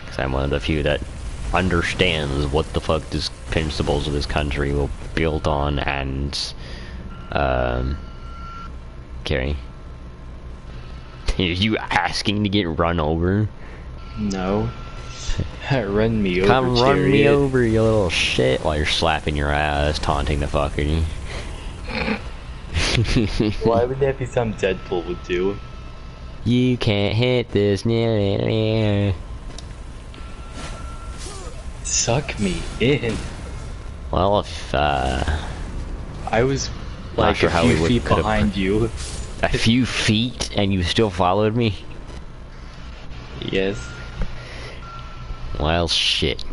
A: Because I'm one of the few that understands what the fuck these principles of this country were built on and, Carrie? Are you asking to get run over?
B: No. Run me over,
A: Come run me
B: chariot.
A: over, you little shit, while you're slapping your ass, taunting the fucker.
B: Why would that be something Deadpool would do?
A: You can't hit this.
B: Suck me in.
A: Well, if,
B: I was
A: Not
B: like
A: sure
B: a
A: how
B: few
A: we would-
B: feet
A: could've-
B: behind you.
A: a few feet and you still followed me?
B: Yes.
A: Well, shit.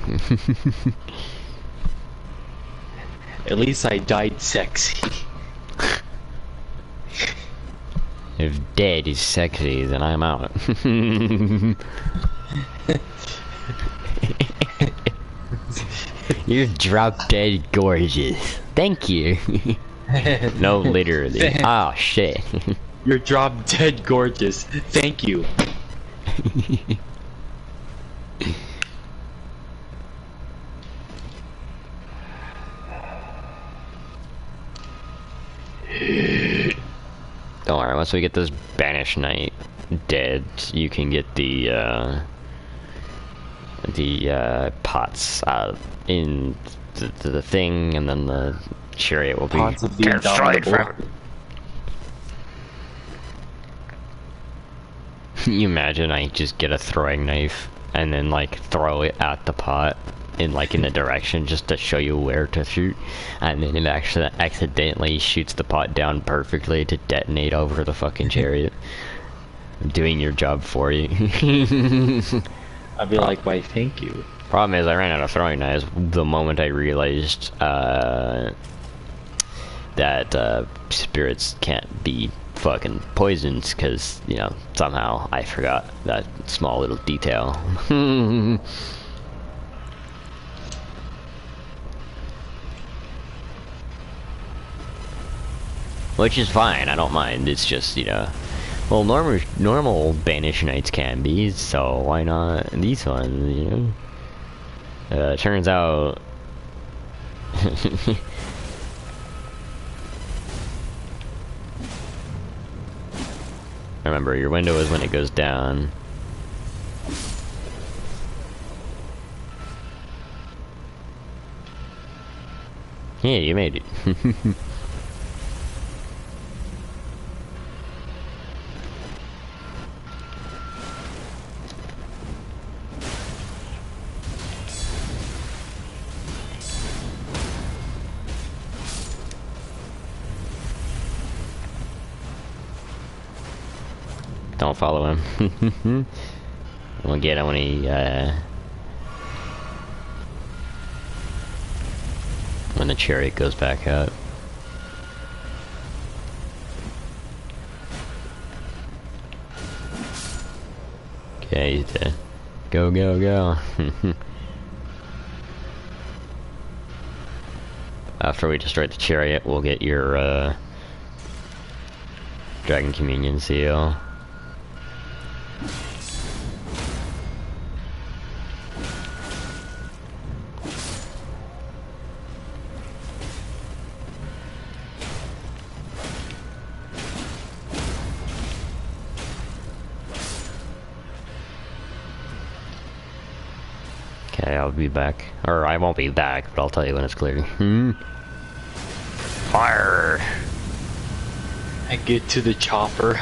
B: At least I died sexy.
A: If dead is sexy, then I'm out. You're drop dead gorgeous. Thank you. No, literally. Oh, shit.
B: You're drop dead gorgeous. Thank you.
A: Don't worry, once we get this Banished Knight dead, you can get the pots out in the thing, and then the chariot will be
B: Pots of the
A: destroyed
B: Indomitable.
A: forever. You imagine I just get a throwing knife and then like throw it at the pot in like in a direction just to show you where to shoot, and then it actually accidentally shoots the pot down perfectly to detonate over the fucking chariot. I'm doing your job for you.
B: I'd be like, why thank you.
A: Problem is I ran out of throwing knives the moment I realized that spirits can't be fucking poisons, because, you know, somehow I forgot that small little detail. Which is fine, I don't mind, it's just, you know, well, normal Banished Knights can be, so why not these ones, you know? Turns out... Remember, your window is when it goes down. Yeah, you made it. Don't follow him. We'll get him when he, when the chariot goes back out. Okay, he's dead. Go, go, go. After we destroy the chariot, we'll get your, Dragon Communion seal. Okay, I'll be back. Or I won't be back, but I'll tell you when it's clear. Fire!
B: I get to the chopper.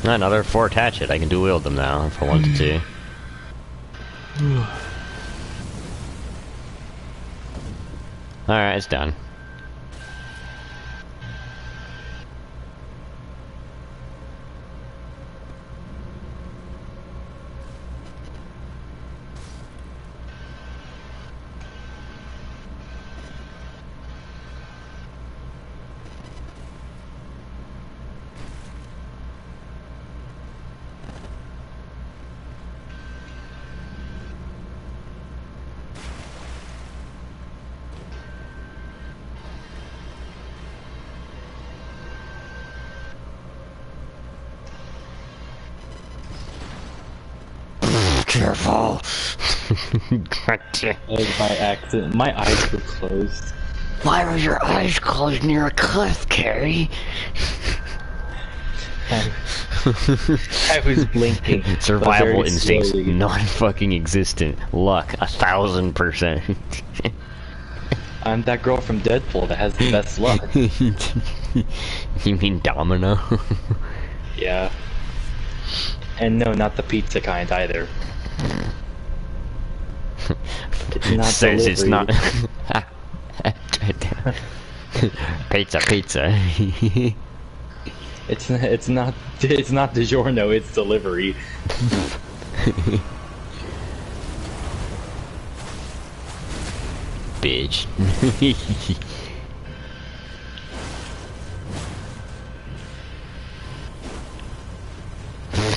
A: Another forked hatchet. I can dual wield them now if I wanted to. Alright, it's done. Careful!
B: That was my accident. My eyes were closed.
A: Why were your eyes closed near a cliff, Carrie?
B: I was blinking. but
A: Survival
B: very
A: instincts
B: slowly.
A: non-fucking existent. Luck 1000%.
B: I'm that girl from Deadpool that has the best luck.
A: You mean Domino?
B: Yeah. And no, not the pizza kind either. It's not
A: Says it's not.
B: delivery.
A: Pizza.
B: It's not DiGiorno, it's delivery.
A: Bitch.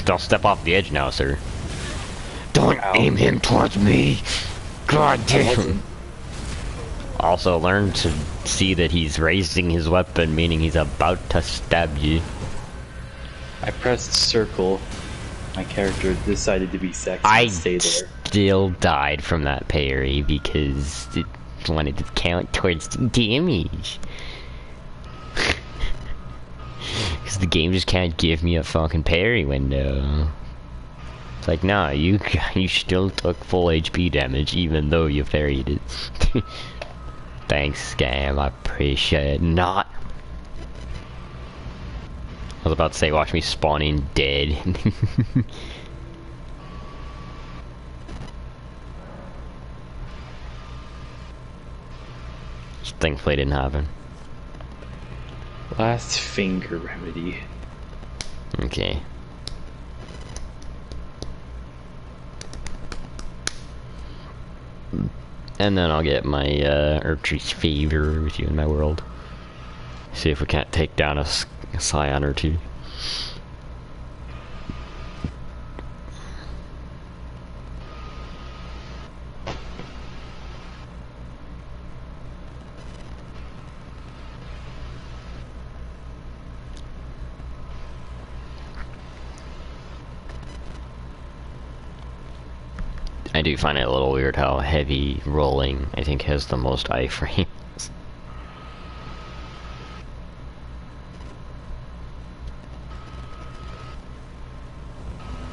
A: Don't step off the edge now, sir. Don't aim him towards me. God damn. Also, learn to see that he's raising his weapon, meaning he's about to stab you.
B: I pressed circle. My character decided to be sexy
A: I
B: and stay there.
A: still died from that parry because it wanted to count towards the damage. Because the game just can't give me a fucking parry window. It's like, nah, you still took full HP damage even though you parried it. Thanks, game. I appreciate it. Not. I was about to say, watch me spawning dead. Thankfully, it didn't happen.
B: Last finger remedy.
A: Okay. And then I'll get my Urchi's favor with you in my world. See if we can't take down a scion or two. I do find it a little weird how heavy rolling, I think, has the most iframes.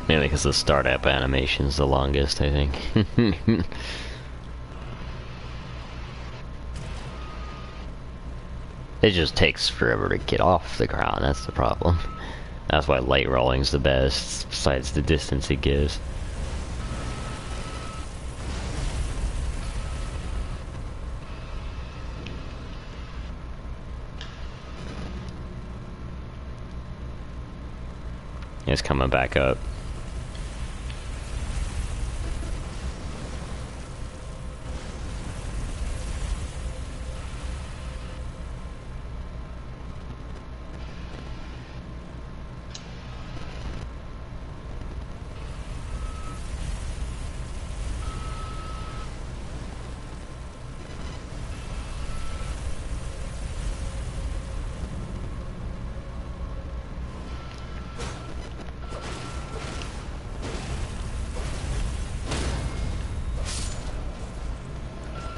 A: Mainly because the startup animation's the longest, I think. It just takes forever to get off the ground, that's the problem. That's why light rolling's the best, besides the distance it gives. It's coming back up.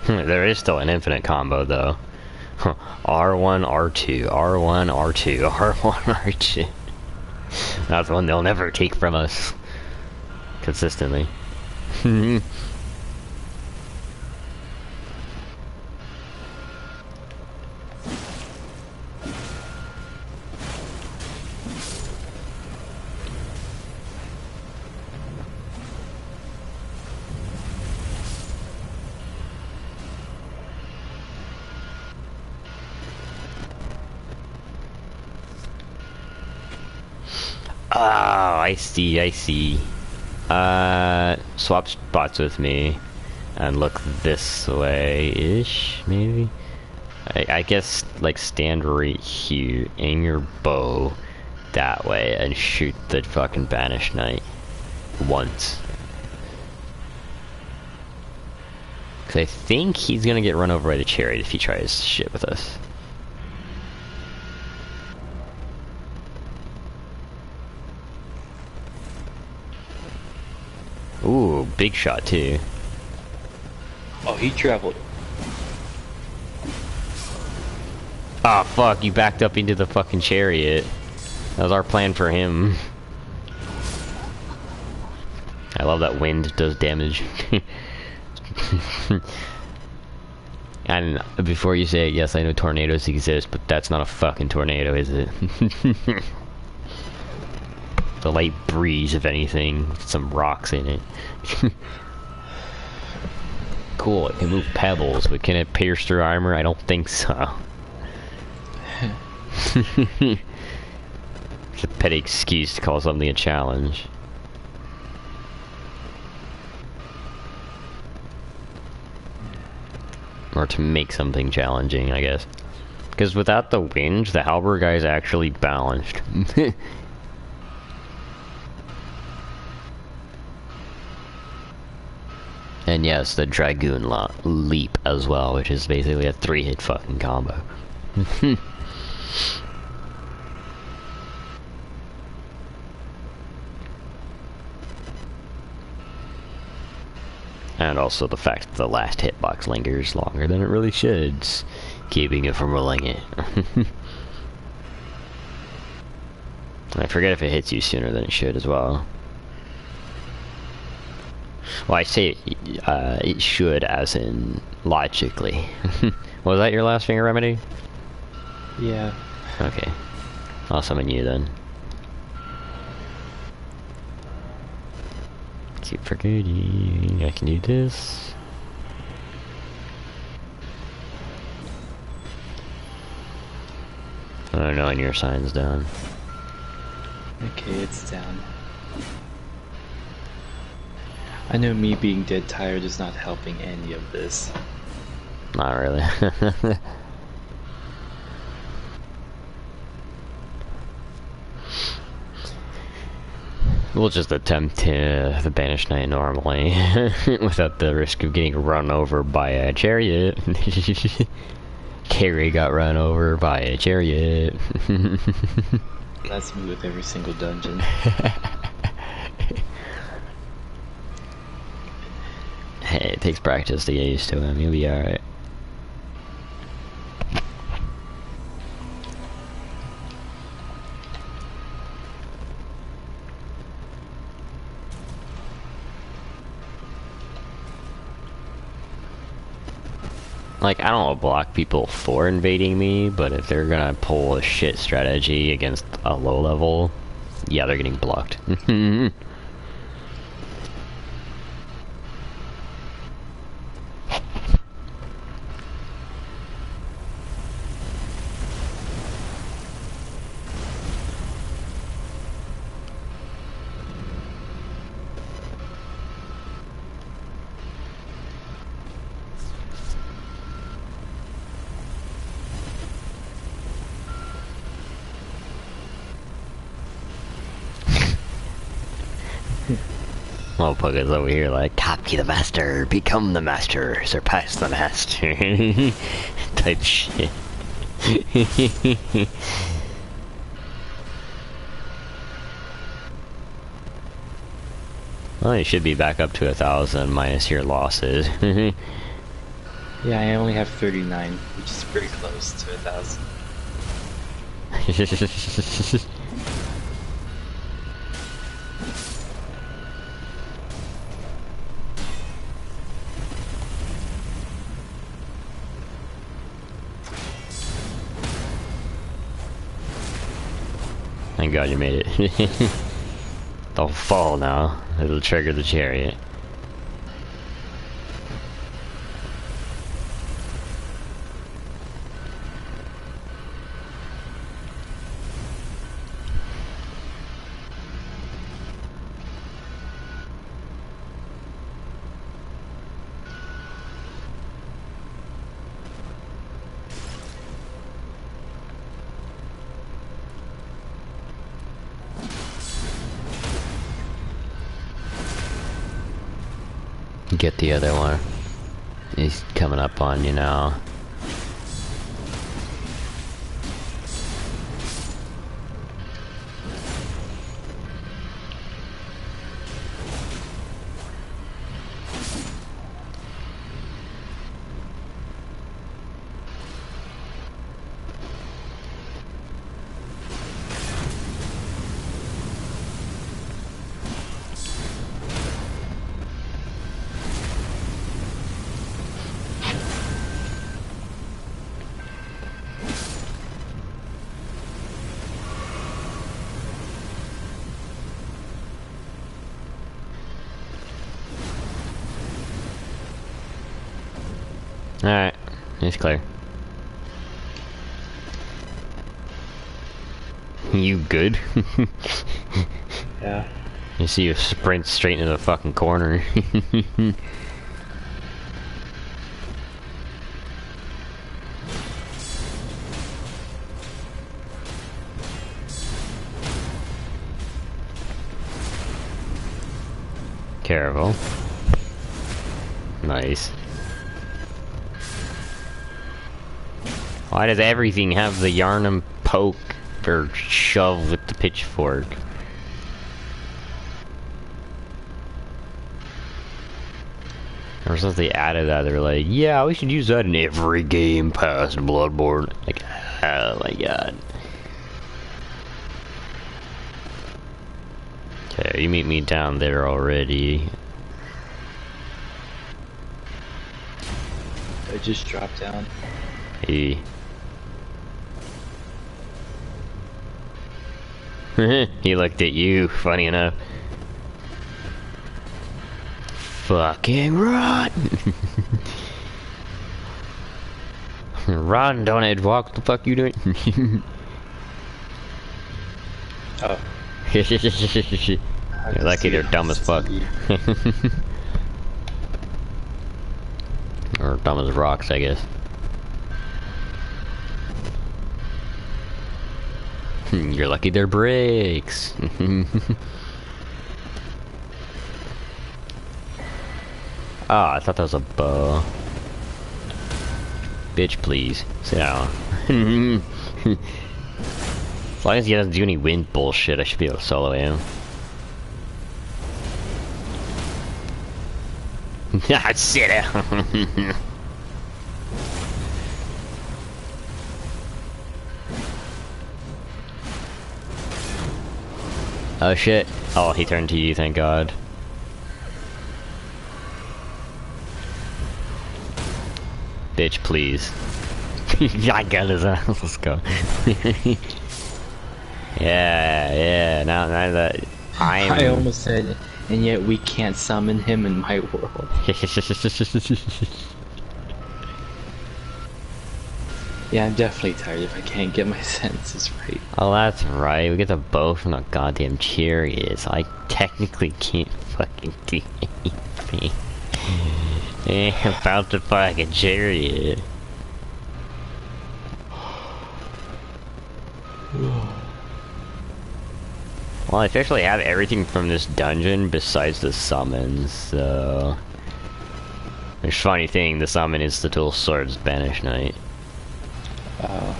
A: There is still an infinite combo though. R1, R2, R1, R2, R1, R2. That's one they'll never take from us. Consistently. Oh, I see, I see. Swap spots with me and look this way-ish, maybe? I guess, like, stand right here, aim your bow that way, and shoot the fucking Banished Knight once. Cause I think he's gonna get run over by the chariot if he tries shit with us. Ooh, big shot too.
B: Oh, he traveled.
A: Ah, fuck, you backed up into the fucking chariot. That was our plan for him. I love that wind does damage. And before you say it, yes, I know tornadoes exist, but that's not a fucking tornado, is it? The light breeze, if anything, with some rocks in it. Cool, it can move pebbles, but can it pierce through armor? I don't think so. It's a petty excuse to call something a challenge. Or to make something challenging, I guess. Because without the wind, the halberd guy is actually balanced. And yes, the Dragoon leap as well, which is basically a 3-hit fucking combo. And also the fact that the last hitbox lingers longer than it really should, keeping it from rolling it. I forget if it hits you sooner than it should as well. Well, I say it should, as in logically. Was that your last finger remedy?
B: Yeah.
A: Okay. I'll summon you then. Keep forgetting I can do this. Oh no, and your sign's down.
B: Okay, it's down. I know me being dead tired is not helping any of this.
A: Not really. We'll just attempt the Banished Knight normally, without the risk of getting run over by a chariot. Carrie got run over by a chariot.
B: That's me with every single dungeon.
A: Hey, it takes practice to get used to him. You'll be alright. Like, I don't block people for invading me, but if they're gonna pull a shit strategy against a low level, yeah, they're getting blocked. Motherfuckers over here like, copy the master, become the master, surpass the master, type shit. Well, you should be back up to 1,000 minus your losses.
B: Yeah, I only have 39, which is pretty close to 1,000.
A: Thank God you made it. Don't fall now. It'll trigger the chariot. Get the other one. He's coming up on you now. Alright, it's clear. You good?
B: Yeah.
A: You see you sprint straight into the fucking corner. Careful. Nice. Why does everything have the yarn and poke or shove with the pitchfork? Or since they added that, they're like, yeah, we should use that in every game past Bloodborne. Like, oh my god. Okay, you meet me down there already.
B: I just dropped down.
A: Hey. He looked at you, funny enough. Fucking run! Run, don't edge walk, what the fuck you doing?
B: Oh.
A: You're lucky they're dumb as fuck. Or dumb as rocks, I guess. You're lucky they're bricks. Ah, I thought that was a bow. Bitch, please. Sit down. As long as he doesn't do any wind bullshit, I should be able to solo him. Sit down. Oh shit. Oh, he turned to you, thank god. Bitch, please. I got his ass, let's go. Yeah, now that
B: I almost said, and yet we can't summon him in my world. Yeah, I'm definitely tired if I can't get my senses right.
A: Oh, that's right. We get the bow from the goddamn chariots. I technically can't fucking do anything. About to fucking chariot. Well, I officially have everything from this dungeon besides the summons, so... There's funny thing, the summon is the Dual Swords Banish Knight.
B: Oh,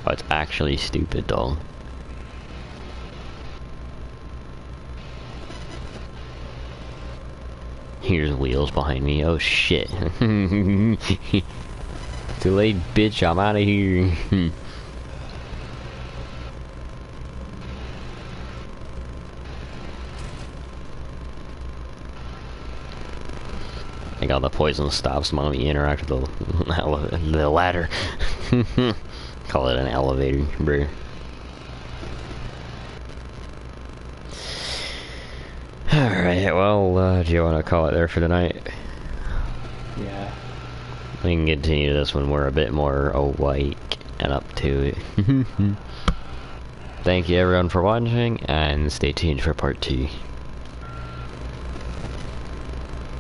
A: it's actually stupid though. Here's wheels behind me, oh shit. Too late, bitch, I'm out of here. I think all the poison stops when we interact with the ladder. Call it an elevator, bro. Alright, well, do you want to call it there for tonight?
B: yeah.
A: We can continue this when we're a bit more awake and up to it. Thank you everyone for watching, and stay tuned for part 2.